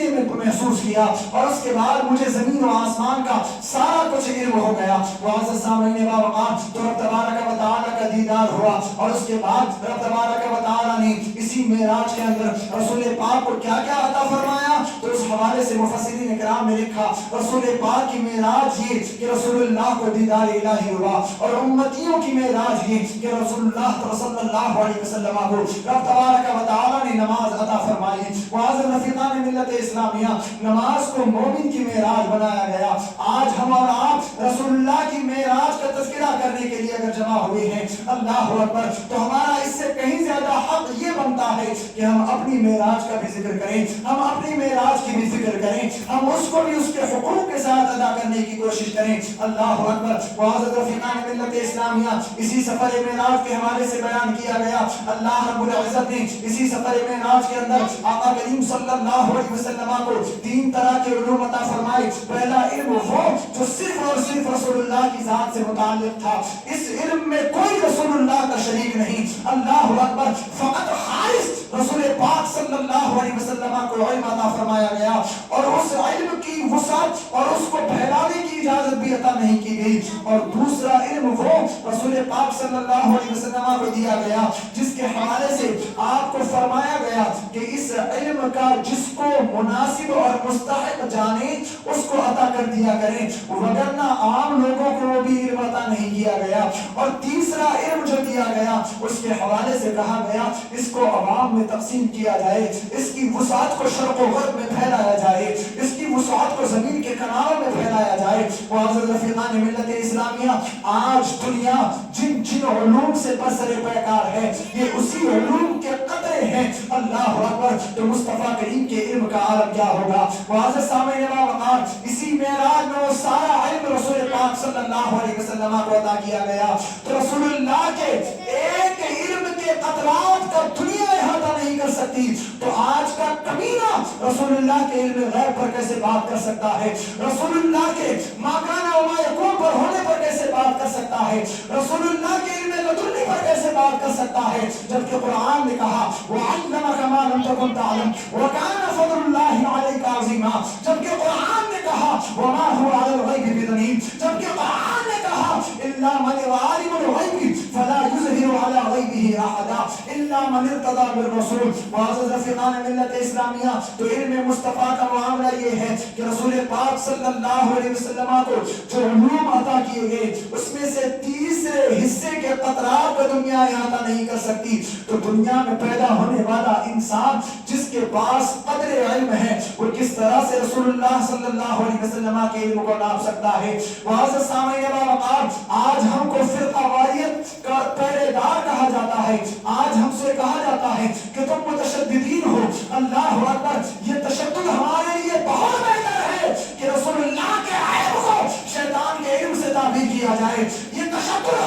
میں محسوس کیا، اور اس کے بعد مجھے زمین و آسمان کا سارا کچھ علم ہو گیا۔ معزز سامعین باوقار، تو رب تبارک و تعالی کا دیدار ہوا، اور اس کے بعد رب تبارک و تعالی نے اسی معراج کے اندر رسول پاک کو کیا کیا عطا فرمایا، تو اس حوالے سے مفسرین کرام نے لکھا رسول پاک کی معراج یہ کہ رسول اللہ کو دیدار الہی ہوا، اور امتیوں کی معراج یہ کہ رسول اللہ صلی اللہ علیہ وسلم کو رب تبارک و تعالی نے نماز عطا فرمائی۔ معزز رفیقان ملت اسلامیہ، نماز کو مومن کی معراج بنایا گیا۔ آج ہم اور آپ رسول اللہ کی معراج کا تذکرہ کرنے کے لیے اگر جمع ہوئے ہیں، اللہ اکبر، تو ہمارا اس سے کہیں زیادہ حق یہ بنتا ہے کہ ہم اپنی معراج کا بھی ذکر کریں، ہم اپنی معراج کی بھی ذکر کریں، ہم اس کو بھی اس کے حقوق کے ساتھ ادا کرنے کی کوشش کریں۔ اللہ اکبر۔ معزز رفیقان ملت اسلامیہ اسی سفر معراج کے حوالے سے بیان کیا گیا۔ اللہ رب العزت نے اسی سفر معراج کے اندر آقا کریم صلی اللہ علیہ وسلم کو 3 طرح کے علوم عطا فرمائے۔ پہلا علم وہ جو صرف اور صرف رسول اللہ کی ذات سے متعلق تھا، اس علم میں کوئی رسول اللہ کا شریک نہیں، اللہ اکبر، فقط خالص رسول پاک صلی اللہ علیہ وسلم کو علم عطا فرمایا گیا، اور اس علم کی وسعت اور اس کو پھیلانے کی اجازت بھی عطا نہیں کی گئی۔ اور دوسرا علم وہ رسول پاک صلی اللہ علیہ وسلم کو دیا گیا جس کے حوالے سے آپ کو فرمایا گیا کہ اس علم کا جس کو مناسب اور مستحق جانے اس کو عطا کر دیا کریں، وگرنہ عام لوگوں کو وہ بھی علم عطا نہیں کیا گیا۔ اور تیسرا علم جو دیا گیا اس کے حوالے سے کہا گیا اس کو عوام میں تقسیم کیا جائے، اس کی وسعت کو شرق و غرب میں پھیلایا جائے، اس کی وسعت کو زمین کے کناروں میں پھیلایا جائے۔ معزز رفیقان ملت اسلامیہ، آج دنیا جن جن علوم سے برسر پیکار ہے یہ اسی علوم کے قطرے ہیں۔ اللہ اکبر، تو مصطفیٰ کریم کے علم کا عالم کیا ہوگا۔ معزز سامعین باوقار، اسی معراج میں وہ سارا علم رسول پاک صلی اللہ علیہ وسلم کو عطا کیا گیا، تو رسول اللہ کے ایک علم کے قطرات کا دنیا احاطہ نہیں کر سکتی، تو آج کا کمینہ رسول اللہ کے علم غیب پر کیسے بات کر سکتا ہے؟ رسول اللہ کے ما کان و ما یکون پر ہونے پر کیسے بات کر سکتا ہے؟ رسول اللہ کے علم لدنی پر کیسے بات کر سکتا ہے؟ جبکہ قرآن نے کہا وَعَلَّمَكَ مَا لَمْ تَكُنْ تَعْلَمْ وَكَانَ فَضْلُ اللَّهِ عَلَيْكَ عَظِيمًا، جبکہ قرآن نے کہا وَمَا هُوَ عَلَى الْغَيْبِ بِضَنِينٍ، جبکہ قرآن نے کہا إِلَّا مَنِ عَالِمُ الْغَيْبِ فَلَا يُظْهِرُ عَلَى غَيْبِهِ أَحَدًا إِلَّا مَنِ ارْتَضَىٰ بِالرَّسُولِ۔ معزز رفیقان ملت اسلامیہ، تو علم مصطفیٰ کا معاملہ یہ ہے کہ رسول پاک صلی اللہ علیہ وسلم کو جو علوم عطا کیے گئے اس میں سے تیسرے حصے کے قطرات کو دنیا احاطہ نہیں کر سکتی، تو دنیا میں پیدا ہونے والا انسان جس کے پاس قدر علم ہے وہ کس طرح سے رسول اللہ صلی اللہ علیہ وسلم کے علم کو ناپ سکتا ہے؟ معزز سامعین باوقار، آج ہم کو فرقہ واریت کا پہرے دار کہا جاتا ہے، آج ہم سے کہا جاتا ہے کہ تم متشددین ہو۔ اللہ اکبر، یہ تشدد ہمارے لیے بہت بہتر ہے کہ رسول اللہ کے علم کو شیطان کے علم سے تعبیر کیا جائے۔ یہ تشدد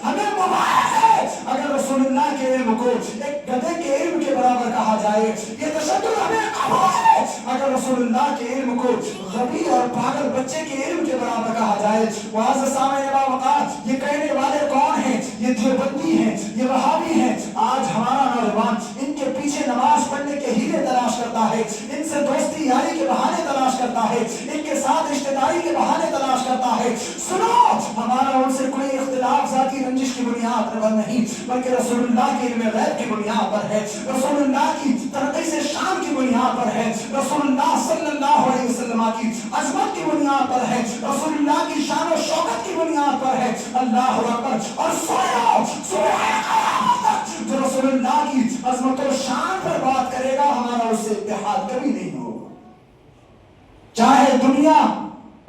ہمیں مباح ہے اگر رسول اللہ کے علم کو ایک گدھے کے علم کے برابر کہا جائے، یہ تشدد ہمیں قبول ہے اگر رسول اللہ کے علم کو غبی اور پاگل بچے کے علم کے برابر کہا جائے۔ معزز سامعین باوقار، یہ کہنے والے کون ہیں؟ یہ دیوبندی ہیں، یہ وہابی ہیں۔ آج ہمارا نوجوان ان کے پیچھے نماز پڑھنے کے ہیلے تلاش کرتا ہے، ان سے دوستی یاری کے بہانے تلاش کرتا ہے، ان کے ساتھ رشتہ داری کے بہانے تلاش کرتا ہے۔ سنو، ہمارا ان سے کوئی اختلاف ذاتی رنجش کی بنیاد پر نہیں، بلکہ رسول اللہ کے علم غیب کی بنیاد پر ہے، رسول اللہ کی ترقی سے شان کی بنیاد پر ہے، رسول اللہ صلی اللہ علیہ وسلم کی عظمت کی بنیاد پر ہے، رسول اللہ کی شان و شوکت کی بنیاد پر ہے۔ اللہ اکبر، اور جو رسول اللہ کی عظمت و شان پر بات کرے گا ہمارا اس سے اتحاد کبھی نہیں ہوگا، چاہے دنیا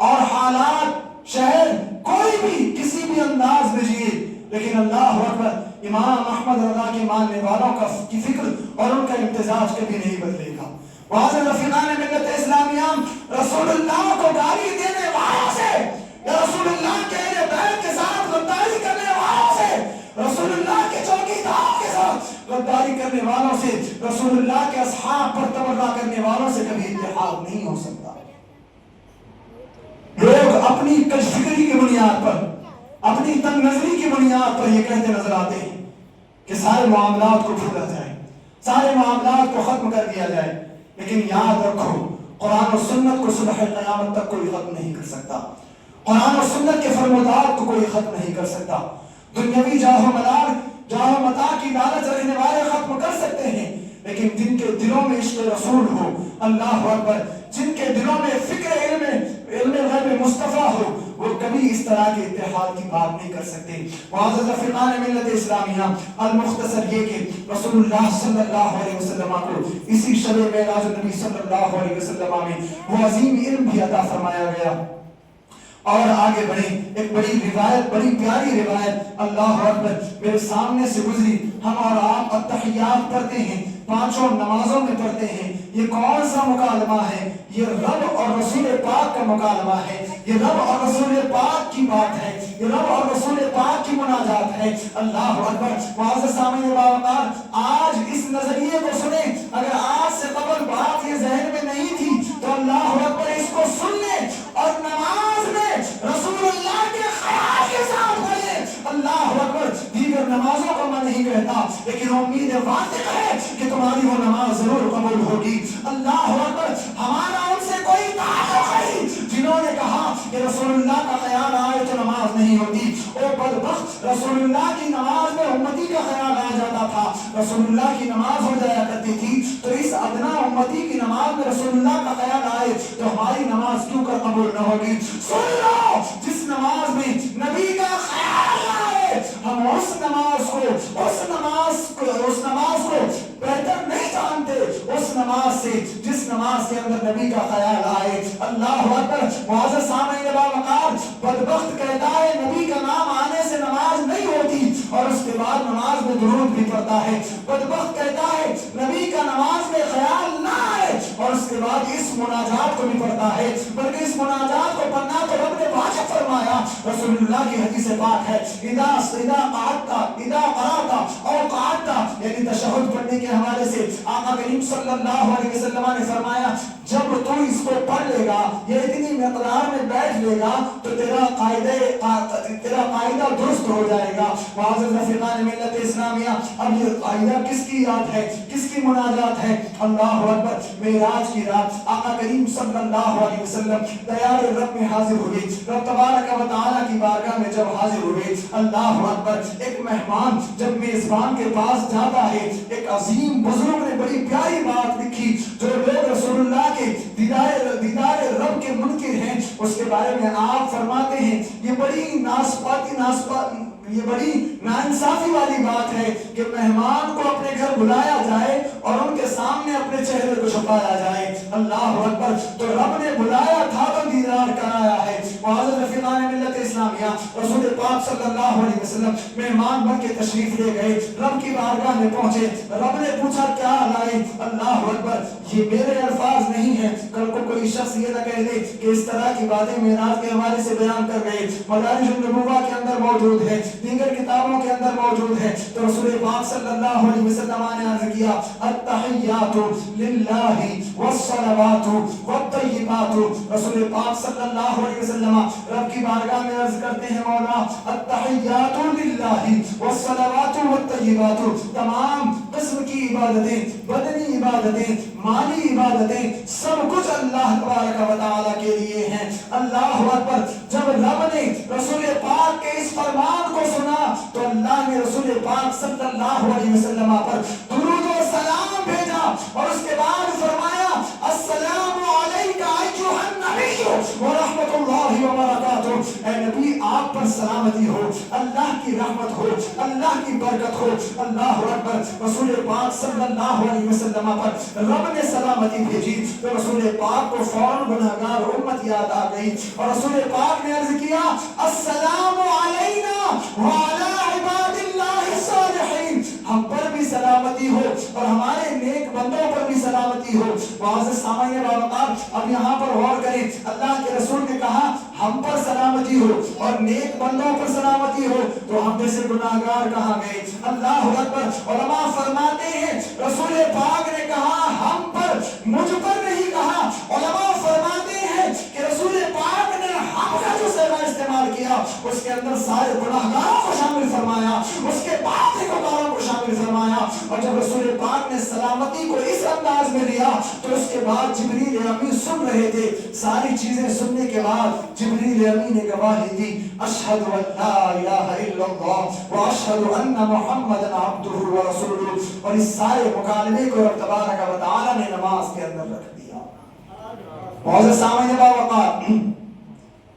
اور حالات شہر کوئی بھی کسی بھی انداز میں جیے، لیکن اللہ اکبر، امام احمد رضا کے ماننے والوں کی فکر اور ان کا امتزاج کبھی نہیں بدلے گا۔ معزز رفیقان ملت اسلامیہ، رسول اللہ کو گالی دینے والوں سے یا رسول اللہ کے اہل بیت کے ساتھ غداری کرنے والوں سے، رسول اللہ کے چوکیداروں کے ساتھ غداری کرنے والوں سے، رسول اللہ کے اصحاب پر تبرہ کرنے والوں سے کبھی اتحاد نہیں ہو سکتا۔ لوگ اپنی کج فکری کی بنیاد پر، اپنی تنگ نظری کی بنیاد پر یہ کہتے نظر آتے ہیں کہ سارے معاملات کو بھولا جائے، سارے معاملات کو ختم کر دیا جائے، لیکن یاد رکھو قرآن و سنت کو صبح قیامت تک کوئی ختم نہیں کر سکتا، قرآن و سنت کے فرمودات کو کوئی ختم نہیں کر سکتا۔ دنیاوی جاہ و ملال، جاہ و متاع کی لالچ رکھنے والے ختم کر سکتے ہیں، لیکن جن کے دلوں میں عشق رسول ہو، اللہ اکبر، جن کے دلوں میں فکر علم غیب مصطفیٰ ہو، وہ کبھی اس طرح کے اتحاد کی بات نہیں کر سکتے۔ معزز رفیقان ملت اسلامیہ، المختصر یہ کہ رسول اللہ صلی اللہ علیہ وسلم کو اسی شب معراج النبی صلی اللہ علیہ وسلم میں وہ عظیم علم بھی عطا فرمایا گیا، اور آگے بڑھیں۔ ایک بڑی روایت، بڑی پیاری روایت اللہ اکبر میرے سامنے سے گزری۔ ہم اور آپ التحیات پڑھتے ہیں، پانچوں نمازوں میں پڑھتے ہیں۔ یہ کون سا مکالمہ ہے؟ یہ رب اور رسول پاک کا مکالمہ ہے، یہ رب اور رسول پاک کی بات ہے، یہ رب اور رسول پاک کی مناجات ہے۔ اللہ اکبر۔ معزز سامعین باوقار، آج اس نظریے کو سنیں، اگر آج سے قبل بات یہ ذہن میں نہیں تھی تو اللہ اکبر اس کو سن لیں اور نماز میں رسول اللہ کے خیال کے ساتھ پڑھیں۔ اللہ اکبر۔ دیگر نمازوں کو میں نہیں کہتا، لیکن امید واثق ہے کہ تمہاری وہ نماز ضرور قبول ہوگی۔ اللہ اکبر۔ ہمارا ان سے کوئی تعلق نہیں جنہوں نے کہا کہ رسول اللہ کا خیال آئے تو نماز نہیں ہوتی۔ او بدبخت، رسول اللہ کی نماز میں امتی کا خیال آ جاتا تھا، رسول اللہ کی نماز ہو جایا کرتی تھی، تو اس ادنا امتی کی نماز میں رسول اللہ کا خیال آئے تو ہماری نماز کیوں کر قبول نہ ہوگی؟ سن لو، جس نماز میں نبی کا خیال آئے ہم اس نماز کو بہتر نہیں جانتے اس نماز سے جس نماز کے اندر نبی کا خیال آئے۔ اللہ اکبر۔ معزز سامعین باوقار، بدبخت کہتا ہے نبی کا نام آنے سے نماز نہیں ہوتی اور اس کے بعد نماز میں درود بھی پڑھتا ہے۔ بدبخت کہتا ہے نبی کا نماز میں خیال نہ آئے اور اس کے بعد اس مناجات کو بھی پڑھتا ہے، بلکہ اس مناجات کو پڑھنا تو رب نے واجب فرمایا۔ رسول اللہ کی حدیث پاک ہے، اذا قرأت او قعدت، یعنی تشہد پڑھنے کے حوالے سے آقا کریم صلی اللہ علیہ وسلم نے فرمایا جب تو اس کو پڑھ لے گا، یہ اتنی مقدار میں بیٹھ لے گا تو تیرا قاعدہ درست ہو جائے گا۔ معزز رفیقان ملت اسلامیہ، اب یہ قاعدہ کس کی یاد ہے، کس کی مناجات ہے؟ اللہ اکبر۔ معراج کی رات آقا کریم صلی اللہ علیہ وسلم دیار رب میں حاضر ہوئے، رب تبارک و تعالی کی بارگاہ میں جب حاضر ہوئے، اللہ اکبر، ایک مہمان جب میزبان کے پاس جاتا ہے، ایک عظیم بزرگ نے بڑی پیاری بات لکھی، جو لوگ رسول اللہ کے دیدار رب کے منکر ہیں اس کے بارے میں آپ فرماتے ہیں یہ بڑی ناانصافی والی بات ہے کہ مہمان کو اپنے گھر بلایا جائے اور ان کے سامنے اپنے چہرے کو چھپایا جائے۔ اللہ اکبر۔ تو رب نے بلایا تھا تو دیدار کرایا ہے۔ معزز رفیقان ملت اسلامیہ، رسول پاک صلی اللہ علیہ وسلم مہمان بن کے تشریف لے گئے، رب کی بارگاہ میں پہنچے، رب نے پوچھا کیا لائے؟ اللہ اکبر۔ یہ میرے الفاظ نہیں ہیں، کل کو کوئی شخص یہ نہ کہہ دے کہ اس طرح کی باتیں معراج کے حوالے سے بیان کر گئے، مدارج النبوہ کے اندر موجود ہے، دیگر کتابوں کے اندر موجود ہے۔ تو رسول پاک صلی اللہ علیہ وسلم نے عرض کیا التحیات للہ والصلوات والطیبات۔ رسول پاک صلی اللہ علیہ وسلم رب کی بارگاہ میں عرض کرتے ہیں مولا التحیات للہ والصلوات والطیبات، تمام قسم کی عبادتیں، بدنی عبادتیں، مالی عبادتیں، سب کچھ اللہ تبارک و تعالی کے لیے ہیں۔ اللہ اکبر۔ جب رب نے رسول پاک کے اس فرمان کو سنا تو اللہ نے رسول پاک صلی اللہ علیہ وسلم پر درود و سلام بھیجا اور اس کے بعد فرمایا السلام علیکہ ایھا النبی ورحمۃ اللہ وبرکاتہ۔ اے نبی آپ پر سلامتی ہو، اللہ کی رحمت ہو، اللہ کی برکت ہو۔ اللہ اکبر۔ رسول پاک صلی اللہ علیہ وسلم پر رب نے سلامتی بھیجی تو رسول پاک کو فوراً گناہگار امت یاد آ گئی اور رسول پاک نے عرض کیا السلام علینا وعلی عباد اللہ الصالحین، ہم پر بھی سلامتی ہو اور ہمارے نیک بندوں پر بھی سلامتی ہو۔ معزز سامعین باوقار، اب یہاں پر غور کریں، اللہ کے رسول نے کہا ہم پر سلامتی ہو اور نیک بندوں پر سلامتی ہو، تو ہم جیسے گناہگار کہاں گئے؟ اللہ اکبر۔ علماء فرماتے ہیں رسول پاک نے کہا ہم پر، مجھ پر نہیں کہا۔ علماء فرماتے ہیں کہ رسول پاک نے ہم کا جو صیغہ استعمال کیا اس کے اندر سارے گناہگاروں کو شامل فرمایا، اس کے بعد نیکوکاروں کو شامل فرمایا۔ اور جب رسول پاک نے سلامتی کو اس انداز میں لیا تو اس کے بعد جبریل امین سن رہے تھے، ساری چیزیں سننے کے بعد جبریل امین نے گواہی دی اشہد ان لا الہ الا اللہ واشہد ان محمدا عبدہ ورسولہ، اور اس سارے مکالمے کو رب تبارک و تعالی نے نماز کے اندر رکھ دیا۔ معزز سامعین باوقار،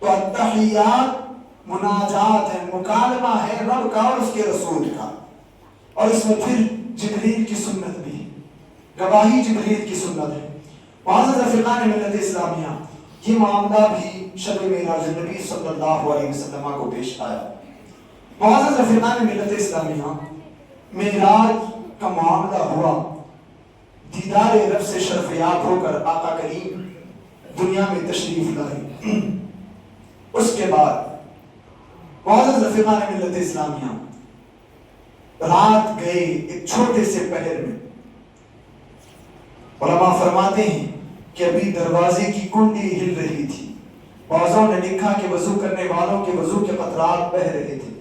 تو التحیات مناجات ہے، مکالمہ ہے رب کا اور اس کے رسول کا، اور اس میں پھر جبریل کی سنت بھی، گواہی جبریل کی سنت ہے۔ معزز رفیقان ملت اسلامیہ، یہ معاملہ بھی شب معراج نبی صلی اللہ علیہ وسلم کو پیش آیا۔ معزز رفیقان ملت اسلامیہ، معراج کا معاملہ ہوا، دیدار رب سے شرفیاب ہو کر آقا کریم دنیا میں تشریف لائے۔ اس کے بعد معزز رفیقان ملت اسلامیہ، رات گئے ایک چھوٹے سے پہر میں۔ علماء فرماتے ہیں کہ ابھی دروازے کی کنڈی ہل رہی تھی، بعضوں نے لکھا کہ وضو کرنے والوں کے وضو کے قطرات بہ رہے تھے۔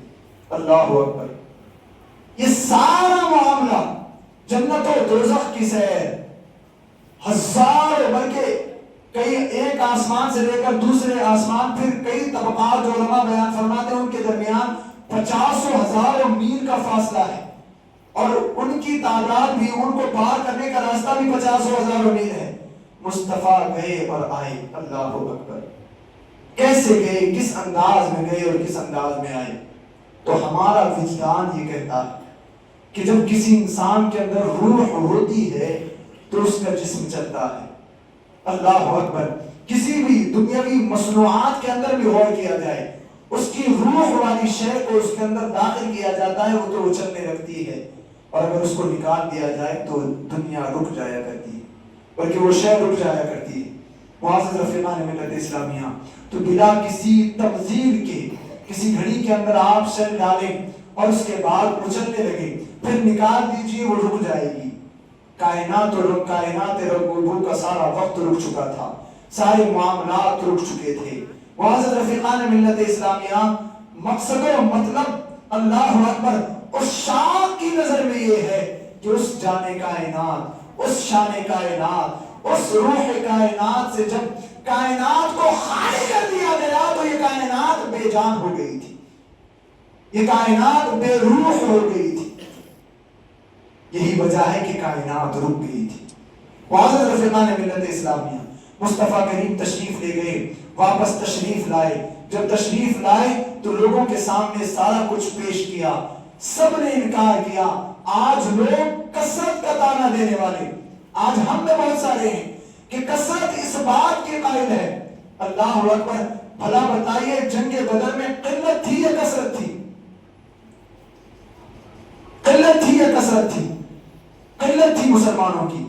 اللہ اکبر! یہ سارا معاملہ جنت و دوزخ کی سیر، ہزاروں بلکہ کئی ایک آسمان سے لے کر دوسرے آسمان، پھر کئی طبقات جو علماء بیان فرماتے ہیں ان کے درمیان 50,000 میل کا فاصلہ ہے، اور ان کی تعداد بھی، ان کو پار کرنے کا راستہ بھی 50,000 میل ہے۔ مصطفیٰ گئے اور آئے۔ اللہ اکبر! کیسے گئے، کس انداز میں گئے اور کس انداز میں آئے؟ تو ہمارا وجدان یہ کہتا ہے کہ جب کسی انسان کے اندر روح ہوتی ہے تو اس کا جسم چلتا ہے۔ اللہ اکبر! کسی بھی دنیاوی مصنوعات کے اندر بھی غور کیا جائے، اس کی روح والی شے کو اس کے اندر داخل کیا جاتا ہے، وہ تو اچھلنے لگتی ہے، اور اگر اس کو نکال دیا جائے تو دنیا رک جایا کرتی ہے، بلکہ وہ شے رک جایا کرتی ہے۔ معزز رفیقان ملت اسلامیہ، تو بلا کسی تبذیر کے کسی گھڑی کے اندر آپ شے ڈالیں اور اس کے بعد اچھلنے لگے، پھر نکال دیجئے، وہ رک جائے گی۔ کائنات رب کا سارا وقت رک چکا تھا، سارے معاملات رک چکے تھے۔ معزز رفیقان ملت اسلامیہ، مقصد و مطلب اللہ اکبر اس شاہ کی نظر میں یہ ہے کہ اس جان کائنات، اس شان کائنات، اس روح کائنات سے جب کائنات کو خالی کر دیا گیا تو یہ کائنات بے جان ہو گئی تھی، یہ کائنات بے روح ہو گئی تھی۔ یہی وجہ ہے کہ کائنات رک گئی تھی۔ معزز رفیقان ملت اسلامیہ، مصطفیٰ کریم تشریف لے گئے، واپس تشریف لائے۔ جب تشریف لائے تو لوگوں کے سامنے سارا کچھ پیش کیا، سب نے انکار کیا۔ آج لوگ کثرت کا تانا دینے والے، آج ہم میں بہت سارے ہیں کہ کثرت اس بات کے قائل ہے۔ اللہ اکبر! بھلا بتائیے، جنگ بدر میں قلت تھی یا کثرت تھی؟ قلت تھی یا کثرت تھی؟ قلت تھی مسلمانوں کی،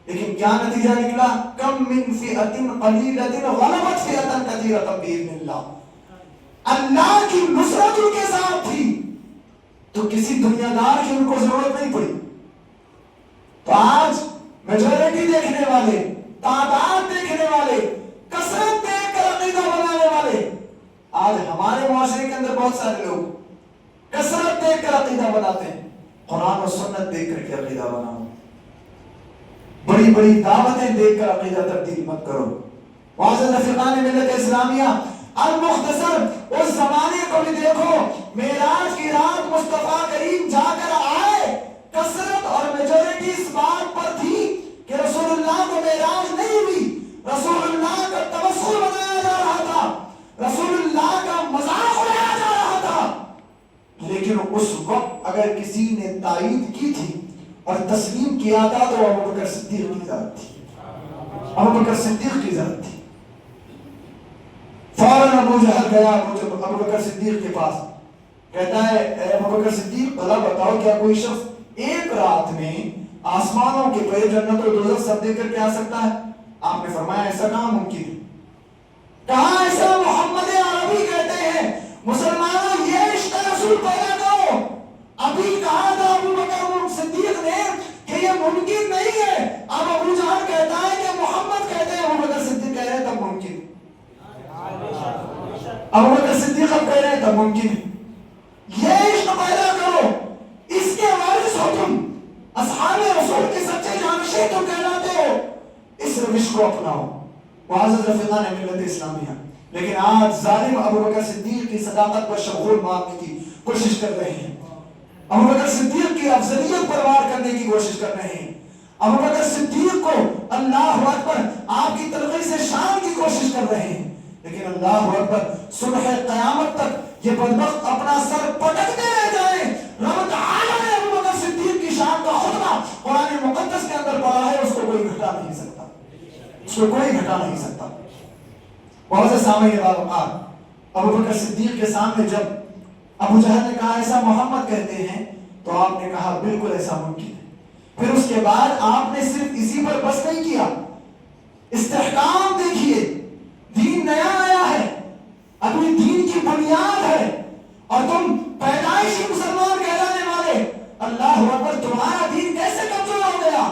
لیکن کیا نتیجہ نکلا؟ کم من فئۃ قلیلۃ غلبت فئۃ کثیرۃ باذن اللہ۔ اللہ کی نصرت ان کے ساتھ تھی تو کسی دنیا دار کی ان کو ضرورت نہیں پڑی۔ تو آج میجورٹی دیکھنے والے، تعداد دیکھنے والے، کثرت دیکھ کر عقیدہ بنانے والے، آج ہمارے معاشرے کے اندر بہت سارے لوگ کثرت دیکھ کر عقیدہ بناتے ہیں۔ قرآن و سنت دیکھ کر کے عقیدہ بناؤ، بڑی بڑی دعوتیں دیکھ کر عقیدہ تبدیل مت کرو۔ معزز رفیقان ملت اسلامیہ، المختصر اس زمانے کو بھی دیکھو، معراج کی رات مصطفیٰ کریم جا کر آئے، کثرت اور میجورٹی اس بات پر تھی کہ رسول اللہ کو معراج نہیں ہوئی، رسول اللہ کا تمثل بنایا جا رہا تھا، رسول اللہ کا مذاق اڑایا جا رہا تھا۔ لیکن اس وقت اگر کسی نے تائید کی تھی اور تسلیم کیا تھا تو ابو بکر صدیق کی ذات تھی، ابو بکر صدیق کی ذات تھی۔ فوراً ابو جہل گیا ابو بکر صدیق کے پاس، کہتا ہے اے ابو بکر صدیق، بھلا بتاؤ کیا کوئی شخص ایک رات میں آسمانوں کے پہ جنت و دوزخ سب دیکھ کر کے آ سکتا ہے؟ آپ نے فرمایا ایسا کہاں ممکن ہے؟ کہاں ایسا؟ محمد عربی کہتے ہیں مسلمانوں یہ عشق رسول پیدا کرو۔ ابھی کہا تھا ابو بکر صدیق نے کہ یہ ممکن نہیں ہے، اب ابو جہل کہتا ہے کہ محمد کہتے ہیں، ابو بکر صدیق کہہ رہے ہیں تب ممکن، ابو بکر صدیق اب کہہ رہے ہیں تب ممکن ہے۔ یہ عشق پیدا کرو، اس کے وارث ہو تم، اصحاب رسول کے سچے جانشین تم کہلاتے ہو، اس روش کو اپناؤ۔ معزز رفیقان ملت اسلامیہ، لیکن آج ظالم ابو بکر صدیق کی صداقت پر شغول مارنے کی کوشش کر رہے ہیں، ابو بکر صدیق کی افضلیت پر وار کرنے کی کوشش کر رہے ہیں، ابو بکر صدیق کو اللہ اکبر آپ کی تلقی سے شان کی کوشش کر رہے ہیں، لیکن اللہ اکبر صبح قیامت تک یہ بدبخت اپنا سر پٹکتے رہ جائیں۔ رب تعالیٰ نے ابو بکر صدیق کی شان کا خطبہ قرآن مقدس کے اندر پڑھا ہے، اس کو کوئی گھٹا نہیں سکتا، اس کو کوئی گھٹا نہیں سکتا۔ معزز سامعین باوقار، ابو بکر صدیق کے سامنے جب ابو جہل نے کہا ایسا محمد کہتے ہیں تو آپ نے کہا بالکل ایسا ممکن ہے. پھر اس کے بعد آپ نے صرف اسی پر بس نہیں کیا، استحکام دیکھیے، دین نیا آیا ہے، ابھی دین کی بنیاد ہے اور تم پیدائشی مسلمان کہلانے والے، اللہ اکبر، تمہارا دین کیسے کمزور ہو گیا؟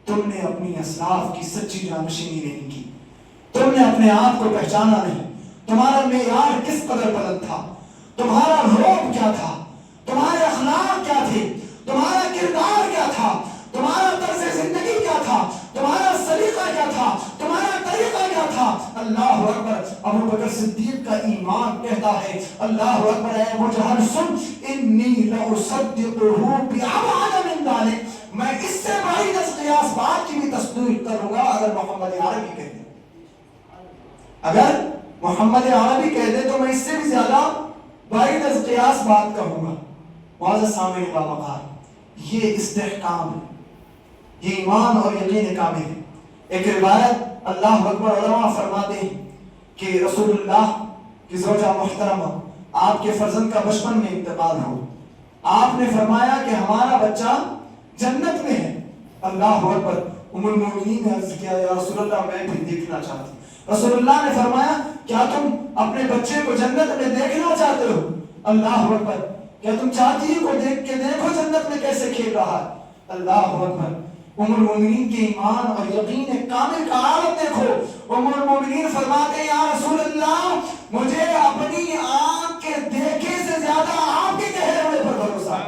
تم نے اپنی اسلاف کی سچی جانشینی نہیں کی، تم نے اپنے آپ کو پہچانا نہیں، تمہارا معیار کس قدر بلند تھا، تمہارا روب کیا تھا، تمہارے اخلاق کیا تھے، تمہارا کردار کیا تھا، تمہارا طرز زندگی کیا تھا، تمہارا سلیقہ کیا تھا، تمہارا طریقہ کیا تھا. اللہ اکبر. ابو بکر صدیق کا ایمان کہتا ہے، اللہ اکبر، اے ابو جہل سن، انی لاصدقہ بابعد من ذلک، میں اس سے بعید از قیاس بات کی بھی تصدیق کروں گا اگر محمد عربی کہتے، اگر محمد عربی کہتے تو میں اس سے بھی زیادہ بعید از قیاس بات کہوں گا. معزز سامعین باوقار، یہ استحکام ہے، یہ ایمان اور یقین کامل ہے. ایک روایت اللہ اکبر علماء فرماتے ہیں کہ رسول اللہ کی زوجہ محترمہ آپ کے فرزند کا بچپن میں انتقال ہو، آپ نے فرمایا کہ ہمارا بچہ جنت میں ہے. اللہ اکبر. ام المؤمنین نے عرض کیا یا رسول اللہ میں بھی دیکھنا چاہتی ہوں. رسول اللہ نے فرمایا کیا تم اپنے بچے کو جنت میں دیکھنا چاہتے ہو؟ اللہ اکبر. کیا تم چاہتی ہو کو دیکھ کے دیکھو جنت میں کیسے کھیل رہا ہے؟ اللہ اکبر. ام المؤمنین کے ایمان اور یقین کامل کا عالم دیکھو. ام المؤمنین فرماتے ہیں یا رسول اللہ مجھے اپنی آنکھ کے دیکھے سے زیادہ آپ کے کہے ہوئے پر بھروسہ.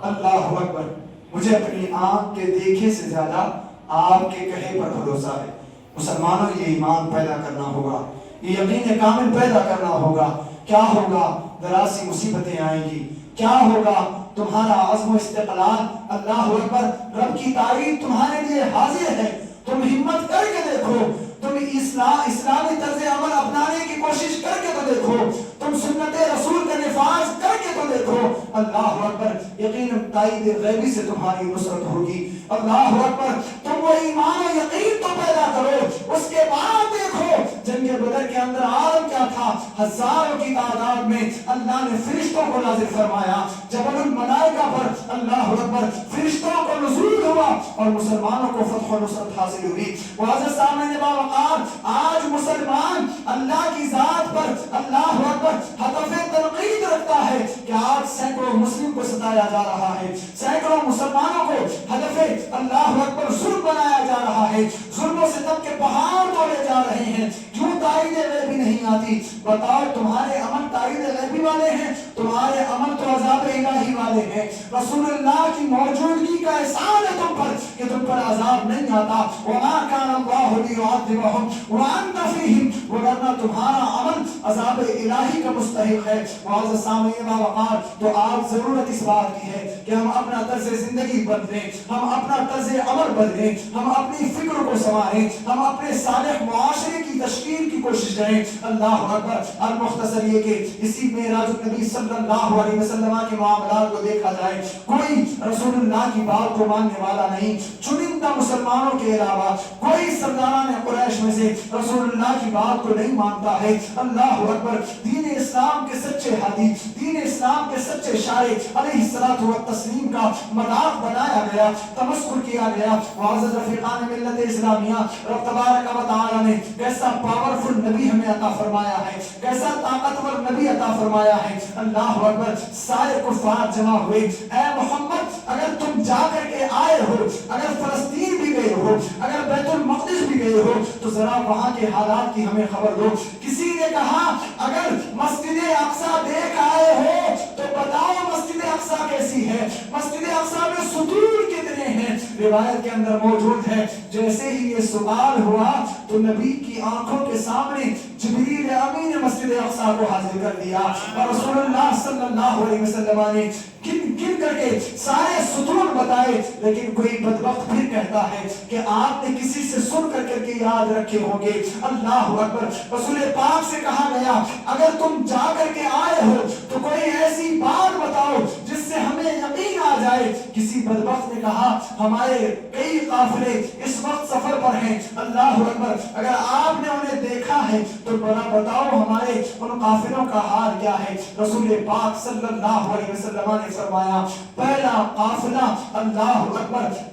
اللہ اکبر. مجھے اپنی آنکھ کے دیکھے سے زیادہ آپ کے کہے پر بھروسہ ہے. مسلمانوں یہ ایمان پیدا کرنا ہوگا، یہ یقین کامل پیدا کرنا ہوگا. کیا ہوگا؟ ذرا سی مصیبتیں آئیں گی، کیا ہوگا؟ تمہارا عزم و استقلال. اللہ اکبر. رب کی تعریف تمہارے لیے حاضر ہے. تم ہمت کر کے دیکھو، تم اسلامی طرز عمل اپنانے کی کوشش کر کے تو دیکھو، تم سنت رسول کا نفاذ کر کے تو دیکھو. اللہ اکبر. یقیناً تائید غیبی سے تمہاری نصرت ہوگی. اللہ اکبر. تم وہ ایمان و یقین تو پیدا کرو، اس کے بعد دیکھو جنگ بدر کے اندر عالم کیا تھا. ہزاروں کی تعداد میں اللہ نے فرشتوں کو نازل فرمایا. جبل الملائکہ پر اللہ اکبر فرشتوں کو نزول ہوا اور مسلمانوں کو فتح و نصرت حاصل ہوئی. معزز سامعین باوقار، آج مسلمان اللہ کی ذات پر اللہ اکبر ہدف تنقید رکھتا ہے کہ آج سینکڑوں مسلم کو ستایا جا رہا ہے، سینکڑوں مسلمانوں کو ہدف اللہ اکبر ظلم بنایا جا رہا ہے، ظلم و ستم کے پہاڑ توڑے جا رہے ہیں. کیوں تائید غیبی نہیں آتی؟ بتاؤ تمہارے عمل تائید غیبی والے ہیں، تمہارے عمل تو عذاب الہی والے ہیں. رسول اللہ کی موجودگی کا احسان ہے تم پر کہ تم پر عذاب نہیں آتا. وما كان الله ليعذبهم وانت فيهم، وگرنہ تمہارا عمل عذاب الہی کا مستحق ہے. معزز سامعین باوقار، تو آپ ضرورت اس بات کی ہے کہ ہم اپنا طرز زندگی بدلیں، ہم اپنا طرز عمل بدلیں، ہم اپنی فکر کو سنواریں، ہم اپنے صالح معاشرے کی تشکیل کی کوشش کریں. اللہ اکبر. المختصر یہ کہ اسی معراج النبی صلی اللہ علیہ وسلم کے معاملات کو دیکھا جائے، کوئی رسول اللہ کی بات کو ماننے والا نہیں، چنندہ مسلمانوں کے علاوہ کوئی سرداران قریش میں سے رسول اللہ کی بات کو نہیں مانتا ہے. اللہ اکبر. دین اسلام کے سچے ہادی، دین اسلام کے سچے شاعر علیہ الصلوۃ والتسلیم کا مذاق بنایا گیا، تمسخر کیا گیا. معزز رفیقان ملت اسلامیہ، رب تبارک و تعالی نے کیسا پاورفل نبی ہمیں عطا فرمایا ہے، کیسا طاقتور نبی عطا فرمایا ہے. اللہ اکبر. سارے کفار جمع ہوئے. اے محمد اگر تم جا کر کے آئے ہو، اگر فلسطین بھی گئے ہو، اگر بیت المقدس بھی گئے ہو تو ذرا وہاں کے حالات کی ہمیں خبر دو. کسی نے کہا اگر مسجد اقصی دیکھ آئے ہو تو بتاؤ مسجد اقصی کیسی ہے، مسجد اقصی میں ستون کتنے ہیں. روایت کے اندر موجود ہے جیسے ہی یہ سوال ہوا تو نبی کی آنکھوں کے سامنے جبریل امین نے مسجد اقصی کو حاضر کر دیا اور رسول اللہ صلی اللہ علیہ وسلم نے گن کر کے سارے ستون بتائے. لیکن کوئی بدبخت پھر کہتا ہے کہ آپ نے کسی سے سن کر کے یاد رکھے ہوں گے. اللہ اکبر. رسول پاک سے کہا گیا اگر تم جا کر کے آئے ہو تو کوئی ایسی بات بتاؤ جس سے ہمیں یقین آ جائے. کسی بدبخت نے کہا ہمارے کئی قافلے اس وقت سفر پر ہیں. اللہ اکبر. اگر آپ نے انہیں دیکھا ہے تو بتاؤ ہمارے ان قافلوں کا حال کیا ہے. رسول پاک صلی اللہ علیہ وسلم نے فرمایا پہلا قافلہ اللہ اکبر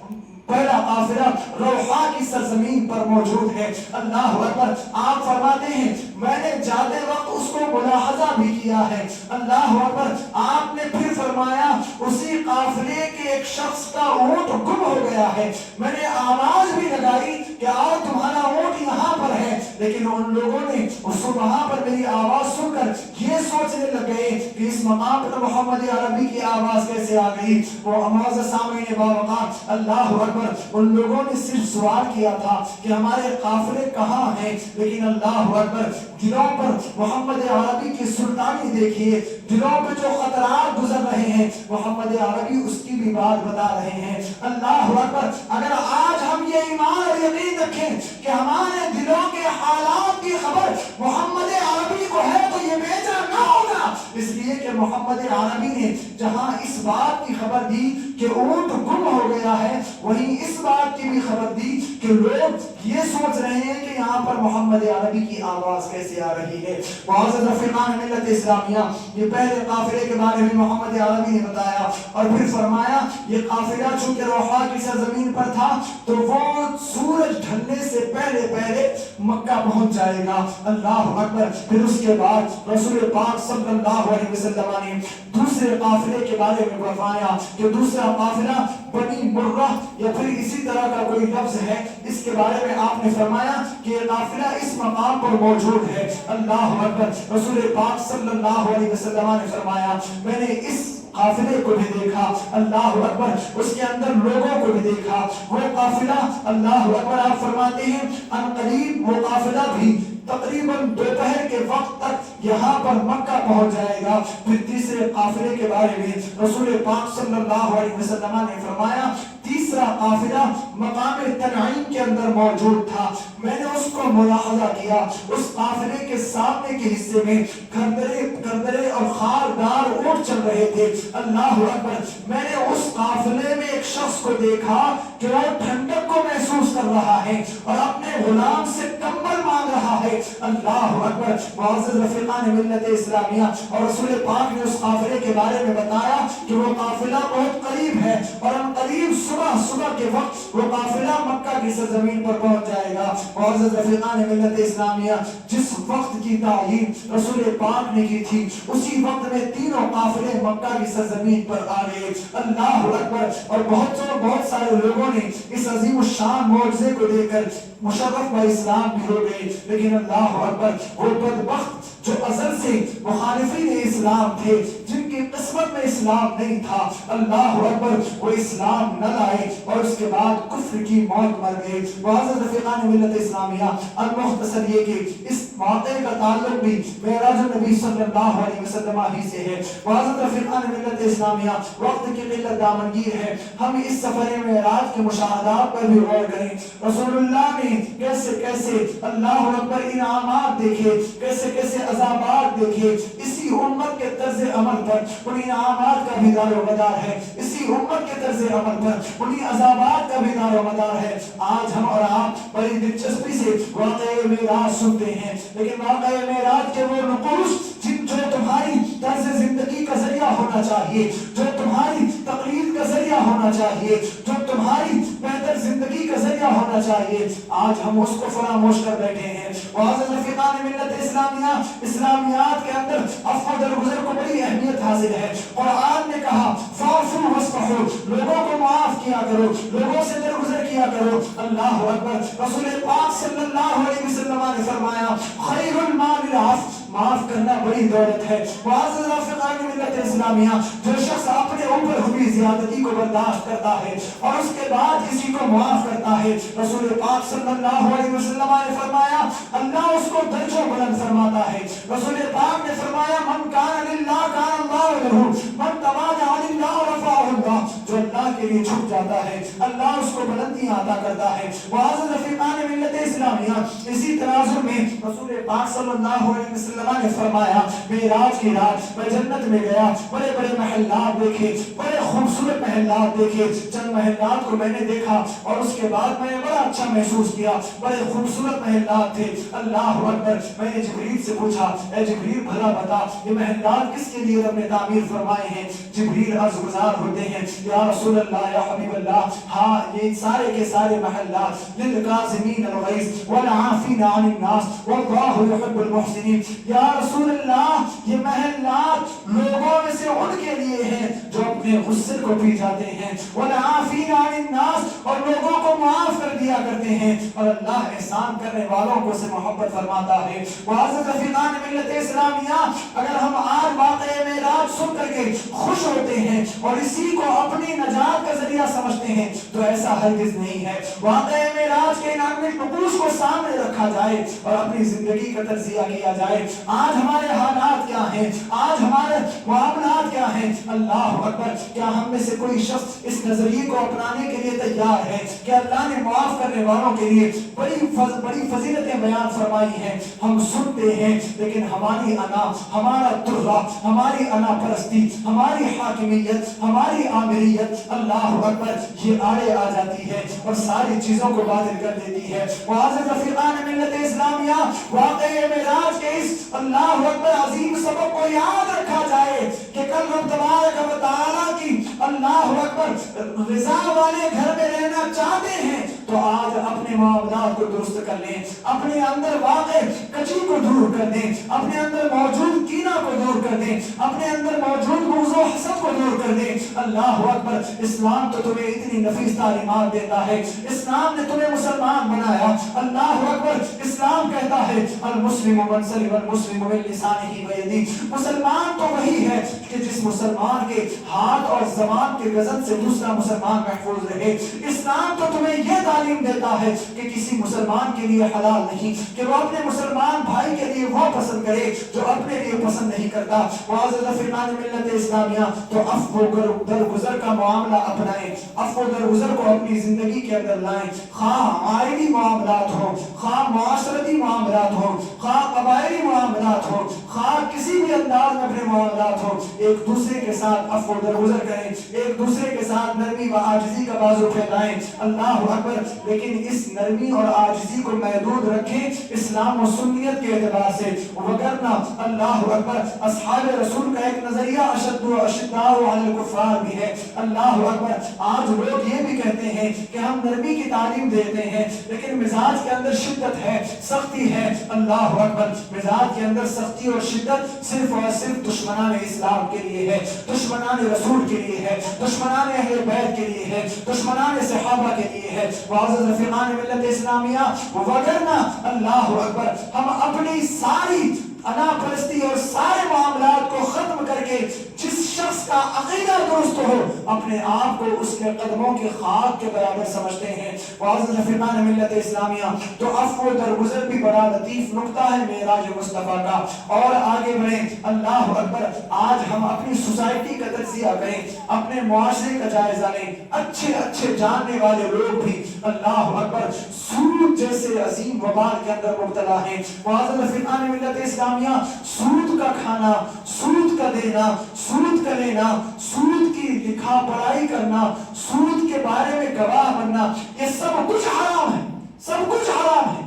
پہلا قافلہ روحا کی سرزمین پر موجود ہے. اللہ اکبر. آپ فرماتے ہیں میں نے جاتے وقت اس کو ملاحظہ بھی کیا ہے. اللہ اکبر. آپ نے پھر فرمایا اسی قافلے کے ایک شخص کا اونٹ گم ہو گیا ہے. میں نے آواز بھی لگائی کہ آؤ تمہارا اونٹ یہاں پر ہے, لیکن ان لوگوں نے وہاں پر میری آواز سن کر یہ سوچنے لگ گئے کہ اس مقام پر محمد عربی کی آواز کیسے آ گئی. وہ آواز سامعین باوقار اللہ اکبر. ان لوگوں نے صرف سوال کیا تھا کہ ہمارے قافلے کہاں ہیں, لیکن اللہ اکبر دلوں پر محمد عربی کی سلطانی دیکھیے, دلوں پہ جو خطرات گزر رہے ہیں محمد عربی اس کی بھی بات بتا رہے ہیں. اللہ اکبر. اگر آج ہم یہ ایمان اور یقین رکھیں کہ ہمارے دلوں کے حالات کی خبر محمد عربی کو ہے تو یہ بیچا نہ ہوگا, اس لیے کہ محمد عربی نے جہاں اس بات کی خبر دی کہ اونٹ گم ہو گیا ہے, وہیں اس بات کی بھی خبر دی کہ لوگ یہ سوچ رہے ہیں کہ یہاں پر محمد عربی کی آواز کیسے آ رہی ہے. معزز رفیقان ملت اسلامیہ, یہ پہلے قافلے کے بارے میں محمد عربی نے بتایا اور پھر فرمایا یہ قافلہ چونکہ روحا کی سرزمین پر تھا تو وہ سورج ڈھلنے سے پہلے پہلے مکہ پہنچ جائے گا. اللہ اکبر. پھر اس کے بعد رسول پاک صلی اللہ علیہ وسلم نے دوسرے قافلے کے بارے میں فرمایا کہ دوسرا قافلہ بنی مرہ یا پھر اسی طرح کا کوئی لفظ ہے, اس کے بارے میں آپ نے فرمایا کہ یہ قافلہ اس مقام پر موجود ہے. اللہ اکبر. رسول پاک صلی اللہ علیہ وسلم نے فرمایا میں نے اس قافلے کو بھی دیکھا. اللہ اکبر. اس کے اندر لوگوں کو بھی دیکھا. وہ قافلہ اللہ اکبر آپ فرماتے ہیں ان قریب وہ قافلہ بھی تقریباً دوپہر کے وقت تک یہاں پر مکہ پہنچ جائے گا. پھر تیسرے قافلے کے بارے میں رسول پاک صلی اللہ علیہ وسلم نے فرمایا تیسرا قافلہ مقام تنعیم کے اندر موجود تھا. میں نے اس کو ملاحظہ کیا. اس قافلے کے سامنے کے حصے میں کندرے اور خاردار اونٹ چل رہے تھے. اللہ اکبر. میں نے اس قافلے میں ایک شخص کو دیکھا کہ وہ ٹھنڈک کو محسوس کر رہا ہے اور اپنے غلام سے کمبل مانگ رہا ہے. اللہ اکبر. معزز رفیقان ملت اسلامیہ, اور رسول پاک نے اس قافلے کے بارے میں بتایا کہ وہ قافلہ بہت قریب ہے اور ان قریب صبح کے وقت وہ قافلہ مکہ کی سرزمین پر پہنچ جائے گا. معزز رفیقان ملت اسلامیہ, جس وقت کی تعیین رسول پاک نے کی تھی اسی وقت میں تینوں قافلے مکہ کی سرزمین پر آ گئے. اللہ اکبر. اور بہت سارے لوگوں نے اس عظیم الشان معجزے کو دیکھ کر مشرف با اسلام بھی ہو گئے, لیکن اللہ اکبر وہ بدبخت جو ازل سے مخالفین اسلام تھے, جن کی قسمت میں اسلام نہیں تھا, اللہ اکبر وہ اسلام نہ لائے اور اس کے بعد کفر کی موت مر گئے. معزز رفیقان ملت اسلامیہ, المختصر یہ کہ اس واقعے کا تعلق بھی معراج النبی صلی اللہ علیہ وسلم ہی سے ہے. معزز رفیقان ملت اسلامیہ, وقت کی قلت دامنگیر ہے, ہم اس سفر معراج کے مشاہدات پر بھی غور کریں. رسول اللہ نے کیسے کیسے اللہ اکبر انعامات دیکھے, کیسے کیسے عذابات دیکھے. اسی امت کے طرز عمل پر ان انعامات کا بھی دار و مدار ہے, اسی امت کے طرز عمل پر انہی عذابات کا بھی دار و مدار ہے. آج ہم اور آپ بڑی دلچسپی سے واقعہ معراج سنتے ہیں, لیکن واقعہ معراج کے وہ نقوش جو تمہاری طرز زندگی کا ذریعہ ہونا چاہیے, جو تمہاری تقلید کا ذریعہ ہونا چاہیے, جو تمہاری بہتر زندگی کا ذریعہ ہونا چاہیے, آج ہم اس کو فراموش کر بیٹھے ہیں. معزز رفیقان ملت اسلامیہ, اسلامیات کے اندر عفو و درگزر کو بڑی اہمیت حاصل ہے. قرآن نے کہا فاعفوا واصفحوا, لوگوں کو معاف کیا کرو, لوگوں سے درگزر کیا کرو. اللہ اکبر. رسول پاک صلی اللہ علیہ وسلم نے فرمایا خیر المال العفو, معاف کرنا بڑی دولت ہے. معزز رفیقان ملت اسلامیہ, جو شخص اپنے اوپر ہوئی زیادتی کو برداشت کرتا ہے اور اس کے بعد کسی کو معاف کرتا ہے, رسول پاک صلی اللہ علیہ وسلم نے فرمایا اللہ اس کو درجہ بلند فرماتا ہے. رسول پاک نے فرمایا من کان للہ کان اللہ لہ, من تواضع للہ رفعہ اللہ. جو اللہ کے لیے جھک جاتا ہے اللہ اس کو بلندیاں عطا کرتا ہے۔ معزز رفیقان ملت اسلامیہ، اسی تناظر میں رسول پاک صلی اللہ علیہ وسلم نے فرمایا معراج کی رات میں جنت میں گیا، بڑے بڑے محلات دیکھے، بڑے خوبصورت محلات دیکھے، چند محلات کو میں نے دیکھا اور اس کے بعد میں نے بڑا اچھا محسوس کیا، بڑے خوبصورت محلات تھے۔ اللہ اکبر، میں نے جبریل سے پوچھا اے جبریل بھلا بتا یہ محلات کس کے لیے رب نے تعمیر فرمائے ہیں؟ جبریل عرض گزار ہوتے ہیں یا رسول اللہ یا حبیب اللہ، ہاں یہ سارے کے سارے محلات للکاظمین الغیظ والعافین عن الناس واللہ یحب المحسنین، یا رسول اللہ یہ محلات لوگوں میں سے ان کے لیے ہیں جو اپنے غصے کو پی جاتے ہیں، والعافین عن الناس اور لوگوں کو معاف کر دیا کرتے ہیں، اور اللہ احسان کرنے والوں کو سے محبت فرماتا ہے۔ معزز رفیقان ملت اسلامیہ، اگر ہم آج واقعہ معراج سن کر کے خوش ہوتے ہیں اور اسی کو اپنی نجات کا ذریعہ سمجھتے ہیں تو ایسا ہرگز نہیں ہے۔ واقعہ معراج کے انعامی نقوش کو سامنے رکھا جائے اور اپنی زندگی کا تجزیہ کیا جائے۔ آج ہمارے حالات کیا ہیں؟ آج ہمارے معاملات کیا ہیں؟ اللہ اکبر، کیا ہم میں سے کوئی شخص اس نظریے کو اپنانے کے لیے تیار ہے کہ اللہ نے معاف کرنے والوں کے لیے بڑی فضیلتیں بیان فرمائی ہیں؟ ہم سنتے ہیں لیکن ہماری انا، ہمارا ترہ، ہماری انا پرستی، ہماری حاکمیت، ہماری آمریت، اللہ اکبر، یہ آڑے آ جاتی ہے اور ساری چیزوں کو باطل کر دیتی ہے۔ معزز رفیقان ملت اسلامیہ، واقعہ معراج کے اس اللہ اکبر عظیم سبق کو یاد رکھا جائے کہ کل رب تبارک و تعالیٰ کی اللہ اکبر رضا والے گھر میں رہنا چاہتے ہیں تو آج اپنے معاملات کو درست کر لیں، اپنے اندر واقع کچی کو دور کر دیں، اپنے اندر موجود کینہ کو دور کر دیں، اپنے اندر موجود بغض و حسد کو دور کر دیں۔ اللہ اکبر، اسلام تو تمہیں اتنی نفیس تعلیمات دیتا ہے، اسلام نے تمہیں مسلمان بنایا۔ اللہ اکبر، اسلام کہتا ہے المسلم من سلم المسلم من لسانہ و یدہ، مسلمان تو وہی ہے کہ جس مسلمان کے ہاتھ اور زبان کے غضب سے دوسرا مسلمان محفوظ رہے۔ اسلام تو تمہیں یہ تعلیم دیتا ہے کہ کسی مسلمان کے لیے حلال نہیں کہ وہ اپنے مسلمان بھائی کے لیے وہ پسند کرے جو اپنے لیے پسند نہیں کرتا۔ معزز رفیقان ملت اسلامیہ، تو عفو درگزر کا معاملہ اپنائیں، عفو درگزر کو اپنی زندگی کے اندر لائیں، خواہ عائلی معاملات ہوں، خواہ معاشرتی معاملات ہوں، خواہ قبائلی معاملات ہوں، خواہ کسی بھی انداز میں اپنے معاملات ہوں، ایک دوسرے کے ساتھ عفو درگزر کریں، ایک دوسرے کے ساتھ نرمی و عاجزی کا بازو پھیلائیں۔ اللہ اکبر، لیکن اس نرمی اور عاجزی کو محدود رکھیں اسلام و سنیت کے اعتبار سے، وگرنہ اللہ اکبر اصحاب رسول کا ایک نظریہ اشد و اشداء علی الکفار بھی ہے۔ اللہ اکبر، آج لوگ یہ بھی کہتے ہیں کہ ہم نرمی کی تعلیم دیتے ہیں لیکن مزاج کے اندر شدت ہے، سختی ہے۔ اللہ اکبر، مزاج کے اندر سختی اور شدت صرف اور صرف دشمنان اسلام کے لیے ہے، دشمنان رسول کے لیے ہے، دشمنان اہل بیت کے لیے ہے، دشمنان صحابہ کے لیے ہے۔ معزز رفیقان ملت اسلامیہ، وگرنہ اللہ اکبر ہم اپنی ساری انا پرستی اور سارے معاملات کو ختم کر کے جس شخص کا عقیدہ درست ہو اپنے آپ کو اس کے قدموں کے خاک کے برابر سمجھتے ہیں۔ معزز رفیقان ملت اسلامیہ، تو عفو درگزر بھی بڑا لطیف نقطہ ہے معراج مصطفیٰ کا۔ اور آگے بڑھیں، اللہ اکبر، آج ہم اپنی سوسائٹی کا تجزیہ کریں، اپنے معاشرے کا جائزہ لیں، اچھے اچھے جاننے والے لوگ بھی اللہ اکبر سود جیسے عظیم وبال کے اندر مبتلا ہیں۔ معزز رفیقان ملت اسلامیہ، سود کا کھانا، سود کا دینا، سود کا لینا، سود کی لکھا پڑھائی کرنا، سود کے بارے میں گواہ بننا، یہ سب کچھ حرام ہے، سب کچھ حرام ہے۔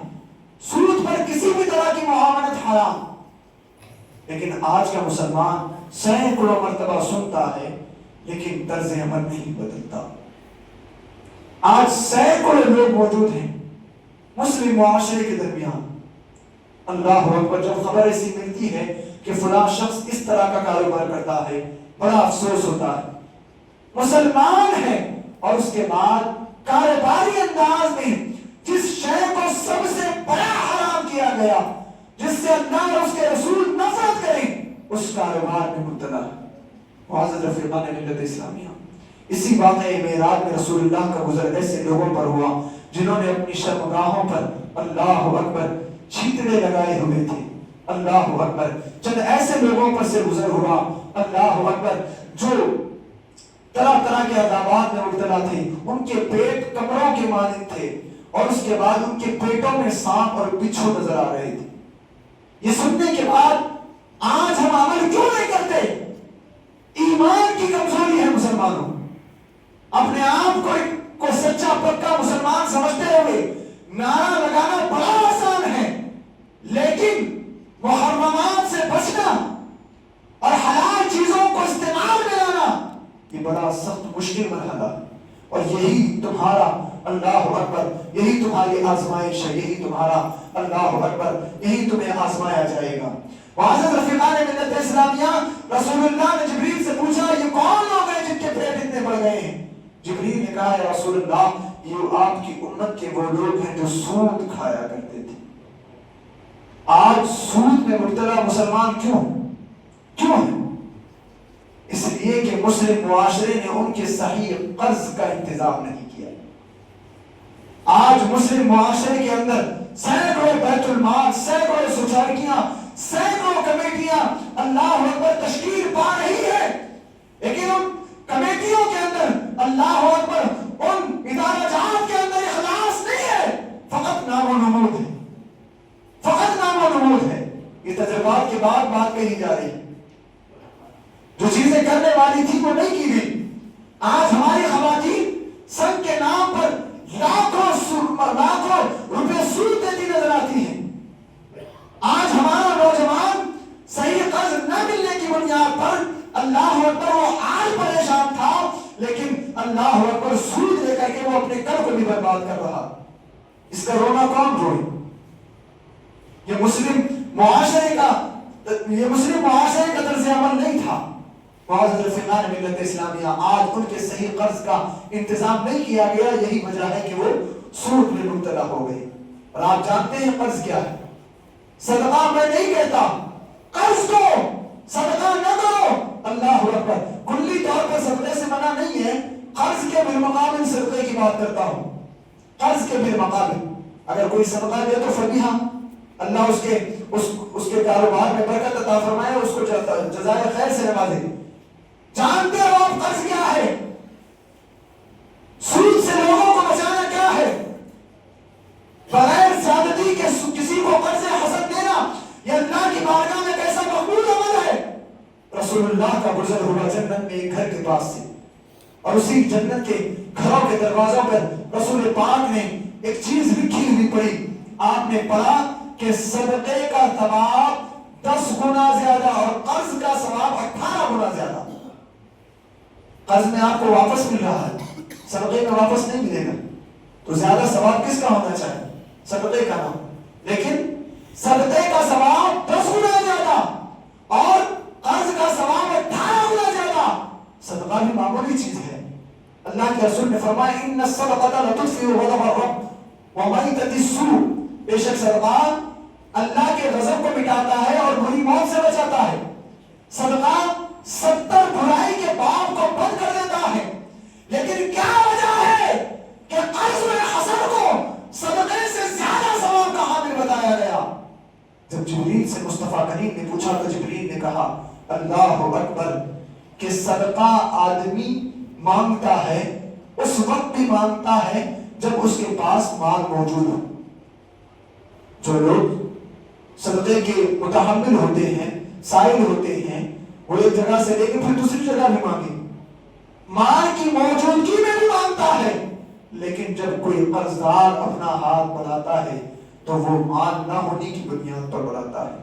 سود پر کسی بھی طرح کی معاونت حرام۔ لیکن آج کا مسلمان سینکڑوں مرتبہ سنتا ہے لیکن طرز عمل نہیں بدلتا۔ آج سینکڑوں لوگ موجود ہیں مسلم معاشرے کے درمیان، اللہ اکبر، جب خبر ایسی ملتی ہے کہ فلاں شخص اس طرح کا کاروبار کرتا ہے بڑا افسوس ہوتا ہے۔ مسلمان ہے اور اس کے بعد کاروباری انداز میں جس شے کو سب سے بڑا حرام کیا گیا، جس سے اللہ اور اس کے رسول نفرت کریں، اس کاروبار میں مبتلا ہے۔ معزز رفیقان ملت اسلامیہ، اسی واقعے معراج میں رسول اللہ کا گزر ایسے لوگوں پر ہوا جنہوں نے اپنی شرمگاہوں پر اللہ اکبر چھیتڑے لگائے ہوئے تھے۔ اللہ اکبر، چند ایسے لوگوں پر سے گزر ہوا اللہ اکبر جو طرح طرح کے عذابات میں مبتلا تھے، ان کے پیٹ کمروں کے مانند تھے، اور اس کے بعد ان کے پیٹوں میں سانپ اور بچھو نظر آ رہے تھے۔ یہ سننے کے بعد آج ہم عمل کیوں نہیں کرتے؟ ایمان کی کمزوری ہے مسلمانوں۔ اپنے آپ کو سچا پکا مسلمان سمجھتے ہوئے نعرہ لگانا بڑا آسان ہے، لیکن محرمات سے بچنا اور حلال چیزوں کو استعمال میں لانا یہ بڑا سخت مشکل مرحلہ، اور یہی تمہارا اللہ اکبر، یہی تمہاری آزمائش ہے، یہی تمہارا اللہ اکبر، یہی تمہیں آزمایا جائے گا۔ معزز رفیقان ملت اسلامیہ، رسول اللہ نے جبریل سے پوچھا یہ کون لوگ ہیں جن کے پیٹ اتنے بڑھ گئے ہیں؟ جبریل نے کہا یا رسول اللہ یہ آپ کی امت کے وہ لوگ ہیں جو سود کھایا کرتے تھے۔ آج سود میں مبتلا مسلمان کیوں ہے؟ اس لیے کہ مسلم معاشرے نے ان کے صحیح قرض کا انتظام نہیں کیا۔ آج مسلم معاشرے کے اندر سینکڑوں بیت المال، سینکڑوں سوسائٹیاں، سینکڑوں کمیٹیاں اللہ اکبر تشکیل پا رہی ہے، لیکن ان کمیٹیوں کے اندر اللہ اکبر ان ادارہ جات کے اندر اخلاص نہیں ہے، فقط نام و نمود ہے، فقط نام و نمود ہے۔ یہ تجربات کے بعد بات کہی جا رہی ہے، جو چیزیں کرنے والی تھی وہ نہیں کی گئی۔ آج ہماری خواتین سنگ کے نام پر لاکھوں روپے سود دیتی نظر آتی ہیں۔ آج ہمارا نوجوان صحیح قرض نہ ملنے کی بنیاد پر اللہ اکبر وہ آج پریشان تھا، لیکن اللہ اکبر سود لے کر کے وہ اپنے گھر کو بھی برباد کر رہا۔ اس کا رونا کون روئے؟ یہ مسلم معاشرے کا طرز عمل نہیں تھا۔ معزز رفیقان ملت اسلامیہ، آج ان کے صحیح قرض کا انتظام نہیں کیا گیا، یہی وجہ ہے کہ وہ سود میں مبتلا ہو گئے۔ اور آپ جانتے ہیں قرض کیا ہے؟ صدقہ میں نہیں کہتا، قرض کو صدقہ نہ کرو، اللہ اکبر، کلی طور پر صدقے سے منع نہیں ہے، قرض کے بالمقابل صدقے کی بات کرتا ہوں۔ قرض کے بالمقابل اگر کوئی صدقہ دے تو فبیہا، اللہ اس کے کاروبار میں برکت عطا فرمائے، اس کو جزائے خیر سے نوازے۔ جانتے ہو آپ قرض کیا ہے؟ سود سے لوگوں کو بچانا کیا ہے؟ بغیر زیادتی کے کسی کو قرض حسن دینا یہ اللہ کی بارگاہ میں کیسا مقبول عمل ہے؟ رسول اللہ کا گزر ہوا جنت میں ایک گھر کے پاس سے، اور اسی جنت کے گھروں کے دروازوں پر رسول پاک نے ایک چیز لکھی ہوئی پڑھی۔ آپ نے پڑھا کہ صدقے کا ثواب 10 گنا زیادہ اور قرض کا ثواب 18 گنا زیادہ۔ قرض میں آپ کو واپس مل رہا ہے، صدقے میں واپس نہیں ملے گا، تو زیادہ ثواب کس کا ہونا چاہیے؟ صدقے کا نام، لیکن صدقے کا ثواب 10 گنا زیادہ اور قرض کا ثواب 18 گنا زیادہ۔ صدقہ بھی معمولی چیز ہے۔ اللہ کے رسول نے فرمایا ان الصدقۃ لتطفئ غضب الرب ومیتۃ السوء، بے شک صدقہ اللہ کے غضب کو مٹاتا ہے اور بری موت سے بچاتا ہے۔ صدقہ 70 برائی کے باب کو بند کر دیتا ہے، لیکن کیا وجہ ہے کہ قرض میں حسن کو صدقے سے زیادہ ثواب کا حامل بتایا گیا؟ جب جبریل سے مصطفیٰ کریم نے پوچھا تو جبریل نے کہا اللہ اکبر کہ صدقہ آدمی مانگتا ہے اس وقت بھی مانگتا ہے جب اس کے پاس مال موجود ہو۔ جو لوگ صدقے کے متحمل ہوتے ہیں، سائل ہوتے ہیں، وہ ایک جگہ سے لے کے پھر دوسری جگہ بھی مانگے، مال کی موجودگی میں بھی مانگتا ہے، لیکن جب کوئی قرضدار اپنا ہاتھ بڑھاتا ہے تو وہ مال نہ ہونے کی بنیاد پر بڑھاتا ہے،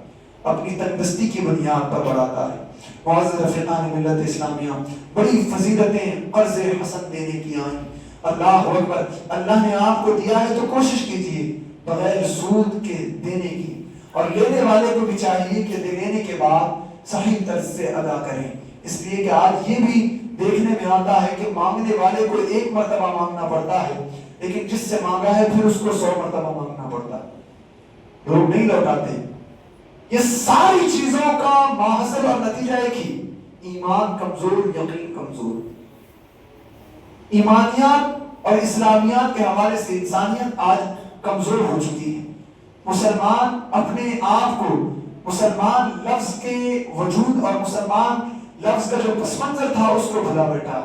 اپنی تندرستی کی بنیاد پر بڑھاتا ہے۔ معزز رفیقان ملت اسلامیہ، بڑی فضیلتیں قرض حسن دینے کی آئیں۔ اللہ اکبر، اللہ نے آپ کو دیا ہے تو کوشش کیجیے بغیر سود کے دینے کی، اور لینے والے کو بھی چاہیے کہ لینے کے بعد صحیح طرز سے ادا کریں، اس لیے کہ آج یہ بھی دیکھنے میں آتا ہے کہ مانگنے والے کو 1 مرتبہ مانگنا پڑتا ہے، لیکن جس سے مانگا ہے پھر اس کو 100 مرتبہ مانگنا پڑتا ہے، لوگ نہیں لوٹاتے۔ یہ ساری چیزوں کا ماحصل اور نتیجہ ایک ہی، ایمان کمزور، یقین کمزور۔ ایمانیات اور اسلامیات کے حوالے سے انسانیت آج کمزور ہو چکی ہے۔ مسلمان اپنے آپ کو، مسلمان لفظ کے وجود اور مسلمان لفظ کا جو پس منظر تھا اس کو بھلا بیٹھا۔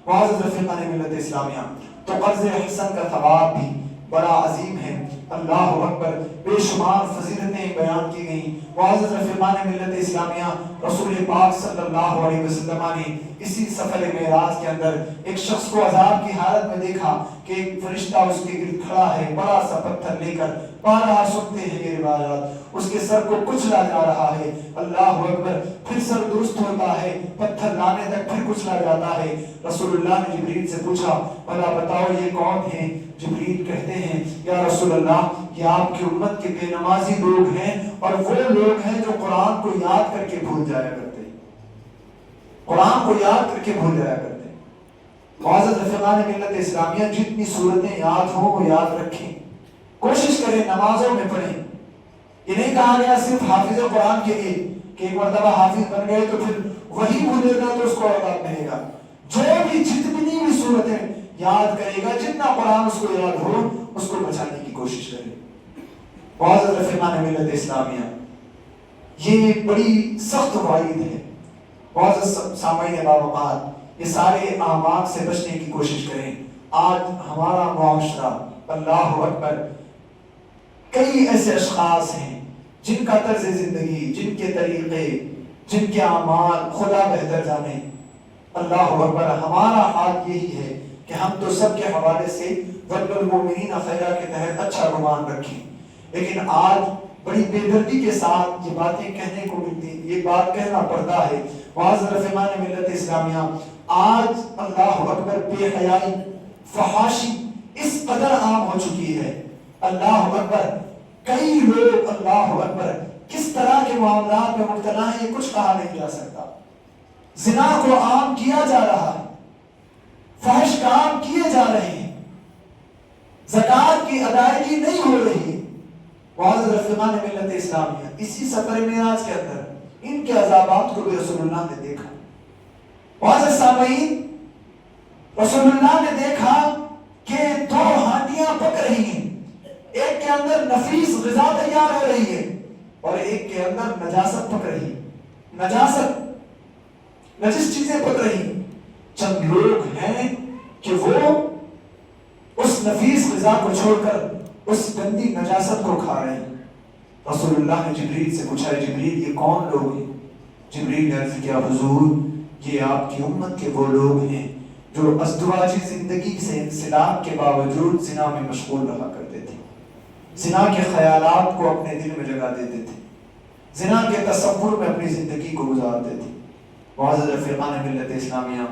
معزز رفیقان ملت اسلامیہ، تو قرض حسن کا ثواب بھی بڑا عظیم ہے۔ اللہ اکبر، بے شمار فضیلتیں بیان کی گئیں۔ معزز رفیقان ملت اسلامیہ، رسول پاک صلی اللہ علیہ وسلم نے اسی سفر معراج کے اندر ایک شخص کو عذاب کی حالت میں دیکھا کہ ایک فرشتہ اس کے گرد کھڑا ہے، بڑا سا پتھر لے کر۔ بارہا سنتے ہیں یہ روایات، اس کے سر کو کچلا جا رہا ہے۔ اللہ اکبر، پھر سر درست ہوتا ہے، پتھر لانے تک پھر کچلا جاتا ہے۔ رسول اللہ نے جبریل سے پوچھا، بھلا بتاؤ یہ کون ہیں؟ جبریل کہتے ہیں، یا رسول اللہ، یہ آپ کی امت کے بے نمازی لوگ ہیں، اور وہ لوگ ہیں جو قرآن کو یاد کر کے بھول جایا کرتے ہیں، قرآن کو یاد کر کے بھول جایا کرتے ہیں۔ معزز رفیقان ملت اسلامیہ، جتنی صورتیں یاد ہوں وہ یاد رکھیں، کوشش کریں نمازوں میں پڑھیں۔ یہ نہیں کہا گیا صرف حافظ قرآن کے لیے کہ ایک مرتبہ حافظ بن گئے تو پھر وہی بھولے گا تو اس کو عذاب ملے گا۔ جو بھی جتنی بھی صورتیں یاد کرے گا، جتنا قرآن اس کو یاد ہو، اس کو بچانے کی کوشش کرے۔ معزز رفیقان ملت اسلامیہ، یہ بڑی سخت وعید ہے۔ معزز سامعین باوقار، یہ سارے اعمال سے بچنے کی کوشش کریں۔ آج ہمارا معاشرہ، اللہ اکبر، کئی ایسے اشخاص ہیں جن کا طرز زندگی، جن کے طریقے، جن کے اعمال خدا بہتر جانے۔ اللہ اکبر، ہمارا حال یہی ہے کہ ہم تو سب کے حوالے سے ظن المؤمنین خیرا کے تحت اچھا گمان رکھیں، لیکن آج بڑی بے دردی کے ساتھ یہ باتیں کہنے کو ملتی، یہ بات کہنا پڑتا ہے۔ معزز رفیقان ملت اسلامیہ، آج اللہ اکبر بے حیائی، فحاشی اس قدر عام ہو چکی ہے۔ اللہ اکبر، کئی لوگ اللہ اکبر کس طرح کے معاملات میں مبتلا ہیں یہ کچھ کہا نہیں جا سکتا۔ زنا کو عام کیا جا رہا ہے، فحش کام کیے جا رہے ہیں، زکوٰۃ کی ادائیگی نہیں ہو رہی ہے۔ معزز رفیقان ملت اسلامیہ، اسی سفر معراج کے اندر ان کے عذابات کو بھی رسول اللہ نے دیکھا۔ معزز سامعین، رسول اللہ نے دیکھا کہ دو ہانڈیاں پک رہی ہیں، ایک کے اندر نفیس غذا تیار ہو رہی ہے اور ایک کے اندر نجاست پک رہی ہے، نجس چیزیں پک رہی ہیں۔ چند لوگ ہیں کہ وہ اس نفیس غذا کو چھوڑ کر اس گندی نجاست کو کھا رہے ہیں۔ رسول اللہ نے جبریل سے پوچھا، جبریل یہ کون لوگ ہیں؟ جبریل نے عرض کیا، حضور یہ آپ کی امت کے وہ لوگ ہیں جو ازدواجی زندگی سے انسلاخ کے باوجود زنا میں مشغول رہا کرتے تھے، زنا کے خیالات کو اپنے دل میں جگہ دیتے تھے، زنا کے تصور میں اپنی زندگی کو گزارتے تھے۔ معزز رفیقان ملت اسلامیہ،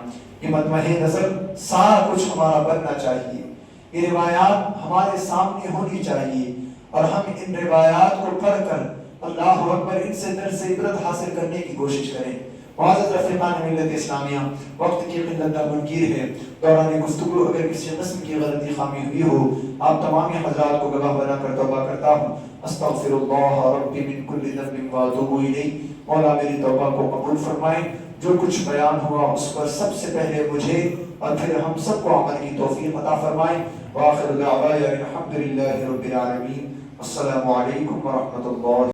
یہ مطمح نظر سارا کچھ ہمارا بننا چاہیے، یہ روایات ہمارے سامنے ہونی چاہیے اور ہم ان روایات کو پڑھ کر اللہ اکبر ان سے درس عبرت حاصل کرنے کی کوشش کریں۔ معزز رفیقان ملت اسلامیہ، وقت کی قلت نامنکر ہے، دوران گفتگو اگر کسی قسم کی غلطی خامی ہوئی ہو، آپ تمامی حضرات کو گواہ بنا کر توبہ کرتا ہوں۔ استغفر اللہ ربی من کل ذنب واتوب الیہ۔ مولا میری توبہ کو قبول فرمائیں۔ جو کچھ بیان ہوا اس پر سب سے پہلے مجھے اور پھر ہم سب کو عمل کی توفیق عطا فرمائیں۔ وآخر دعوانا الحمد للہ رب العالمین۔ السلام علیکم ورحمۃ اللہ۔